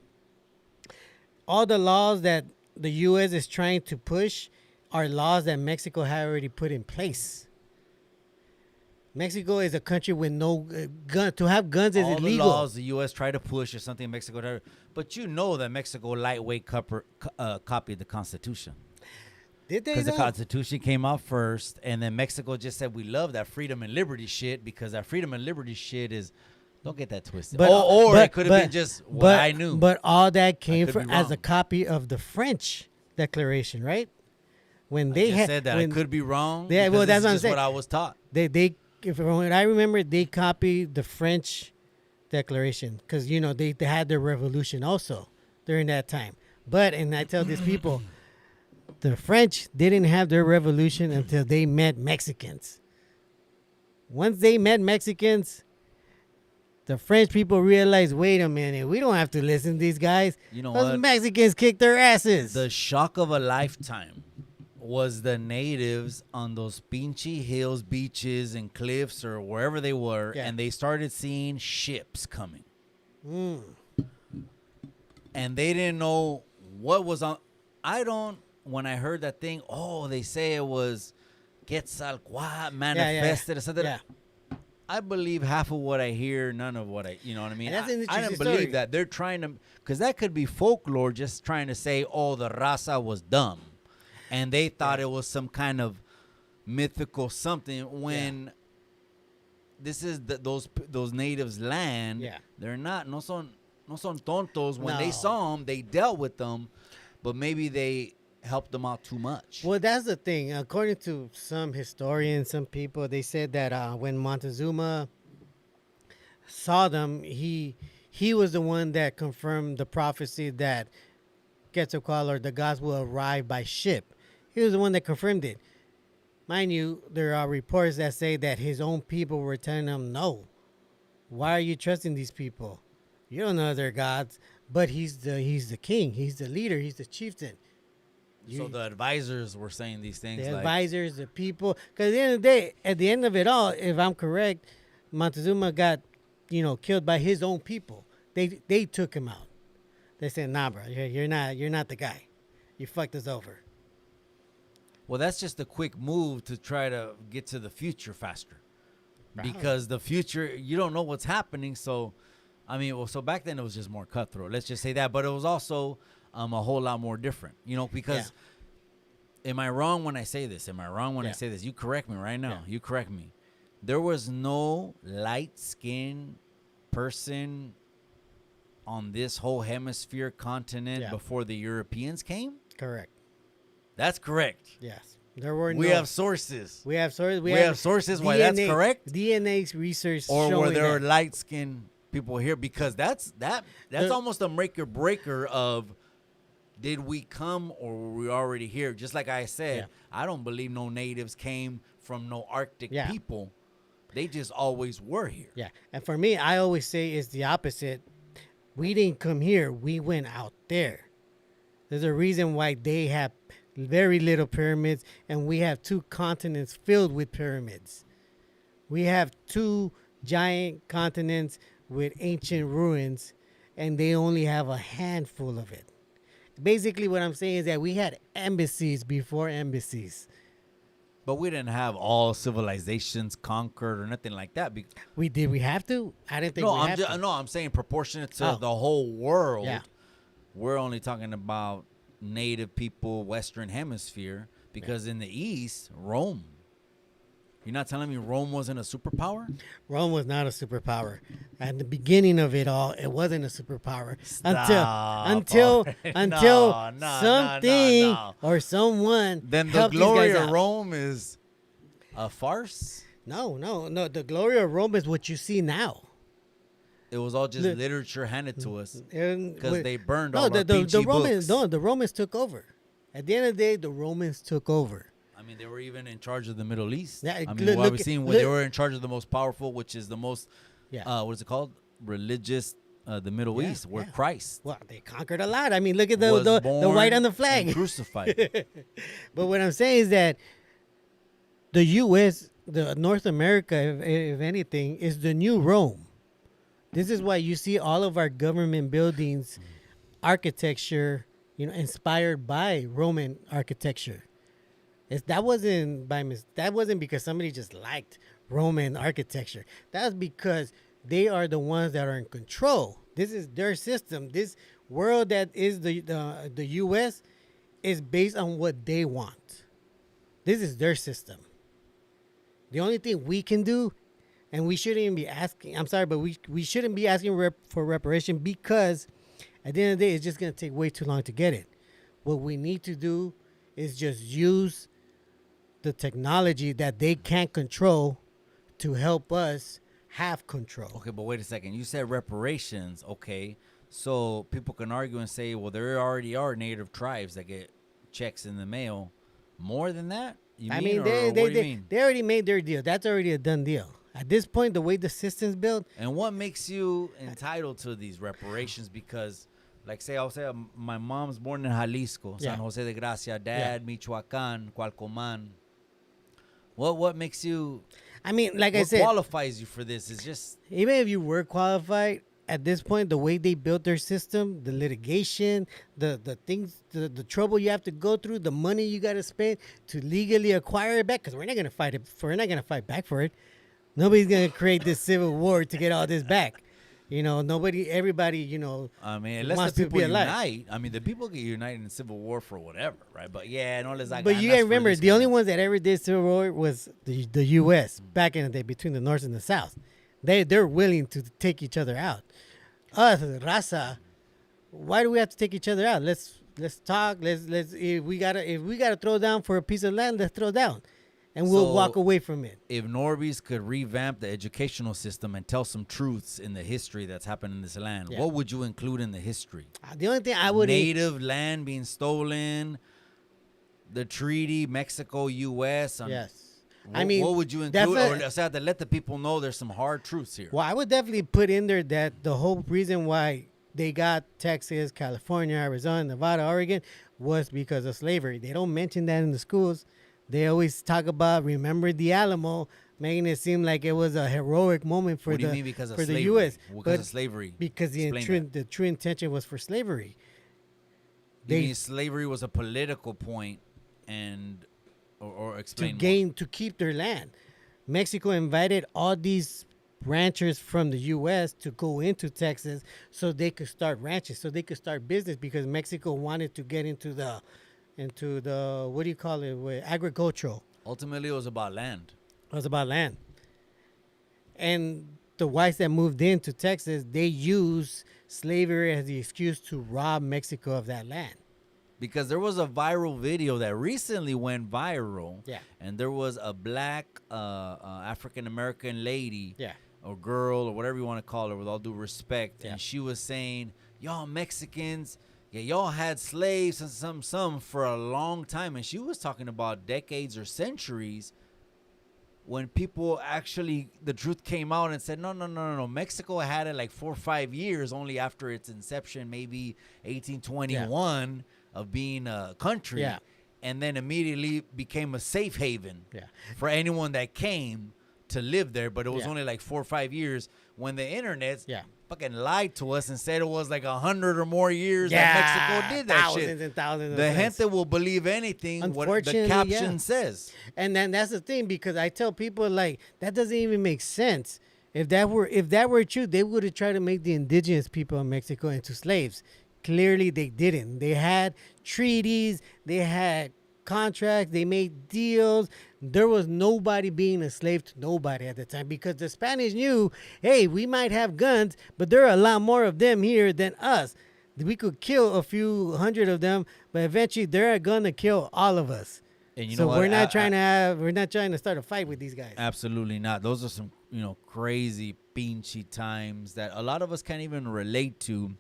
All the laws that the U.S. is trying to push are laws that Mexico had already put in place. Mexico is a country with no gun. To have guns is all illegal. The laws the U.S. try to push is something Mexico. But you know that Mexico lightweight copied the Constitution. Did they? Because the Constitution came out first, and then Mexico just said we love that freedom and liberty shit because that freedom and liberty shit is. Don't get that twisted. But it could have been just what I knew. But all that came as a copy of the French Declaration, right? When they said that I could be wrong. Yeah, well, that's what I'm just saying. What I was taught. From what I remember, they copied the French Declaration because they had their revolution also during that time. And I tell these people, the French didn't have their revolution until they met Mexicans. Once they met Mexicans, the French people realized, wait a minute, we don't have to listen to these guys. You know Those what? Mexicans kicked their asses. The shock of a lifetime was the natives on those pinchy hills, beaches, and cliffs or wherever they were, and they started seeing ships coming. And they didn't know what was on. When I heard that thing, they say it was Quetzalcoatl manifested or something. Yeah. I believe half of what I hear, none of what you know what I mean? That's an I interesting didn't believe story. that. They're trying to, because that could be folklore just trying to say, the raza was dumb. And they thought it was some kind of mythical something when this is those natives' land. Yeah. They're not, no son tontos. When they saw them, they dealt with them, but maybe they helped them out too much. Well, that's the thing. According to some historians, some people, they said that when Montezuma saw them, he was the one that confirmed the prophecy that Quetzalcoatl or the gods will arrive by ship. He was the one that confirmed it. Mind you, there are reports that say that his own people were telling him, no, why are you trusting these people? You don't know they're gods. But he's the king. He's the leader. He's the chieftain. So the advisors were saying these things. The advisors, the people. Because at the end of the day, at the end of it all, if I'm correct, Montezuma got, killed by his own people. They took him out. They said, nah, bro, you're not the guy. You fucked us over. Well, that's just a quick move to try to get to the future faster. Because the future, you don't know what's happening. So, so back then it was just more cutthroat. Let's just say that. But it was also a whole lot more different, because Am I wrong when I say this? Am I wrong when I Yeah. say this? You correct me right now. Yeah. You correct me. There was no light-skinned person on this whole hemisphere continent Yeah. before the Europeans came? Correct. That's correct. Yes. There were We no. have sources. We have sources. We have sources why that's correct? DNA research Or were showing there that. light-skinned people here? Because that's There- almost a breaker of did we come or were we already here? Just like I said, Yeah. I don't believe no natives came from no Arctic Yeah. people. They just always were here. Yeah. And for me, I always say it's the opposite. We didn't come here. We went out there. There's a reason why they have very little pyramids, and we have 2 continents filled with pyramids. We have 2 giant continents with ancient ruins, and they only have a handful of it. Basically, what I'm saying is that we had embassies before embassies. But we didn't have all civilizations conquered or nothing like that. We did. We have to. I didn't think No, we have to. I'm saying proportionate to Oh. the whole world. Yeah. We're only talking about native people, Western Hemisphere, because in the East, Rome. You're not telling me Rome wasn't a superpower? Rome was not a superpower. At the beginning of it all, it wasn't a superpower Stop. until No, something no. or someone Then the helped these glory guys of out. Rome is a farce? No. The glory of Rome is what you see now. It was all just The- literature handed to us Because because they burned all our the peachy Romans. books. No, the Romans took over. At the end of the day, the Romans took over. I mean, they were even in charge of the Middle East. Yeah, I mean, look- what we've look- seen, they look- were in charge of the most powerful, which is the most, Yeah. what is it called? Religious, the Middle Yeah, East, where yeah. Christ Well, they conquered a lot. I mean, look at was the born white on the and flag. crucified. But what I'm saying is that the U.S., the North America, if anything, is the new Rome. This is why you see all of our government buildings, architecture, inspired by Roman architecture. That wasn't that wasn't because somebody just liked Roman architecture. That's because they are the ones that are in control. This is their system. This world that is the U.S. is based on what they want. This is their system. The only thing we can do, and we shouldn't even be asking, I'm sorry, but we shouldn't be asking for reparation because at the end of the day, it's just going to take way too long to get it. What we need to do is just use the technology that they can't control to help us have control. Okay, but wait a second. You said reparations. Okay, so people can argue and say, well, there already are native tribes that get checks in the mail. More than that? You I mean, mean, or they what do you they, mean? they already made their deal. That's already a done deal. At this point, the way the system's built, And what makes you entitled to these reparations? Because, like, I'll say my mom's born in Jalisco, Yeah. San Jose de Gracia, dad, Michoacan, Cualcoman. What makes you, I mean, like I what said, qualifies you for this? Is just, even if you were qualified, at this point, the way they built their system, the litigation, the things, the trouble you have to go through, the money you got to spend to legally acquire it back, because we're not gonna fight it. We're not gonna fight back for it. Nobody's gonna create this civil war to get all this back. Everybody, I mean, unless wants the to people be alive. unite. I mean, the people get united in civil war for whatever, right? But yeah, no les da But you ganas gotta for remember, this the only kind of- ones that ever did civil war was the U.S. back in the day between the North and the South. They're willing to take each other out. Us, raza, why do we have to take each other out? Let's talk. Let's if we gotta throw down for a piece of land, let's throw down, and we'll So- walk away from it. If Norbeez could revamp the educational system and tell some truths in the history that's happened in this land, Yeah. what would you include in the history? The only thing I would Native land being stolen, the treaty, Mexico, U.S. yes. What, I mean, what would you include? defi- Or so to let the people know there's some hard truths here. Well, I would definitely put in there that the whole reason why they got Texas, California, Arizona, Nevada, Oregon was because of slavery. They don't mention that in the schools. They always talk about remember the Alamo, making it seem like it was a heroic moment for What do the you mean because of for slavery? the U.S. Because But of slavery. because Explain the true intention was for slavery. You They mean slavery was a political point and or explain to keep their land. Mexico invited all these ranchers from the U.S. to go into Texas so they could start ranches, so they could start business because Mexico wanted to get into into the, what do you call it, with agricultural. Ultimately, it was about land. It was about land. And the whites that moved into Texas, they used slavery as the excuse to rob Mexico of that land. Because there was a viral video that recently went viral. Yeah. And there was a black African-American lady Yeah. or girl or whatever you want to call her, with all due respect. Yeah. And she was saying, y'all Mexicans, yeah, y'all had slaves and some for a long time. And she was talking about decades or centuries when people actually, the truth came out and said, no. Mexico had it like 4 or 5 years only after its inception, maybe 1821 of being a country. Yeah. And then immediately became a safe haven Yeah. for anyone that came to live there. But it was Yeah. only like 4 or 5 years when the internet Yeah. fucking lied to us and said it was like 100 or more years that Mexico did that thousands shit. and thousands. The of things. gente will believe anything what the Unfortunately, caption yeah. says. And then that's the thing, because I tell people, like, that doesn't even make sense. If that were true, they would have tried to make the indigenous people of Mexico into slaves. Clearly, they didn't. They had treaties, they had contracts, they made deals. There was nobody being a slave to nobody at the time, because the Spanish knew, hey, we might have guns, but there are a lot more of them here than us. We could kill a few hundred of them, but eventually they're gonna kill all of us. And you So know what? we're not trying to start a fight with these guys. Absolutely not. Those are some, crazy pinchy times that a lot of us can't even relate to.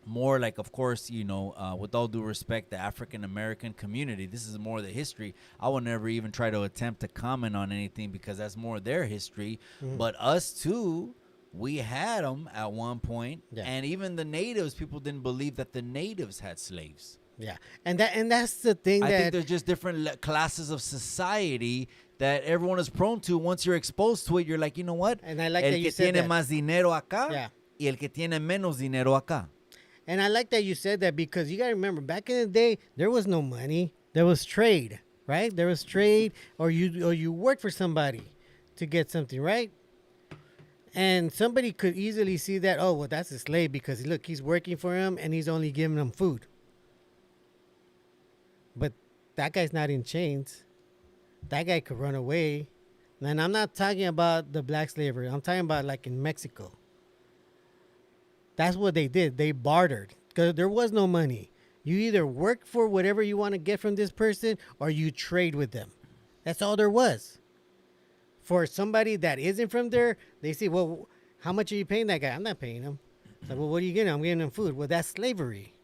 More like, of course, with all due respect, the African American community. This is more the history. I would never even try to attempt to comment on anything because that's more their history. Mm-hmm. But us too, we had them at one point. Yeah. And even the natives, people didn't believe that the natives had slaves. Yeah, and that's the thing I that think there's just different classes of society that everyone is prone to. Once you're exposed to it, you're like, you know what? And I like el that que you said tiene that. más dinero acá Yeah. y el que tiene menos dinero acá. And I like that you said that, because you got to remember, back in the day, there was no money. There was trade, right? There was trade, or you worked for somebody to get something, right? And somebody could easily see that, oh, well, that's a slave, because look, he's working for him and he's only giving him food. But that guy's not in chains. That guy could run away. And I'm not talking about the black slavery. I'm talking about like in Mexico. That's what they did. They bartered, because there was no money. You either work for whatever you want to get from this person, or you trade with them. That's all there was. For somebody that isn't from there, they say, well, how much are you paying that guy? I'm not paying him. It's like, well, what are you getting? I'm giving him food. Well, that's slavery.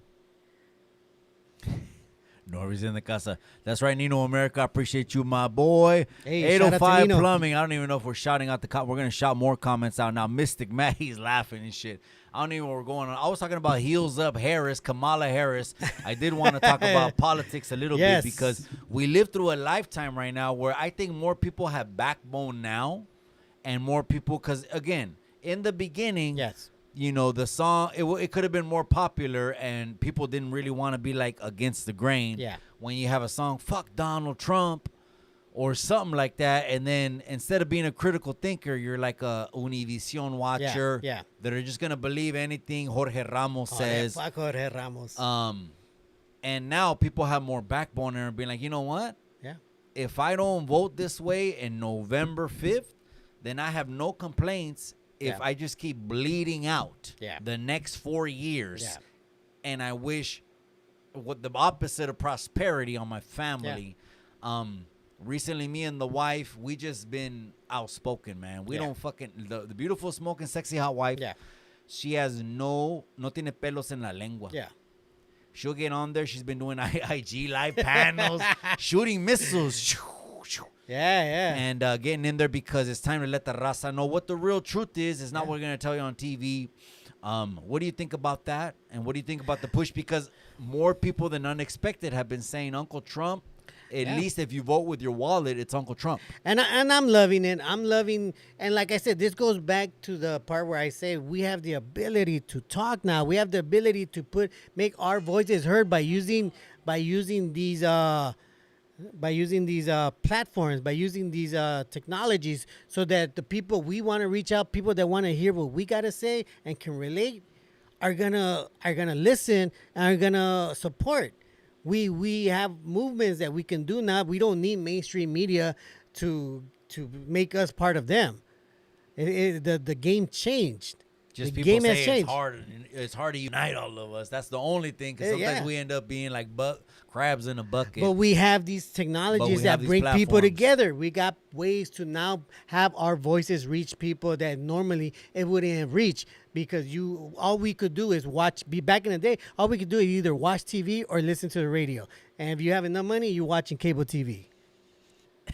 Norbeez in the casa. That's right, Nino America. I appreciate you, my boy. Hey, shout out to 805 Nino. Plumbing. I don't even know if we're shouting out the we're going to shout more comments out now. Mystic Matt, he's laughing and shit. I don't even know what we're going on. I was talking about Heels Up Harris, Kamala Harris. I did want to talk about politics a little Yes. bit, because we live through a lifetime right now where I think more people have backbone now, and more people, because, again, in the beginning, Yes. the song, it could have been more popular and people didn't really want to be like against the grain. Yeah. When you have a song, fuck Donald Trump or something like that, and then instead of being a critical thinker, you're like a Univision watcher yeah. that are just going to believe anything Jorge Ramos says. Fuck Jorge Ramos. And now people have more backbone and are being like, you know what? Yeah. If I don't vote this way in November 5th, then I have no complaints if Yeah. I just keep bleeding out Yeah. the next 4 years. Yeah. And I wish what the opposite of prosperity on my family. Recently, me and the wife, we just been outspoken, man. We Yeah. don't fucking, the beautiful, smoking, sexy, hot wife, Yeah. she has no tiene pelos en la lengua. Yeah. She'll get on there. She's been doing IG live panels, shooting missiles. Yeah. Yeah. And getting in there because it's time to let the raza know what the real truth is. It's not what we're going to tell you on TV. What do you think about that? And what do you think about the push? Because more people than unexpected have been saying Uncle Trump. At least if you vote with your wallet, it's Uncle Trump. And I'm loving it. I'm loving, and like I said, this goes back to the part where I say we have the ability to talk now. We have the ability to make our voices heard by using these platforms, by using these technologies, so that the people we want to reach out, people that want to hear what we gotta say and can relate, are gonna listen and are gonna support We have movements that we can do now. We don't need mainstream media to make us part of them. The game changed. Just The people game say has it's changed. hard. It's hard to unite all of us. That's the only thing. Because sometimes Yeah. we end up being like crabs in a bucket. But we have these technologies have that these bring people platforms. together. We got ways to now have our voices reach people that normally it wouldn't have reached, because all we could do is back in the day, all we could do is either watch TV or listen to the radio. And if you have enough money, you're watching cable TV.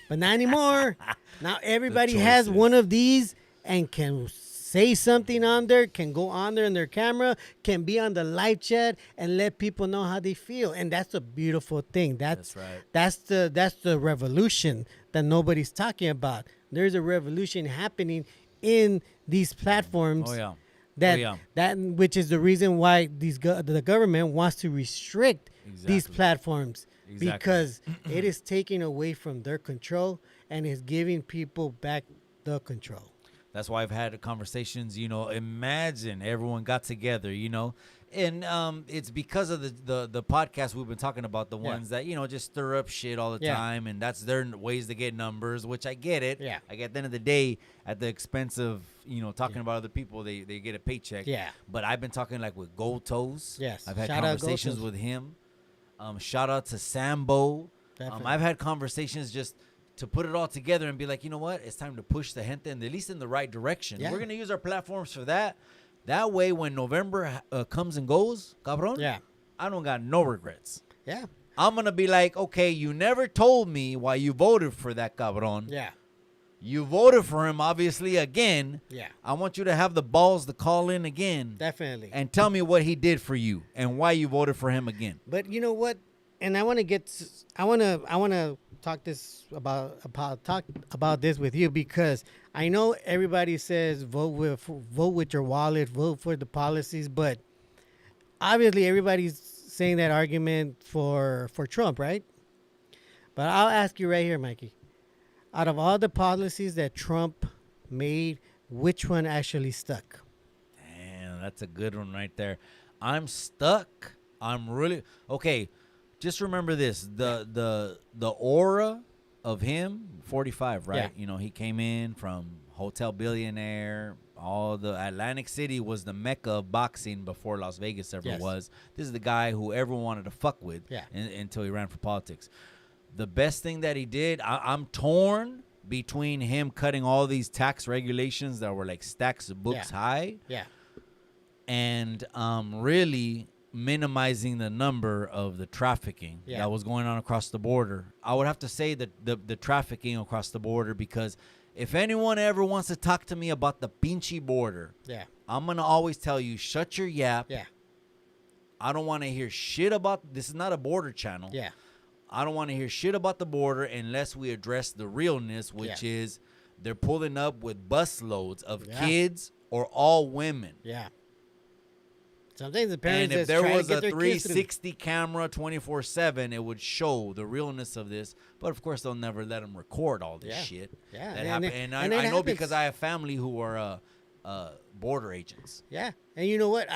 But not anymore. Now everybody has choices. one of these and can say something on there, can go on there in their camera, can be on the live chat and let people know how they feel. And that's a beautiful thing. That's right. That's the revolution that nobody's talking about. There's a revolution happening in these platforms. Oh, yeah. That which is the reason why the government wants to restrict these Exactly. platforms. Exactly. Because it is taking away from their control and is giving people back the control. That's why I've had conversations, imagine everyone got together, and it's because of the podcast we've been talking about, the ones that, just stir up shit all the time, and that's their ways to get numbers, which I get it. Yeah. Like at the end of the day, at the expense of, talking about other people, they get a paycheck. Yeah. But I've been talking like with Gold Toes. Yes. I've had Shout out Gold conversations Toes. with him. Shout out to Sambo. Definitely. I've had conversations just to put it all together and be like, you know what? It's time to push the gente at least in the right direction. Yeah. We're going to use our platforms for that. That way, when November comes and goes, cabrón, Yeah. I don't got no regrets. Yeah. I'm going to be like, okay, you never told me why you voted for that cabrón. Yeah. You voted for him, obviously, again. Yeah. I want you to have the balls to call in again Definitely. and tell me what he did for you and why you voted for him again. But you know what? And I want to I want to talk about this with you, because I know everybody says vote with your wallet, vote for the policies, but obviously everybody's saying that argument for Trump, right? But I'll ask you right here, Mikey. Out of all the policies that Trump made, which one actually stuck? Damn, that's a good one right there. I'm stuck. I'm really okay. Just remember this: the aura of him, 45, right? Yeah. He came in from hotel billionaire. All the Atlantic City was the mecca of boxing before Las Vegas ever Yes. was. This is the guy who everyone wanted to fuck with Yeah. until he ran for politics. The best thing that he did, I'm torn between him cutting all these tax regulations that were like stacks of books high, Yeah. and really minimizing the number of the trafficking that was going on across the border. I would have to say that the trafficking across the border, because if anyone ever wants to talk to me about the pinchy border, Yeah. I'm going to always tell you, shut your yap. Yeah. I don't want to hear shit about, this is not a border channel. Yeah. I don't want to hear shit about the border unless we address the realness, which is they're pulling up with bus loads of kids or all women. Yeah. Sometimes the And parents if just there try to was get a their kids through. 360 camera 24/7, it would show the realness of this. But of course, they'll never let them record all this shit. Yeah. That And happen. it- And and it I know happens. because I have family who are border agents. Yeah. And you know what?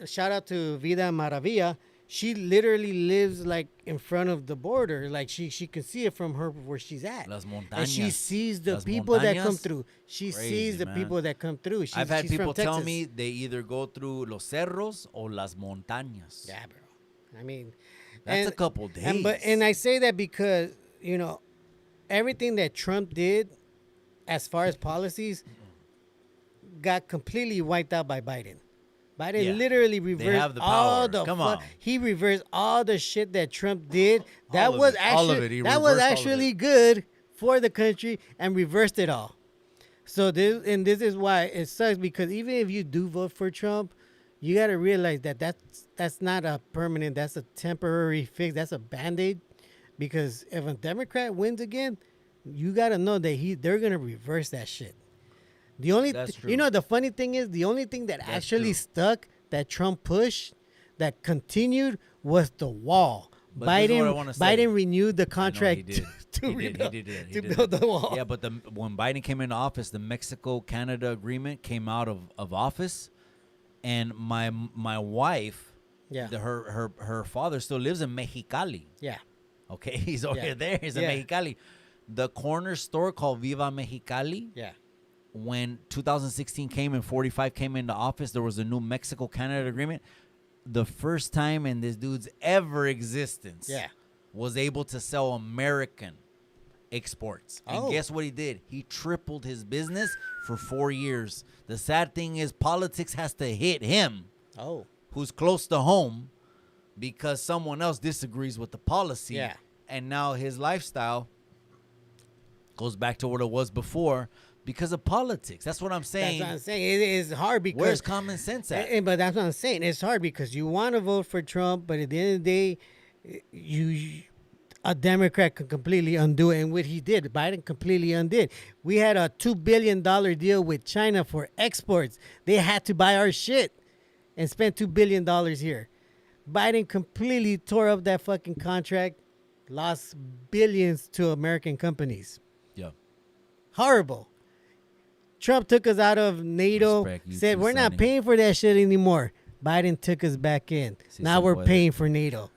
Shout out to Vida Maravilla. She literally lives like in front of the border. Like she can see it from where she's at. Las montañas. And she sees the Las people that come montañas. through. She Crazy, sees the man. people that come through. I've had she's people from tell Texas. me they either go through Los Cerros or Las Montañas. Yeah, bro. I mean, That's a couple days. And I say that because, everything that Trump did as far as policies got completely wiped out by Biden. Biden literally reversed have the all power. the Come on. he reversed all the shit that Trump did. That All of was it. All of actually it. He that was reversed all of actually it. good for the country and reversed it all. So this is why it sucks, because even if you do vote for Trump, you got to realize that that's not a permanent, that's a temporary fix, that's a band-aid. Because if a Democrat wins again, you got to know that they're going to reverse that shit. The only That's true. the funny thing is, the only thing that actually true. stuck, that Trump pushed, that continued, was the wall. But this is what I wanna say. Biden renewed the I know contract he did. to He rebuild, did that. He to did build that. the wall. Yeah, but when Biden came into office, the Mexico-Canada agreement came out of office, and my wife Yeah. Her father still lives in Mexicali. Yeah. Okay, he's over Yeah. there. He's in Yeah. Mexicali. The corner store called Viva Mexicali. Yeah. When 2016 came and 45 came into office, there was a new Mexico-Canada agreement. The first time in this dude's ever existence Yeah. was able to sell American exports. And Oh. guess what he did? He tripled his business for 4 years. The sad thing is politics has to hit him, Oh. who's close to home, because someone else disagrees with the policy. Yeah. And now his lifestyle goes back to what it was before because of politics. That's what I'm saying. That's what I'm saying. It is hard because Where's common sense at? But that's what I'm saying. It's hard because you want to vote for Trump, but at the end of the day, a Democrat could completely undo it. And what he did, Biden completely undid. We had a $2 billion deal with China for exports. They had to buy our shit and spend $2 billion here. Biden completely tore up that fucking contract, lost billions to American companies. Yeah. Horrible. Trump took us out of NATO, Respect, you said too, we're not Sonny. paying for that shit anymore. Biden took us back in. Si Now se we're puede. paying for NATO.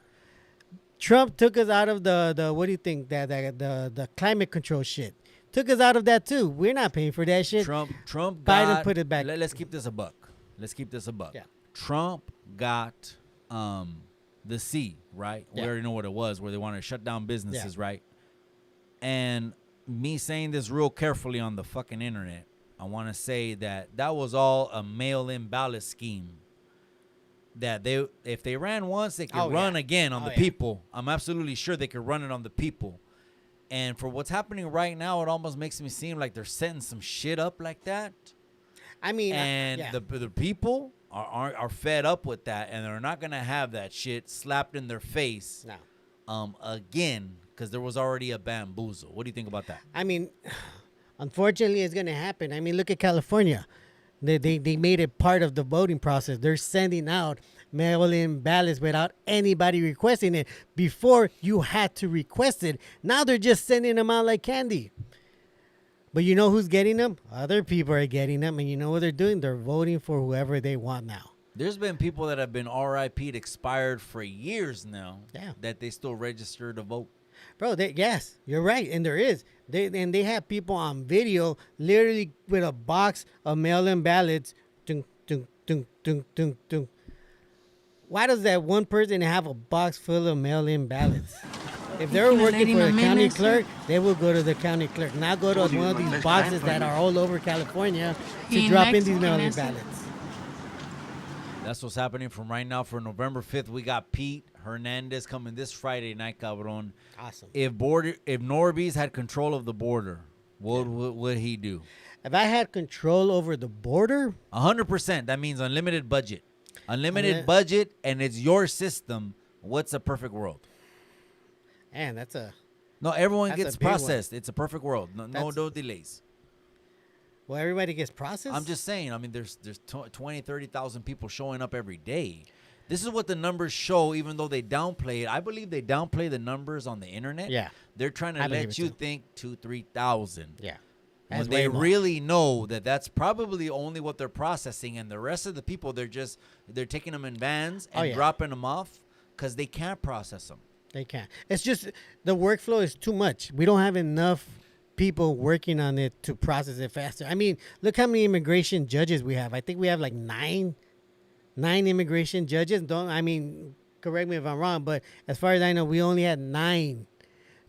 Trump took us out of the what do you think, that the climate control shit. Took us out of that too. We're not paying for that shit. Trump Biden got, put it back. Let's keep this a buck. Let's keep this a buck. Yeah. Trump got the C, right? We Yeah. already know what it was, where they wanted to shut down businesses, Yeah. right? And me saying this real carefully on the fucking internet, I want to say that was all a mail-in ballot scheme. That if they ran once, they could Oh, run yeah. again on Oh, the yeah. people. I'm absolutely sure they could run it on the people. And for what's happening right now, it almost makes me seem like they're setting some shit up like that. I mean, And yeah. the people are fed up with that, and they're not gonna have that shit slapped in their face No. again, because there was already a bamboozle. What do you think about that? I mean, unfortunately, it's going to happen. I mean, look at California. They made it part of the voting process. They're sending out mail-in ballots without anybody requesting it. Before, you had to request it. Now they're just sending them out like candy. But you know who's getting them? Other people are getting them. And you know what they're doing? They're voting for whoever they want now. There's been people that have been RIP'd, expired for years now. Yeah. That they still register to vote. Bro, yes, you're right, and there is. They have people on video literally with a box of mail-in ballots. Dun, dun, dun, dun, dun, dun. Why does that one person have a box full of mail-in ballots? If they're working for the county clerk, they will go to the county clerk, not go to one of these boxes that are all over California to drop in these mail-in ballots. That's what's happening from right now. For November 5th, we got Pete Hernandez coming this Friday night, cabron. Awesome. If Norbeez had control of the border, what would he do? If I had control over the border, 100%. That means unlimited budget. Unlimited budget, and it's your system. What's a perfect world? man, that's a... No, everyone That's a gets big one. processed. It's a perfect world. No delays. Well, everybody gets processed? I'm just saying. I mean, there's 20, 30,000 people showing up every day. This is what the numbers show, even though they downplay it. I believe they downplay the numbers on the internet. Yeah. They're trying to I believe let it you too. think 2,000, 3,000. Yeah. When That's they way more. really know that that's probably only what they're processing, and the rest of the people, they're taking them in vans and yeah. dropping them off because they can't process them. They can't. It's just the workflow is too much. We don't have enough people working on it to process it faster. I mean, look how many immigration judges we have. I think we have like nine immigration judges. Correct me if I'm wrong, but as far as I know, we only had 9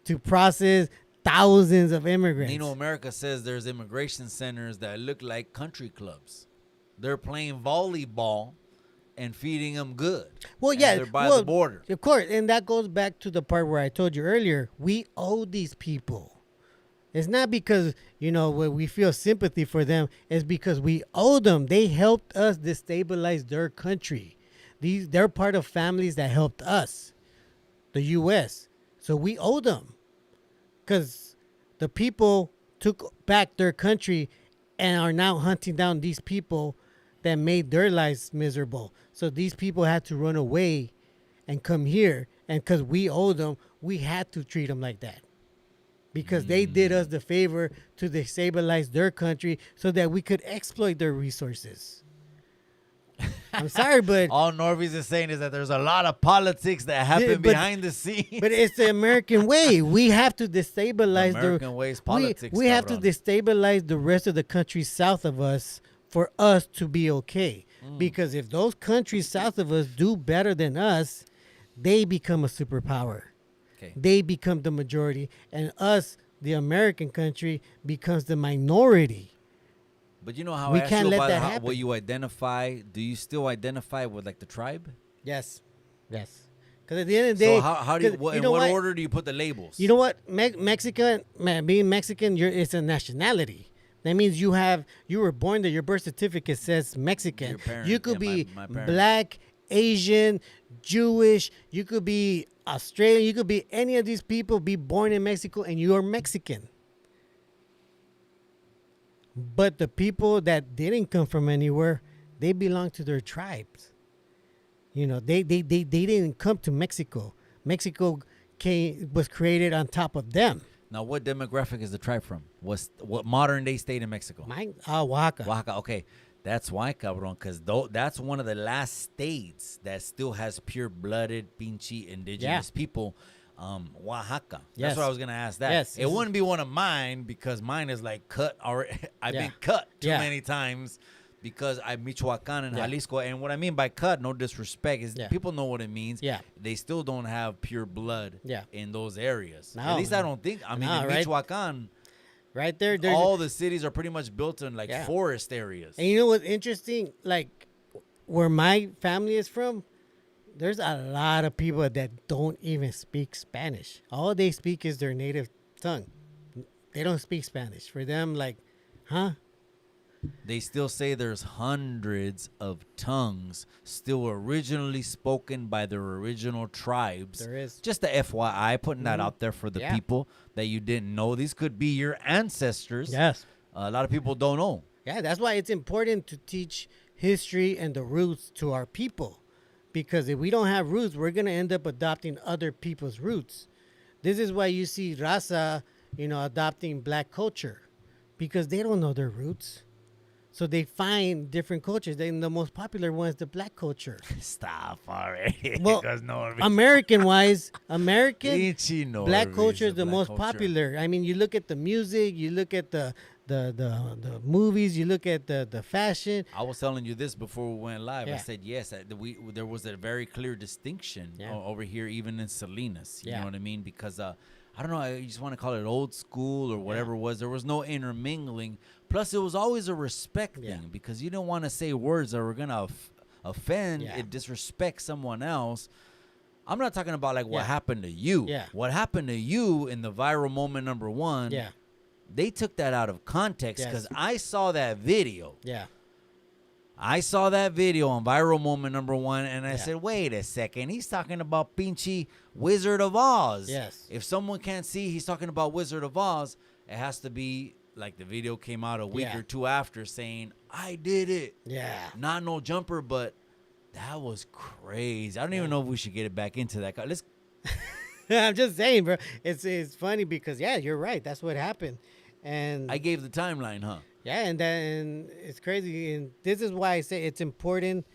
to process thousands of immigrants. You know, America says there's immigration centers that look like country clubs. They're playing volleyball and feeding them good. Well, And yeah, they're by the border. Of course, and that goes back to the part where I told you earlier. We owe these people. It's not because, we feel sympathy for them. It's because we owe them. They helped us destabilize their country. They're part of families that helped us, the U.S. So we owe them. Because the people took back their country and are now hunting down these people that made their lives miserable. So these people had to run away and come here. And because we owe them, we had to treat them like that. Because they did us the favor to destabilize their country so that we could exploit their resources. I'm sorry, but All Norbeez is saying is that there's a lot of politics that happen but- behind the scenes. but it's the American way. We have to destabilize American way is politics, We have to cabrón. destabilize the rest of the countries south of us for us to be okay. Mm. Because if those countries south of us do better than us, they become a superpower. Okay. They become the majority, and us, the American country, becomes the minority. But you know how We I asked can't you let about that how, happen. what you identify? Do you still identify with like the tribe? Yes. Because at the end of the day, So how do you, 'cause what, you in know what what? order do you put the labels? You know what? Mexican, man, being Mexican, it's a nationality. That means you were born there. Your birth certificate says Mexican. Your parents, You could yeah, be my parents. black, Asian, Jewish. You could be Australian. You could be any of these people. Be born in Mexico, and you are Mexican. But the people that didn't come from anywhere, they belong to their tribes. You know, they didn't come to Mexico. Mexico was created on top of them. Now, what demographic is the tribe from? What modern day state in Mexico? Mine, Oaxaca. Oaxaca. Okay, that's why, cabrón, because that's one of the last states that still has pure-blooded, pinche indigenous people. Oaxaca. Yes. That's what I was gonna ask. That Yes. it wouldn't be one of mine because mine is like cut already. I've Yeah. been cut too Yeah. many times because I'm Michoacan and Yeah. Jalisco. And what I mean by cut, no disrespect, is Yeah. people know what it means. Yeah. They still don't have pure blood. Yeah. In those areas. No. At least I don't think. I mean, No, in right. Michoacan, Right there. There's, all the cities are pretty much built in like Yeah. forest areas. and you know what's interesting? Like, where my family is from, there's a lot of people that don't even speak Spanish. All they speak is their native tongue. They don't speak Spanish. For them, like, huh? They still say there's hundreds of tongues still originally spoken by their original tribes. There is. Just the FYI, putting that out there for the Yeah. people that you didn't know. These could be your ancestors. Yes. A lot of people don't know. Yeah, that's why it's important to teach history and the roots to our people. Because if we don't have roots, we're going to end up adopting other people's roots. This is why you see raza, adopting black culture. Because they don't know their roots. So they find different cultures. The most popular one is the black culture. Stop already. Well, Because no, American-wise, American Itchy black Norbeez, culture is the black most culture. popular. I mean, you look at the music, you look at the movies, you look at the fashion. I was telling you this before we went live. I Yeah. said yes. There was a very clear distinction Yeah. over here, even in Salinas. You Yeah. know what I mean? Because I don't know. I just want to call it old school or whatever it was. There was no intermingling. Plus, it was always a respect Yeah. thing because you don't want to say words that were gonna offend, Yeah. it disrespect someone else. I'm not talking about like what Yeah. happened to you. Yeah. What happened to you in the viral moment number one? Yeah, They took that out of context Yes. because I saw that video. yeah, I saw that video on viral moment number one, and I Yeah. said, wait a second. He's talking about Pinchy Wizard of Oz. Yes. If someone can't see he's talking about Wizard of Oz, it has to be like the video came out a week Yeah. or two after saying, I did it. yeah. Not no jumper, but that was crazy. I don't even know if we should get it back into that. Let's I'm just saying, bro. It's funny because you're right. That's what happened, and I gave the timeline, huh? yeah, and it's crazy. And this is why I say it's important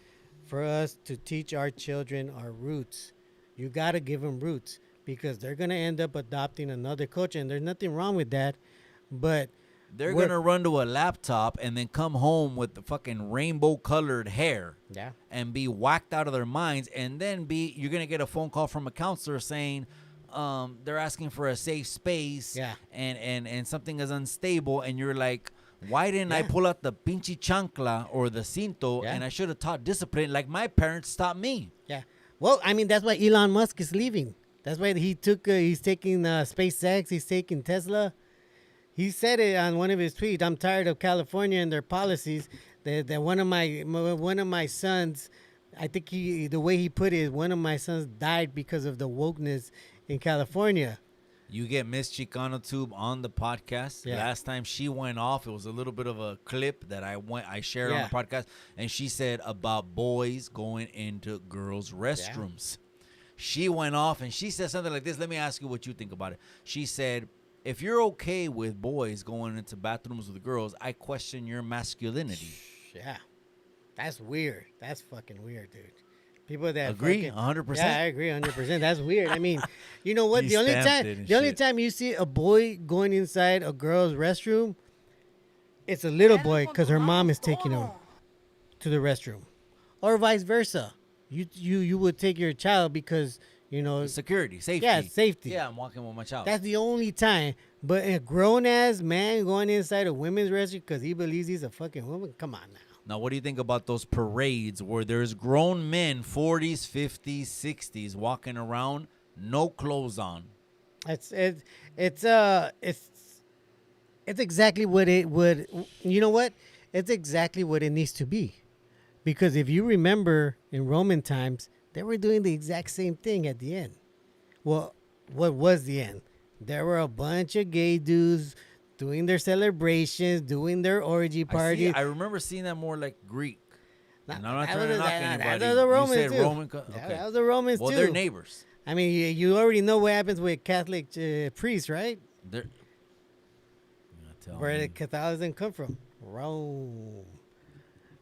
for us to teach our children our roots. You got to give them roots because they're gonna end up adopting another culture, and there's nothing wrong with that. But They're we're- going to run to a laptop and then come home with the fucking rainbow colored hair. yeah, And be whacked out of their minds, and then you're gonna get a phone call from a counselor saying they're asking for a safe space, Yeah. and something is unstable, and you're like, why didn't I Yeah. pull out the pinche chancla or the cinto, Yeah. and I should have taught discipline like my parents taught me. yeah. Well, I mean that's why Elon Musk is leaving. That's why he's taking SpaceX. He's taking Tesla. He said it on one of his tweets. I'm tired of California and their policies. That one of my sons, I think the way he put it is one of my sons died because of the wokeness in California. You get Miss Chicano Tube on the podcast. Yeah. Last time she went off, it was a little bit of a clip that I shared on Yeah. the podcast, and she said about boys going into girls' restrooms. She went off and she said something like this. Let me ask you what you think about it. She said, if you're okay with boys going into bathrooms with girls, I question your masculinity. Yeah. That's weird. That's fucking weird, dude. People that Agree, fucking, 100%. Yeah, I agree 100%. That's weird. I mean, you know what? He The only stamped time it and the only shit. time you see a boy going inside a girl's restroom, it's a little boy because her mom is taking him to the restroom, or vice versa. You would take your child because you know Security, safety. Yeah, safety. Yeah, I'm walking with my child. That's the only time. But a grown ass man going inside a women's restroom because he believes he's a fucking woman. Come on now. Now, what do you think about those parades where there's grown men, 40s, 50s, 60s, walking around, no clothes on? It's exactly what it would. You know what? It's exactly what it needs to be, because if you remember in Roman times, they were doing the exact same thing at the end. Well, what was the end? There were a bunch of gay dudes doing their celebrations, doing their orgy parties. I remember seeing that more like Greek. Nah, And I'm not that trying to was- knock that- anybody. that was the Romans you said too. Roman. That was the Romans well, too. they're neighbors. I mean, you already know what happens with Catholic priests, right? They're. You're gonna tell Where me. did Catholicism come from? Rome.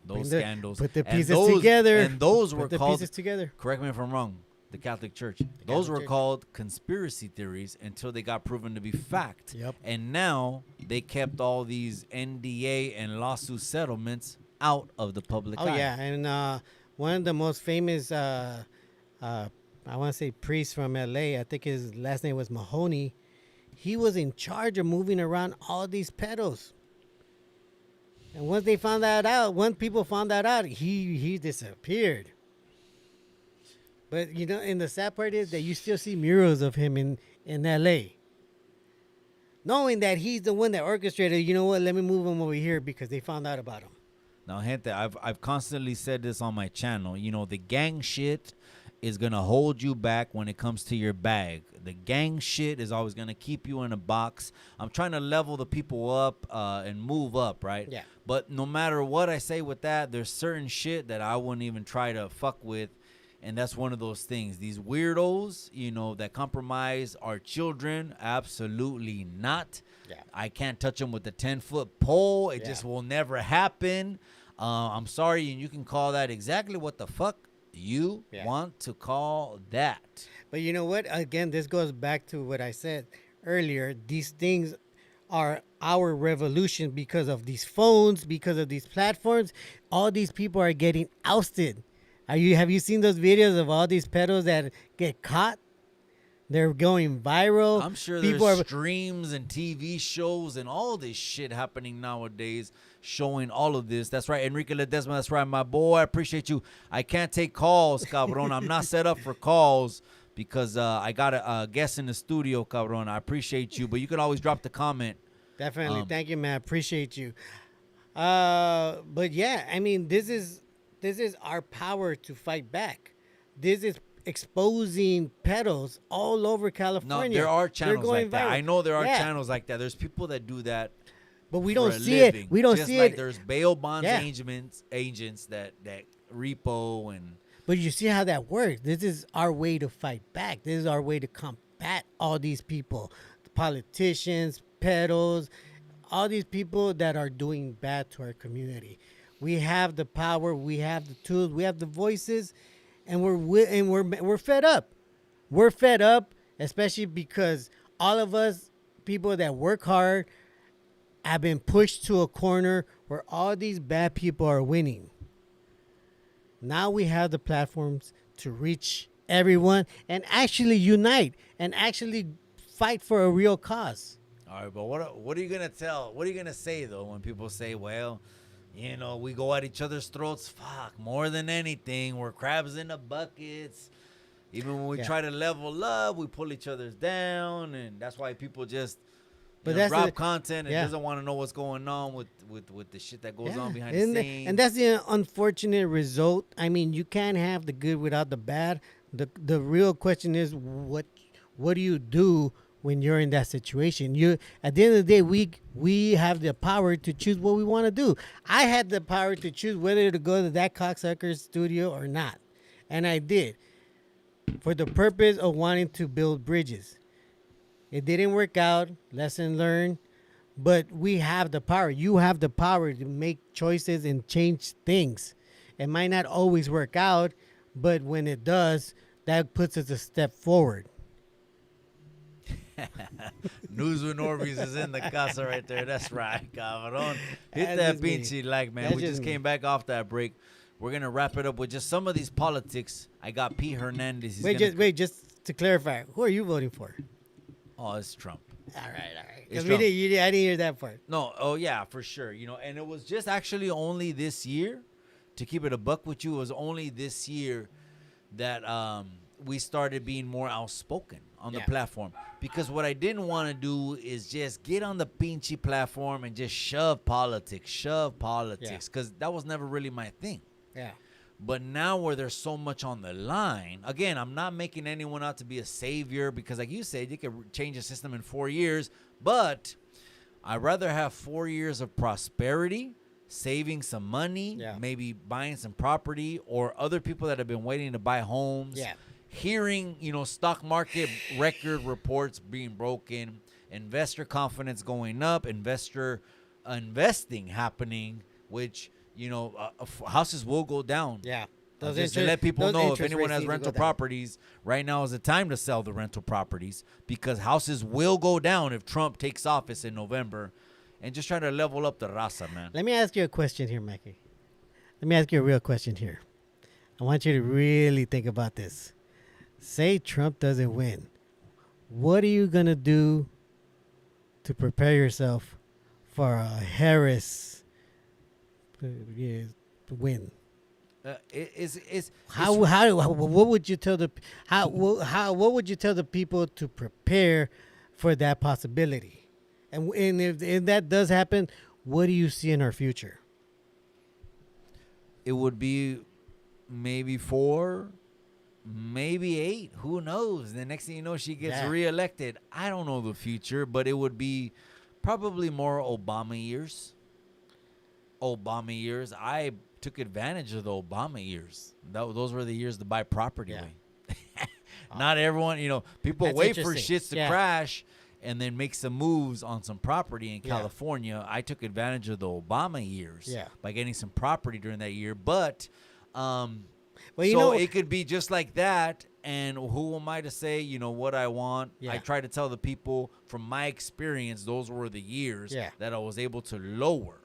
Those Bring scandals. Put the And pieces those- together. And those were Put the called. pieces together. Correct me if I'm wrong. The Catholic Church. Those Catholic were Church. called conspiracy theories until they got proven to be fact. Yep. And now they kept all these NDA and lawsuit settlements out of the public Oh eye. yeah, and one of the most famous, I want to say priest from LA. I think his last name was Mahoney. He was in charge of moving around all these pedos. And once people found that out, he disappeared. But you know, and the sad part is that you still see murals of him in LA. Knowing that he's the one that orchestrated, you know what, let me move him over here because they found out about him. Now, gente, I've constantly said this on my channel. You know, the gang shit is gonna hold you back when it comes to your bag. The gang shit is always gonna keep you in a box. I'm trying to level the people up and move up, right? Yeah. But no matter what I say with that, there's certain shit that I wouldn't even try to fuck with. And that's one of those things. These weirdos, you know, that compromise our children, absolutely not. Yeah. I can't touch them with a 10-foot pole. It Yeah. just will never happen. I'm sorry, and you can call that exactly what the fuck you want to call that. But you know what? Again, this goes back to what I said earlier. These things are our revolution because of these phones, because of these platforms. All these people are getting ousted. Have you seen those videos of all these pedos that get caught? They're going viral. I'm sure people there's are. streams and TV shows and all this shit happening nowadays showing all of this. That's right, Enrique Ledesma. That's right, my boy. I appreciate you. I can't take calls, cabron. I'm not set up for calls because I got a guest in the studio, cabron. I appreciate you, but you can always drop the comment. Definitely. Thank you, man. Appreciate you. But yeah, I mean, this is our power to fight back. This is exposing pedos all over No, California. there are They're channels going like that. viral. I know there are Yeah. channels like that. There's people that do that. But we for don't a see living. it. We don't Just see like it. there's bail bonds Yeah. agents that repo and But you see how that works. This is our way to fight back. This is our way to combat all these people, the politicians, pedos, all these people that are doing bad to our community. We have the power. We have the tools. We have the voices, and we're fed up. We're fed up, especially because all of us people that work hard have been pushed to a corner where all these bad people are winning. Now we have the platforms to reach everyone and actually unite and actually fight for a real cause. all right, but what are you gonna tell? What are you gonna say though when people say, well, you know, we go at each other's throats? Fuck, more than anything, we're crabs in the buckets. Even when we try to level up, we pull each other's down, and that's why people just drop content and doesn't want to know what's going on with the shit that goes on behind the scenes. And that's the unfortunate result. I mean, you can't have the good without the bad. The real question is what do you do when you're in that situation? You at the end of the day, we have the power to choose what we want to do. I had the power to choose whether to go to that cocksucker's studio or not, and I did for the purpose of wanting to build bridges. It didn't work out. Lesson learned. But we have the power. You have the power to make choices and change things. It might not always work out, but when it does, that puts us a step forward. News with Norbeez is in the casa right there. That's right, cabrón. Hit That's that just me. pinchy like, man. That's We just just me. came back off that break. We're going to wrap it up with just some of these politics. I got Pete Hernandez. He's Just to clarify, who are you voting for? Oh, it's Trump. All right. It's Because Trump. I didn't hear that part. No, oh yeah, for sure. You know, and it was just actually only this year, to keep it a buck with you, it was only this year that we started being more outspoken on the Yeah. platform. Because what I didn't want to do is just get on the pinchy platform and just shove politics. Because that was never really my thing. Yeah. But now where there's so much on the line, again, I'm not making anyone out to be a savior because, like you said, you could change the system in 4 years. But I'd rather have 4 years of prosperity, saving some money, Yeah. maybe buying some property, or other people that have been waiting to buy homes. Yeah. Hearing, stock market record reports being broken, investor confidence going up, investing happening, which houses will go down. Yeah. Just to let people know, if anyone has rental property, properties, right now is the time to sell the rental properties because houses will go down if Trump takes office in November, and just try to level up the raza, man. Let me ask you a question here, Mackie. Let me ask you a real question here. I want you to really think about this. Say Trump doesn't win. What are you going to do to prepare yourself for a Harris win? What would you tell what would you tell the people to prepare for that possibility? And if that does happen, what do you see in our future? It would be maybe 4, maybe 8. Who knows? The next thing you know, she gets reelected. I don't know the future, but it would be probably more Obama years. I took advantage of the Obama years. Those were the years to buy property. Yeah. Not everyone, people That's wait for interesting. shits to crash and then make some moves on some property in California. I took advantage of the Obama years by getting some property during that year. But it could be just like that. And who am I to say, what I want? Yeah. I try to tell the people from my experience, those were the years that I was able to lower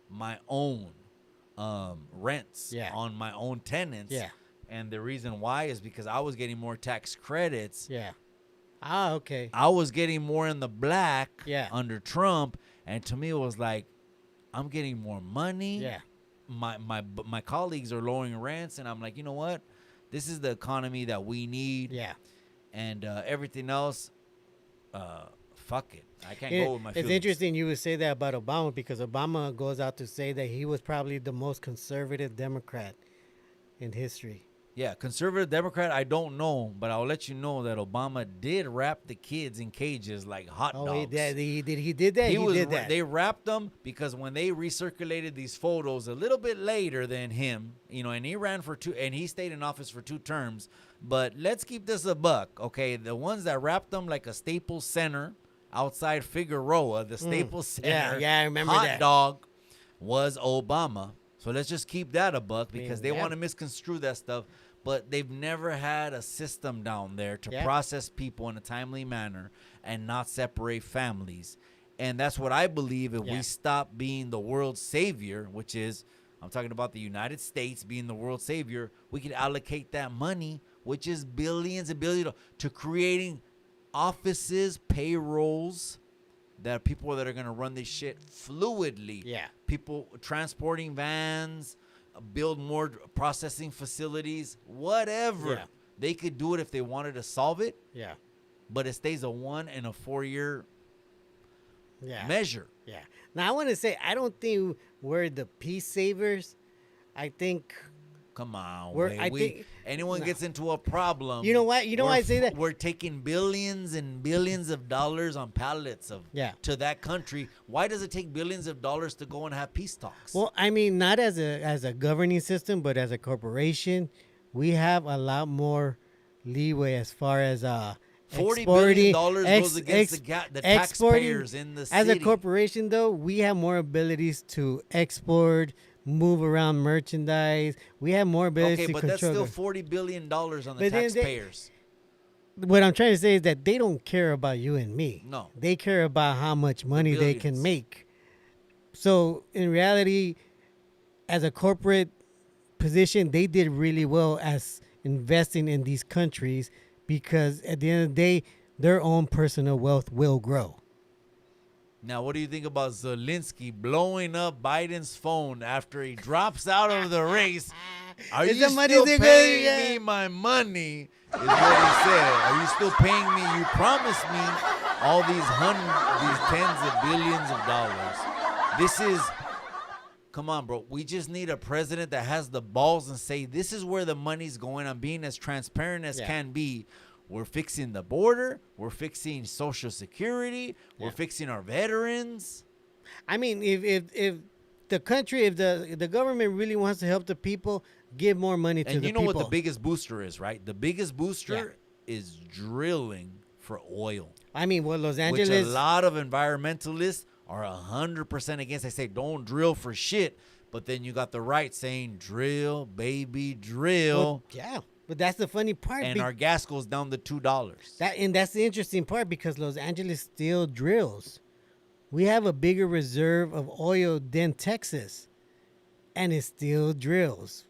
my own rents on my own tenants. Yeah. And the reason why is because I was getting more tax credits. Yeah. Okay. I was getting more in the black under Trump. And to me, it was like, I'm getting more money. Yeah. My colleagues are lowering rents. And I'm like, you know what? This is the economy that we need. Yeah. And everything else, fuck it. I can't go with my feelings. It's interesting you would say that about Obama because Obama goes out to say that he was probably the most conservative Democrat in history. Yeah, conservative Democrat, I don't know, but I'll let you know that Obama did wrap the kids in cages like hot dogs. He did that? He did that. They wrapped them because when they recirculated these photos a little bit later than him, and he ran for 2, and he stayed in office for 2 terms. But let's keep this a buck, okay? The ones that wrapped them like a Staples Center outside Figueroa, the Staples Center I remember hot that. dog was Obama. So let's just keep that a buck because they want to misconstrue that stuff. But they've never had a system down there to process people in a timely manner and not separate families. And that's what I believe if we stop being the world savior, which is, I'm talking about the United States being the world savior, we could allocate that money, which is billions and billions, to creating offices, payrolls, that are people that are going to run this shit fluidly. Yeah. People transporting vans, build more processing facilities, whatever. Yeah. They could do it if they wanted to solve it, Yeah. but it stays a 1 and a 4 year measure. Yeah. Now I want to say I don't think we're the peace savers. I think Come on, anyone no. gets into a problem. You know what? You know why I say that? We're taking billions and billions of dollars on pallets to that country. Why does it take billions of dollars to go and have peace talks? Well, I mean, not as a governing system, but as a corporation, we have a lot more leeway as far as $40 billion goes against the taxpayers in the city. As a corporation, though, we have more abilities to export, move around merchandise. We have more ability Okay, to but that's control. still $40 billion on the But then they- taxpayers. What I'm trying to say is that they don't care about you and me. No. They care about how much money they can billions. make. So in reality, as a corporate position, they did really well as investing in these countries because at the end of the day, their own personal wealth will grow. Now, what do you think about Zelensky blowing up Biden's phone after he drops out of the race? Are Is you the money still still paying good? me my money? Is what he said. Are you still paying me? You promised me all these tens of billions of dollars. This is, come on, bro. We just need a president that has the balls and say, this is where the money's going. I'm being as transparent as can be. We're fixing the border. We're fixing Social Security. We're fixing our veterans. I mean, if the country, if the government really wants to help the people, give more money to the And people. you know what the biggest booster is, right? The biggest booster is drilling for oil. I mean, well, Los Which Angeles. a lot of environmentalists are 100% against. They say, don't drill for shit. But then you got the right saying, drill, baby, drill. Well, yeah, but that's the funny part. And our gas goes down to $2. That's the interesting part because Los Angeles still drills. We have a bigger reserve of oil than Texas, and it still drills.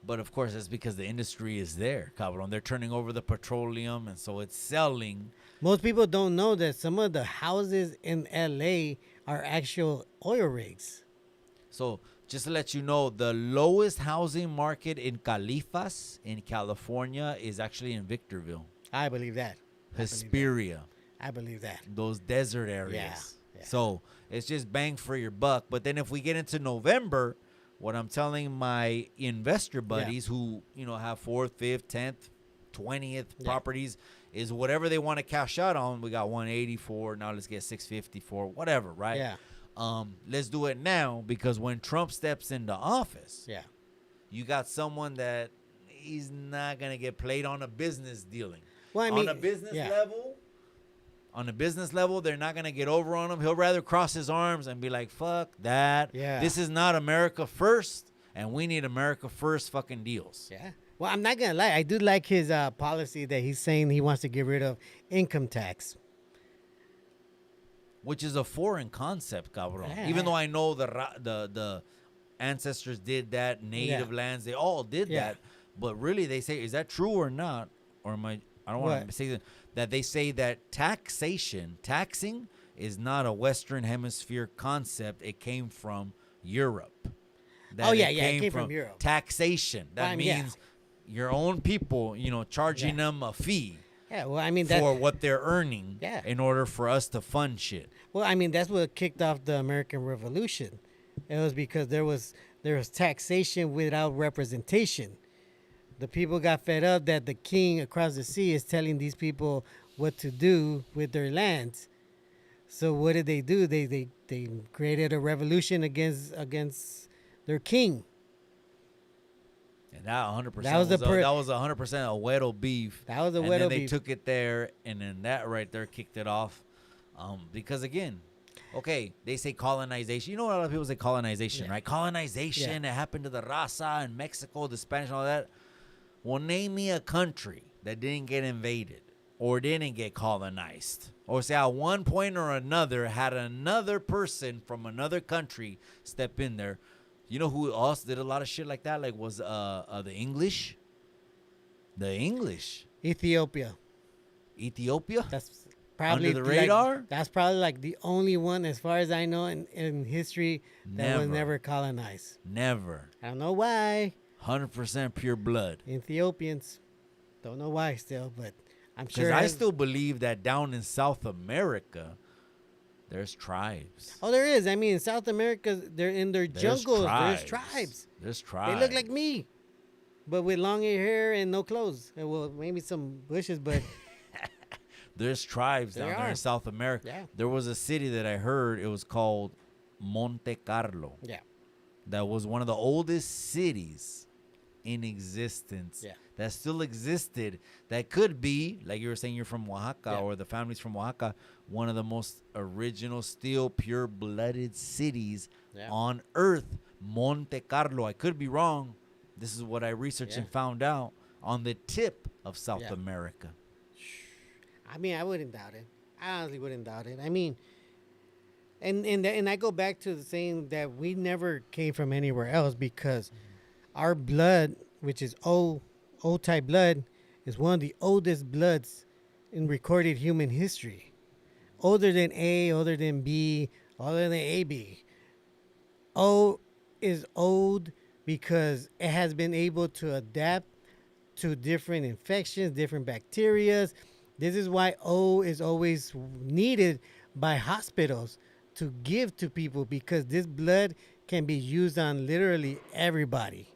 But of course, that's because the industry is there, cabrón. They're turning over the petroleum, and so it's selling. Most people don't know that some of the houses in LA are actual oil rigs. So just to let you know, the lowest housing market in Califas in California is actually in Victorville, I believe that. Hesperia, I believe that. those desert areas. Yeah. So it's just bang for your buck. But then if we get into November, what I'm telling my investor buddies who, have 4th, 5th, 10th, 20th properties is whatever they want to cash out on. We got 184. Now let's get 654, whatever, right? Yeah. Let's do it now because when Trump steps into office, Yeah. you got someone that he's not going to get played on a business dealing. Well, I mean, on a business level, they're not going to get over on him. He'll rather cross his arms and be like, fuck that. Yeah. This is not America first, and we need America first fucking deals. Yeah. Well, I'm not going to lie. I do like his policy that he's saying he wants to get rid of income tax. Which is a foreign concept, cabrón. Yeah. Even though I know the ancestors did that, native lands, they all did that. But really, they say, is that true or not? Or am I don't want to say that they say that taxing is not a Western Hemisphere concept. It came from Europe. That it came from Europe. Taxation. That means your own people, charging them a fee. Yeah, well, I mean, for what they're earning Yeah. in order for us to fund shit. Well, I mean, that's what kicked off the American Revolution. It was because there was taxation without representation. The people got fed up that the king across the sea is telling these people what to do with their lands. So what did they do? They created a revolution against their king. And that 100% That was that the was 100% a Weddle beef. That was a and Weddle then they beef. took it there, and then that right there kicked it off. Because again, okay, they say colonization. You know what a lot of people say colonization, right? Colonization. It happened to the raza in Mexico, the Spanish, and all that. Well, name me a country that didn't get invaded or didn't get colonized, or say at one point or another had another person from another country step in there. You know who else did a lot of shit like that? Like was the English. The English. Ethiopia. Ethiopia? That's probably Under the radar? That's probably like the only one, as far as I know, in history that was never colonized. Never. I don't know why. 100% pure blood. Ethiopians. Don't know why still, but I'm sure. Because I still believe that down in South America, there's tribes. Oh, there is. I mean, in South America, they're in their jungles. There's tribes. There's tribes. They look like me, but with long hair and no clothes. And well, maybe some bushes, but There's tribes down there in South America. Yeah. There was a city that I heard, it was called Monte Carlo. yeah. That was one of the oldest cities in existence Yeah. that still existed, that could be, like you were saying, you're from Oaxaca, Yeah. or the family's from Oaxaca, one of the most original, still pure-blooded cities Yeah. on earth, Monte Carlo. I could be wrong. This is what I researched and found out, on the tip of South Yeah. America. I mean, I wouldn't doubt it. I honestly wouldn't doubt it. I mean, and I go back to the saying that we never came from anywhere else, because our blood, which is O type blood, is one of the oldest bloods in recorded human history. Older than A, older than B, older than AB. O is old because it has been able to adapt to different infections, different bacterias. This is why O is always needed by hospitals to give to people, because this blood can be used on literally everybody.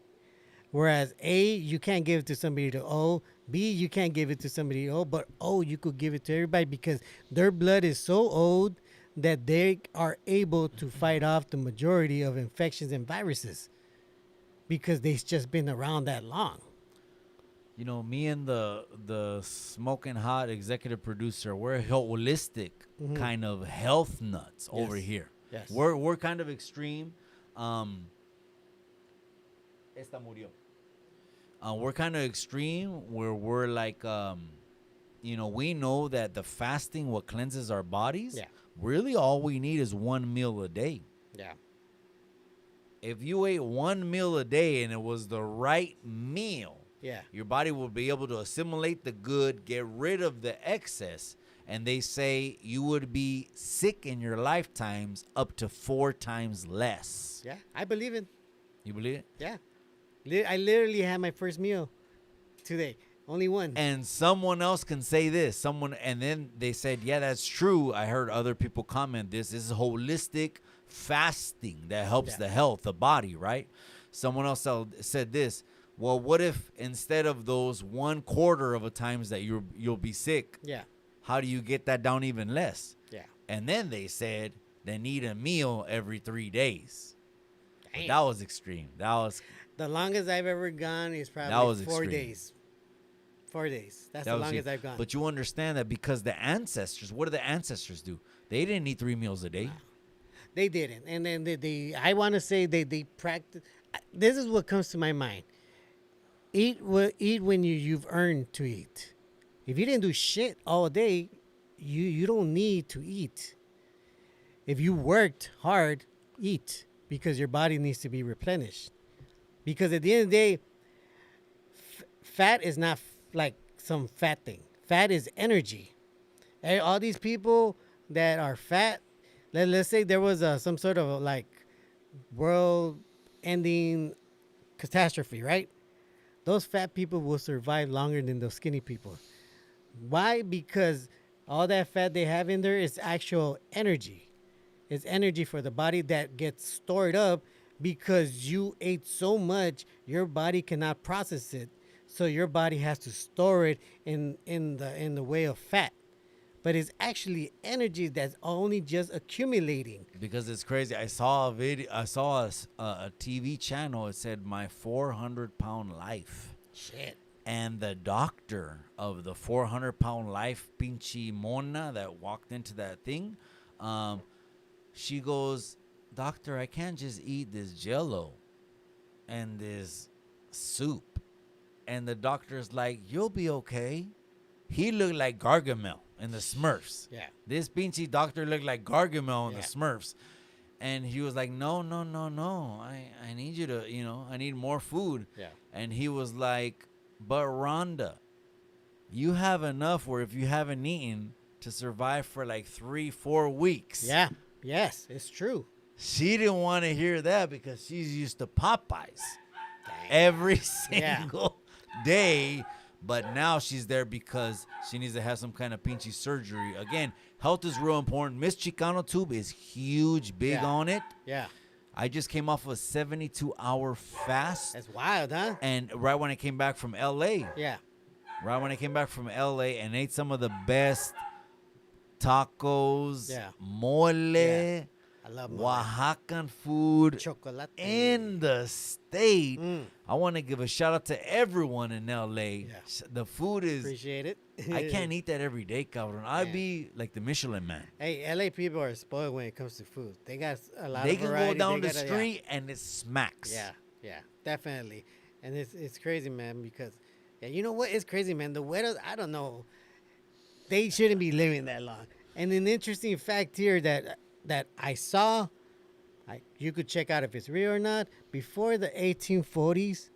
Whereas A, you can't give it to somebody to O. B, you can't give it to somebody to O. But O, you could give it to everybody, because their blood is so old that they are able to fight off the majority of infections and viruses, because they've just been around that long. You know, me and the smoking hot executive producer, we're holistic kind of health nuts over here. Yes. We're kind of extreme. Esta murió. We're kind of extreme where we're like, you know, we know that the fasting, what cleanses our bodies, really all we need is one meal a day. Yeah. If you ate one meal a day and it was the right meal, your body will be able to assimilate the good, get rid of the excess, and they say you would be sick in your lifetimes up to 4 times less. Yeah, I believe it. You believe it? Yeah. I literally had my first meal today. Only one. And someone else can say this. And then they said, yeah, that's true. I heard other people comment this. This is holistic fasting that helps the health, the body, right? Someone else said this. Well, what if instead of those 1/4 of the times that you'll be sick, how do you get that down even less? Yeah. And then they said they need a meal every 3 days. But Damn. that was extreme. That was The longest I've ever gone is probably That was 4 extreme. days. 4 days. That's the longest I've gone. But you understand that because the ancestors, what did the ancestors do? They didn't eat 3 meals a day. They didn't. And then I want to say they practice. This is what comes to my mind. Eat when you've earned to eat. If you didn't do shit all day, you don't need to eat. If you worked hard, eat, because your body needs to be replenished. Because at the end of the day, fat is not like some fat thing. Fat is energy. And all these people that are fat, let's say there was some sort of like world-ending catastrophe, right? Those fat people will survive longer than those skinny people. Why? Because all that fat they have in there is actual energy. It's energy for the body that gets stored up because you ate so much, your body cannot process it. So your body has to store it in the way of fat. But it's actually energy that's only just accumulating. Because it's crazy. I saw a video. I saw a TV channel. It said my 400-pound life. Shit. And the doctor of the 400-pound life, pinche mona, that walked into that thing, she goes, "Doctor, I can't just eat this Jell-O and this soup." And the doctor's like, "You'll be okay." He looked like Gargamel in the Smurfs. Yeah. This pinche doctor looked like Gargamel in Yeah. the Smurfs. And he was like, no. I need you to, I need more food. Yeah. And he was like, but Rhonda, you have enough where if you haven't eaten to survive for like 3-4 weeks. Yeah. Yes, it's true. She didn't want to hear that because she's used to Popeyes Dang. every Yeah. single day. But now she's there because she needs to have some kind of pinchy surgery. Again, health is real important. Miss Chicano Tube is huge, big Yeah. on it. Yeah. I just came off a 72-hour fast. That's wild, huh? And right when I came back from L.A., Yeah. and ate some of the best tacos, Yeah. mole. Yeah. I love mole. Oaxacan food Chocolate. in the state. Mm. I want to give a shout out to everyone in LA. Yeah. The food is. Appreciate it. I can't eat that every day, cabrón. I'd Yeah. be like the Michelin man. Hey, LA people are spoiled when it comes to food. They got a lot They of can variety. go down They the got street and it smacks. Yeah, definitely. And it's crazy, man, because you know what? It's crazy, man. The widows, I don't know. They shouldn't be living that long. And an interesting fact here that I saw, you could check out if it's real or not. Before the 1840s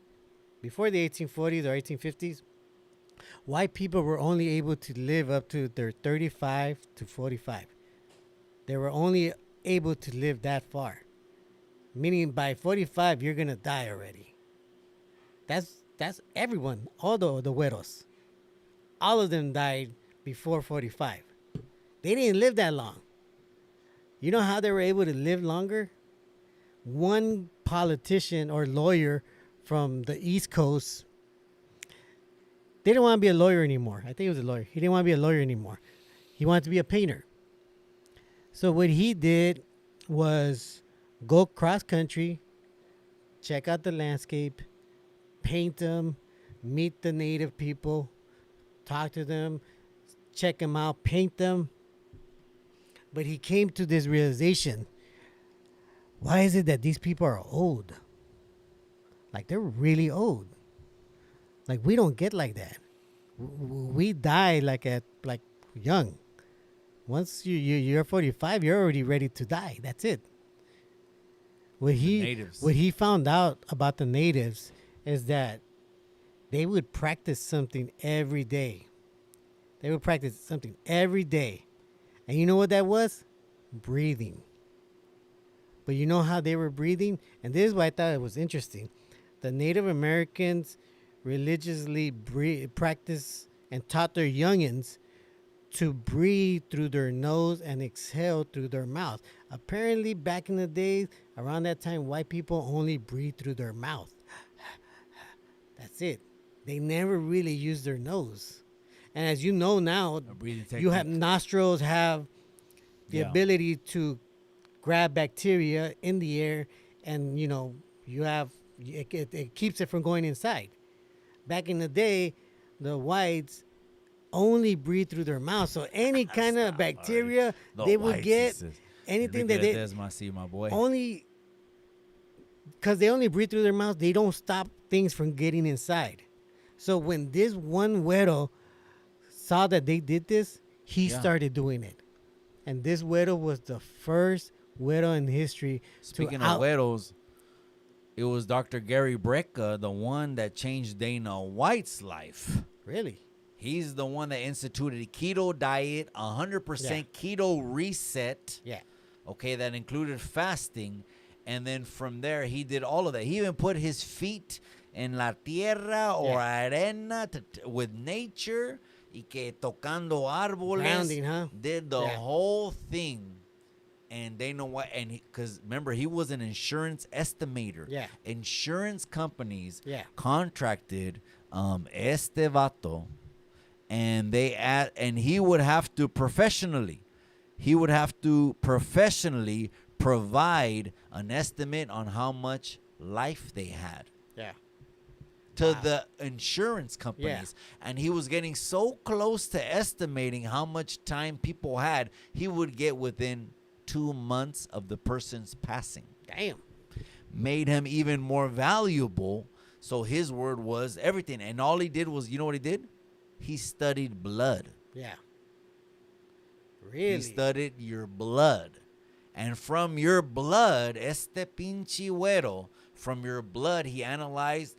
or 1850s, white people were only able to live up to their 35 to 45. They were only able to live that far. Meaning by 45, you're going to die already. That's everyone. All the widows. All of them died before 45. They didn't live that long. You know how they were able to live longer? One politician or lawyer from the East Coast, they didn't want to be a lawyer anymore. I think he was a lawyer. He didn't want to be a lawyer anymore. He wanted to be a painter. So what he did was go cross country, check out the landscape, paint them, meet the native people, talk to them, check them out, paint them. But he came to this realization: why is it that these people are old? Like, they're really old. Like, we don't get like that. We die like young. Once you're 45, you're already ready to die. That's it. What he found out about the natives is that they would practice something every day. They would practice something every day. And you know what that was? Breathing. But you know how they were breathing? And this is why I thought it was interesting. The Native Americans religiously practiced and taught their youngins to breathe through their nose and exhale through their mouth. Apparently, back in the days, around that time, white people only breathe through their mouth. That's it. They never really used their nose. And as you know now, you have nostrils have the ability to grab bacteria in the air, and you have it keeps it from going inside. Back in the day, the whites only breathe through their mouth, so any kind of bacteria they would get, anything that they only because they only breathe through their mouth, they don't stop things from getting inside. So when this one widow saw that they did this, he started doing it, and this widow was the first widow in history. Speaking of widows, it was Dr. Gary Brecka, the one that changed Dana White's life. Really? He's the one that instituted a keto diet, 100% keto reset. Yeah. Okay, that included fasting. And then from there, he did all of that. He even put his feet en la tierra or arena with nature. Y que tocando árboles. Grounding, huh? Did the whole thing. And they know what, and because remember, he was an insurance estimator. Yeah. Insurance companies contracted este vato, and he would have to professionally provide an estimate on how much life they had. Yeah. To the insurance companies. And he was getting so close to estimating how much time people had, he would get within 2 months of the person's passing. Damn. Made him even more valuable. So his word was everything. And all he did was, you know what he did? He studied blood. Yeah. Really? He studied your blood. And from your blood, este pinche güero, from your blood, he analyzed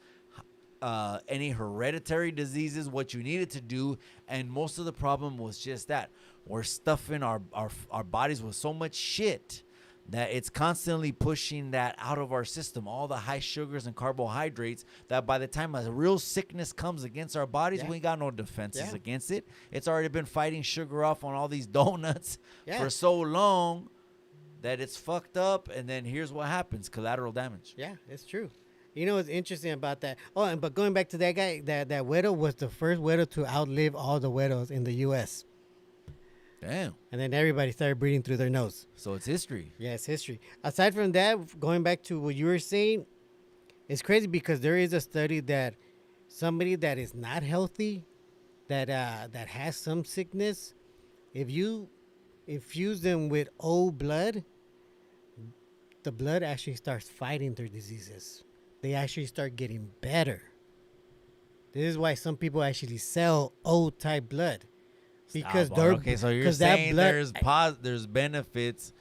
any hereditary diseases, what you needed to do. And most of the problem was just that. We're stuffing our bodies with so much shit that it's constantly pushing that out of our system, all the high sugars and carbohydrates, that by the time a real sickness comes against our bodies, we ain't got no defenses against it. It's already been fighting sugar off on all these donuts for so long that it's fucked up, and then here's what happens, collateral damage. Yeah, it's true. You know what's interesting about that? Oh, but going back to that guy, that widow was the first widow to outlive all the widows in the U.S. Damn. And then everybody started breathing through their nose. So it's history. Yeah, it's history. Aside from that, going back to what you were saying, it's crazy because there is a study that somebody that is not healthy, that has some sickness, if you infuse them with old blood, the blood actually starts fighting their diseases. They actually start getting better. This is why some people actually sell old type blood. Because Okay, so you're saying there's benefits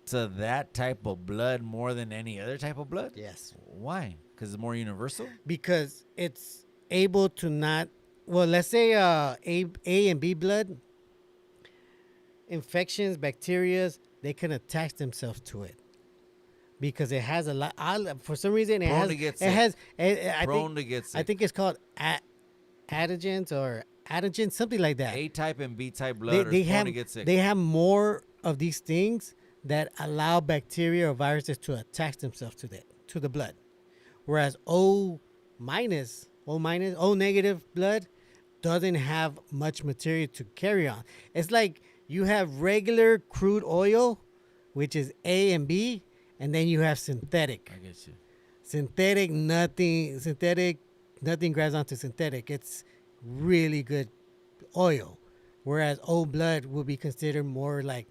to that type of blood more than any other type of blood? Yes. Why? Because it's more universal? Because it's able to not, well, let's say A and B blood, infections, bacteria, they can attach themselves to it. Because it has a lot, for some reason, Prone to get sick. I think it's called antigens or antigens, something like that. A type and B type blood are prone to get sick. They have more of these things that allow bacteria or viruses to attach themselves to the blood. Whereas O negative blood doesn't have much material to carry on. It's like you have regular crude oil, which is A and B, and then you have synthetic. I get you. Synthetic, nothing grabs onto synthetic. It's really good oil. Whereas old blood will be considered more like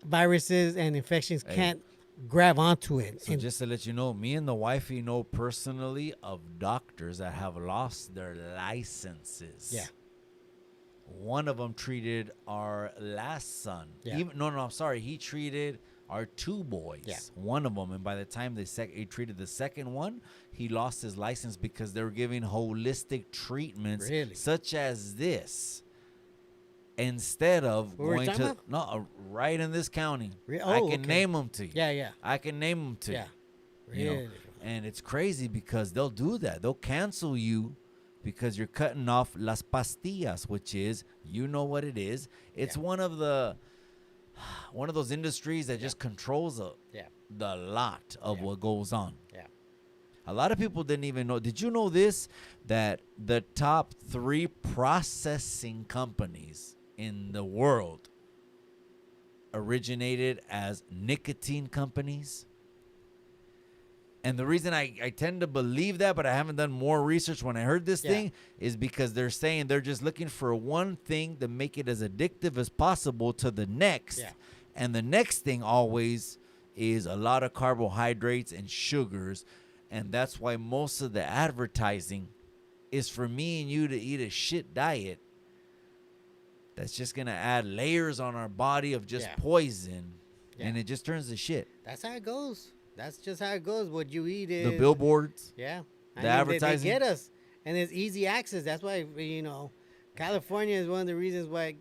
viruses and infections can't grab onto it. So just to let you know, me and the wifey know personally of doctors that have lost their licenses. Yeah. One of them treated our last son. Yeah. I'm sorry. He treated our two boys. Yeah. One of them. And by the time he treated the second one, he lost his license because they were giving holistic treatments such as this. Instead of going to right in this county. I can name them to you. Yeah. I can name them to you. Really? You know? And it's crazy because they'll do that. They'll cancel you because you're cutting off las pastillas, which is, you know what it is. It's one of those industries that just controls the lot of what goes on. Yeah. A lot of people didn't even know. Did you know this? That the top 3 processing companies in the world originated as nicotine companies? And the reason I tend to believe that, but I haven't done more research when I heard this thing, is because they're saying they're just looking for one thing to make it as addictive as possible to the next. Yeah. And the next thing always is a lot of carbohydrates and sugars. And that's why most of the advertising is for me and you to eat a shit diet that's just going to add layers on our body of just poison. Yeah. And it just turns to shit. That's how it goes. That's just how it goes. What you eat is... The billboards. Yeah. The advertising. They get us. And it's easy access. That's why, California is one of the reasons why,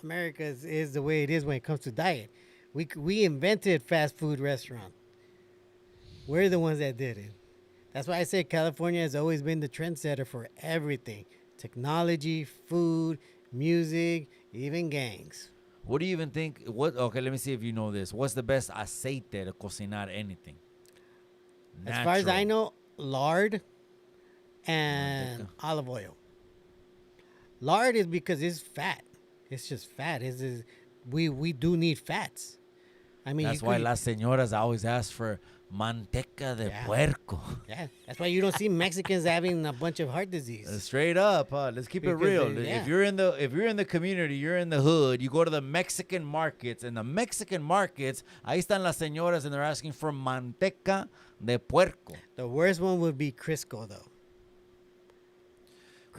America is the way it is when it comes to diet. We invented fast food restaurant. We're the ones that did it. That's why I say California has always been the trendsetter for everything. Technology, food, music, even gangs. What do you even think? Okay, let me see if you know this. What's the best aceite to cocinar anything? Natural. As far as I know, lard and olive oil. Lard is because it's fat. It's just fat. We do need fats. I mean, that's why las señoras always ask for manteca de puerco. Yeah, that's why you don't see Mexicans having a bunch of heart disease. Straight up, huh? Let's keep it real. If you're in the community, you're in the hood, you go to the Mexican markets. In the Mexican markets, ahí están las señoras and they're asking for manteca de puerco. The worst one would be Crisco, though.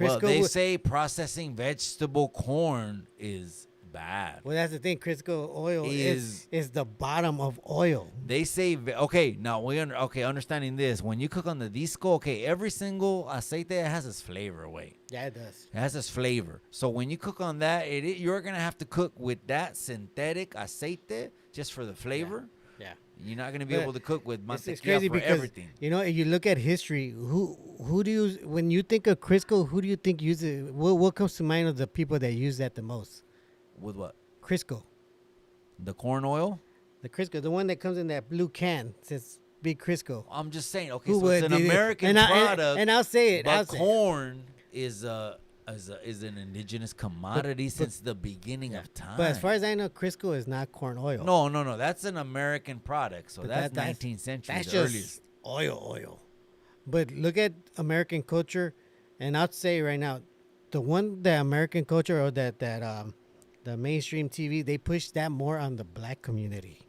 Well, they say processing vegetable corn is bad. Well, that's the thing. Crisco oil is the bottom of oil. They say, understanding this. When you cook on the disco, every single aceite has its flavor away. Yeah, it does. It has its flavor. So when you cook on that, you're going to have to cook with that synthetic aceite just for the flavor. Yeah. You're not going to be able to cook with mantequilla for everything. If you look at history, who do you, when you think of Crisco, who do you think uses it? What comes to mind of the people that use that the most? With what? Crisco. The corn oil? The Crisco, the one that comes in that blue can, says Big Crisco. I'm just saying, so it's an American product. And I'll say it. But corn is is an indigenous commodity since the beginning of time. But as far as I know, Crisco is not corn oil. no, that's an American product. So But that's 19th century, That's the just earliest. oil. But look at American culture, and I'll say right now, the American culture or the mainstream TV, they push that more on the black community.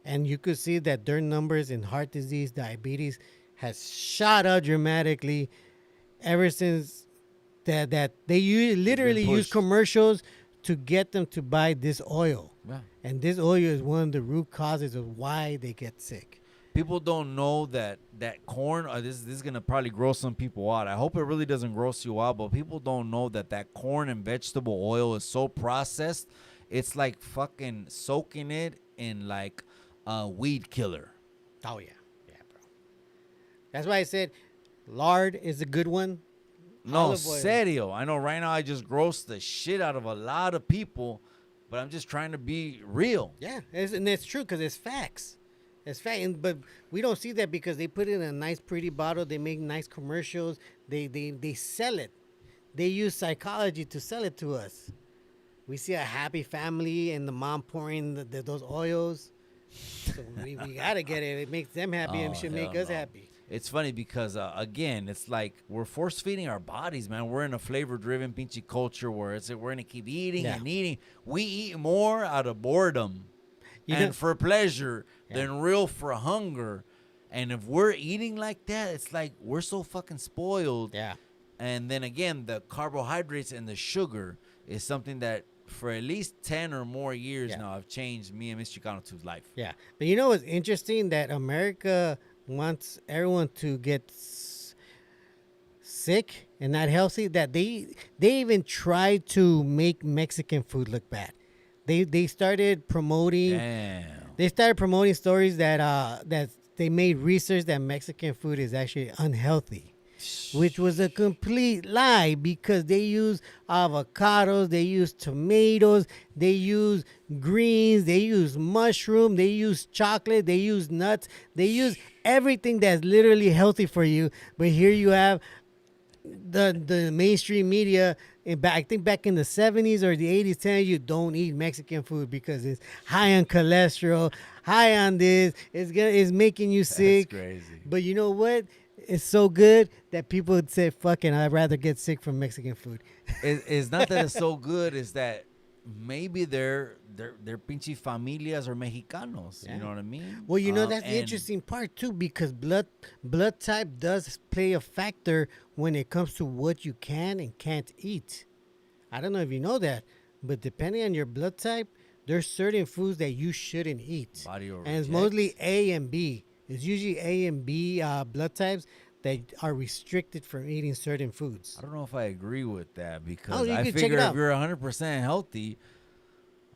And you could see that their numbers in heart disease, diabetes has shot up dramatically ever since that they literally use pushed. commercials to get them to buy this oil. Yeah. And this oil is one of the root causes of why they get sick. People don't know that corn. This is gonna probably gross some people out. I hope it really doesn't gross you out, but people don't know that corn and vegetable oil is so processed. It's like fucking soaking it in like a weed killer. Oh, yeah, bro. That's why I said lard is a good one. No, Olive oil. serio. I know right now I just gross the shit out of a lot of people, but I'm just trying to be real. Yeah, and it's true because it's facts. It's fact, but we don't see that because they put it in a nice, pretty bottle. They make nice commercials. They sell it. They use psychology to sell it to us. We see a happy family and the mom pouring those oils. So we gotta get it. It makes them happy and Oh, should hell make us no. happy. It's funny because, again, it's like we're force feeding our bodies, man. We're in a flavor driven pinchy culture where we're going to keep eating Yeah. and eating. We eat more out of boredom You and know- for pleasure Yeah. than real for hunger. And if we're eating like that, it's like we're so fucking spoiled. Yeah. And then again, the carbohydrates and the sugar is something that for at least 10 or more years Yeah. now have changed me and Mr. Chicano 2's life. Yeah. But you know what's interesting? That America wants everyone to get sick and not healthy. That they even tried to make Mexican food look bad. They started promoting. Damn. They started promoting stories that they made research that Mexican food is actually unhealthy, which was a complete lie because they use avocados, they use tomatoes, they use greens, they use mushroom, they use chocolate, they use nuts, they use everything that's literally healthy for you. But here you have the mainstream media. I think back in the 70s or the 80s telling you don't eat Mexican food because it's high on cholesterol, high on this, it's making you sick. That's crazy. But you know what? It's so good that people would say, fucking, I'd rather get sick from Mexican food. It's not that it's so good, it's that maybe their pinche familias are Mexicanos. Yeah. You know what I mean? Well, you know, that's the and interesting part, too, because blood type does play a factor when it comes to what you can and can't eat. I don't know if you know that, but depending on your blood type, there's certain foods that you shouldn't eat. Body will And it's reject. mostly A and B. It's usually A and B blood types that are restricted from eating certain foods. I don't know if I agree with that because Oh, you I can check figure it if out. you're 100% healthy,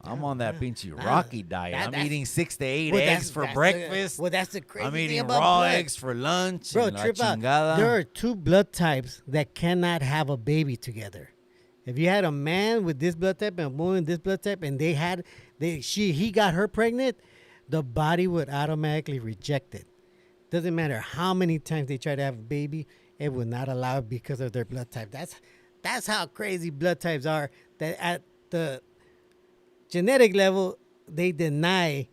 I'm on that pinche Rocky diet. I'm that's- eating 6 to 8 Well, eggs for that's breakfast. Well, that's the crazy I'm thing eating about raw blood. eggs for lunch. Bro, and la trip out. chingada. There are two blood types that cannot have a baby together. If you had a man with this blood type and a woman with this blood type, and he got her pregnant, the body would automatically reject it. Doesn't matter how many times they try to have a baby, it would not allow it because of their blood type. That's how crazy blood types are. That at the genetic level, they deny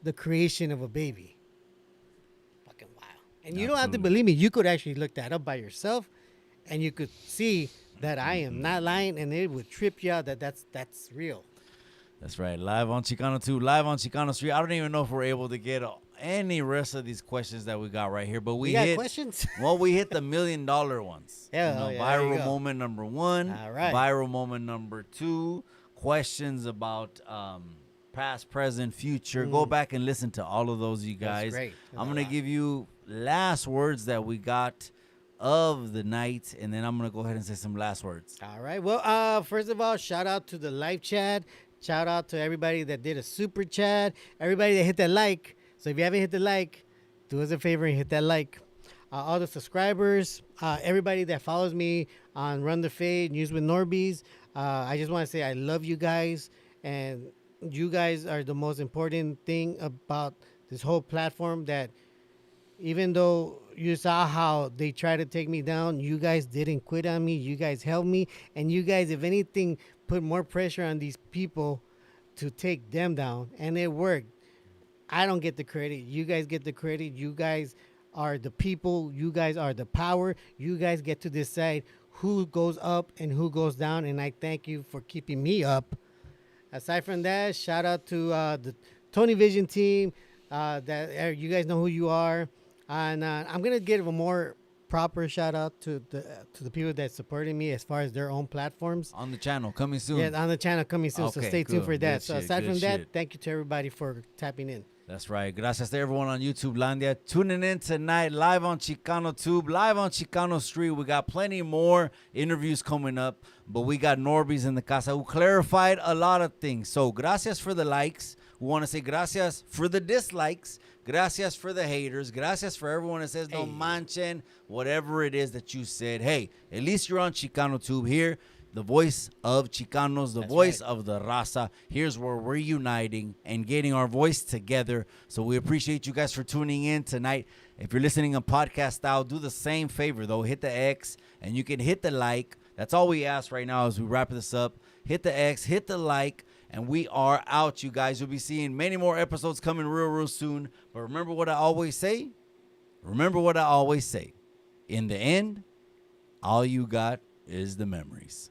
the creation of a baby. Fucking wow. And you don't have to Absolutely. believe me. You could actually look that up by yourself, and you could see that I am not lying, and it would trip you out that's real. That's right. Live on Chicano 2, live on Chicano Street. I don't even know if we're able to get any rest of these questions that we got right here, but we You got hit questions? well, we hit the $1 million ones. Yeah, You know, oh, yeah, there you viral go. moment number 1. All right. Viral moment number 2. Questions about past, present, future. Go back and listen to all of those, you guys. great. I'm gonna give you last words that we got of the night, and then I'm gonna go ahead and say some last words. All right. Well, first of all, shout out to the live chat. Shout out to everybody that did a super chat. Everybody that hit that like. So if you haven't hit the like, do us a favor and hit that like. All the subscribers, everybody that follows me on Run the Fade, News with Norbeez. I just want to say I love you guys, and you guys are the most important thing about this whole platform. That even though you saw how they tried to take me down, you guys didn't quit on me. You guys helped me, and you guys, if anything, put more pressure on these people to take them down, and it worked. I don't get the credit. You guys get the credit. You guys are the people. You guys are the power. You guys get to decide who goes up and who goes down, and I thank you for keeping me up. Aside from that, shout out to the Tony Vision team. You guys know who you are, and I'm gonna give a more proper shout out to the people that supported me as far as their own platforms. On the channel, coming soon. Yeah, on the channel coming soon. So Okay, stay tuned cool. for that. Good So shit, aside good from that, shit. thank you to everybody for tapping in. That's right. Gracias to everyone on YouTube Landia. Tuning in tonight, live on Chicano Tube, live on Chicano Street. We got plenty more interviews coming up, but we got Norbeez in the casa who clarified a lot of things. So gracias for the likes. We want to say gracias for the dislikes. Gracias for the haters. Gracias for everyone that says no manchen, whatever it is that you said. Hey, at least you're on Chicano Tube here. The voice of Chicanos, the voice of the raza. Here's where we're uniting and getting our voice together. So we appreciate you guys for tuning in tonight. If you're listening on podcast style, do the same favor, though. Hit the X, and you can hit the like. That's all we ask right now as we wrap this up. Hit the X, hit the like, and we are out, you guys. You'll be seeing many more episodes coming real soon. But remember what I always say. Remember what I always say. In the end, all you got is the memories.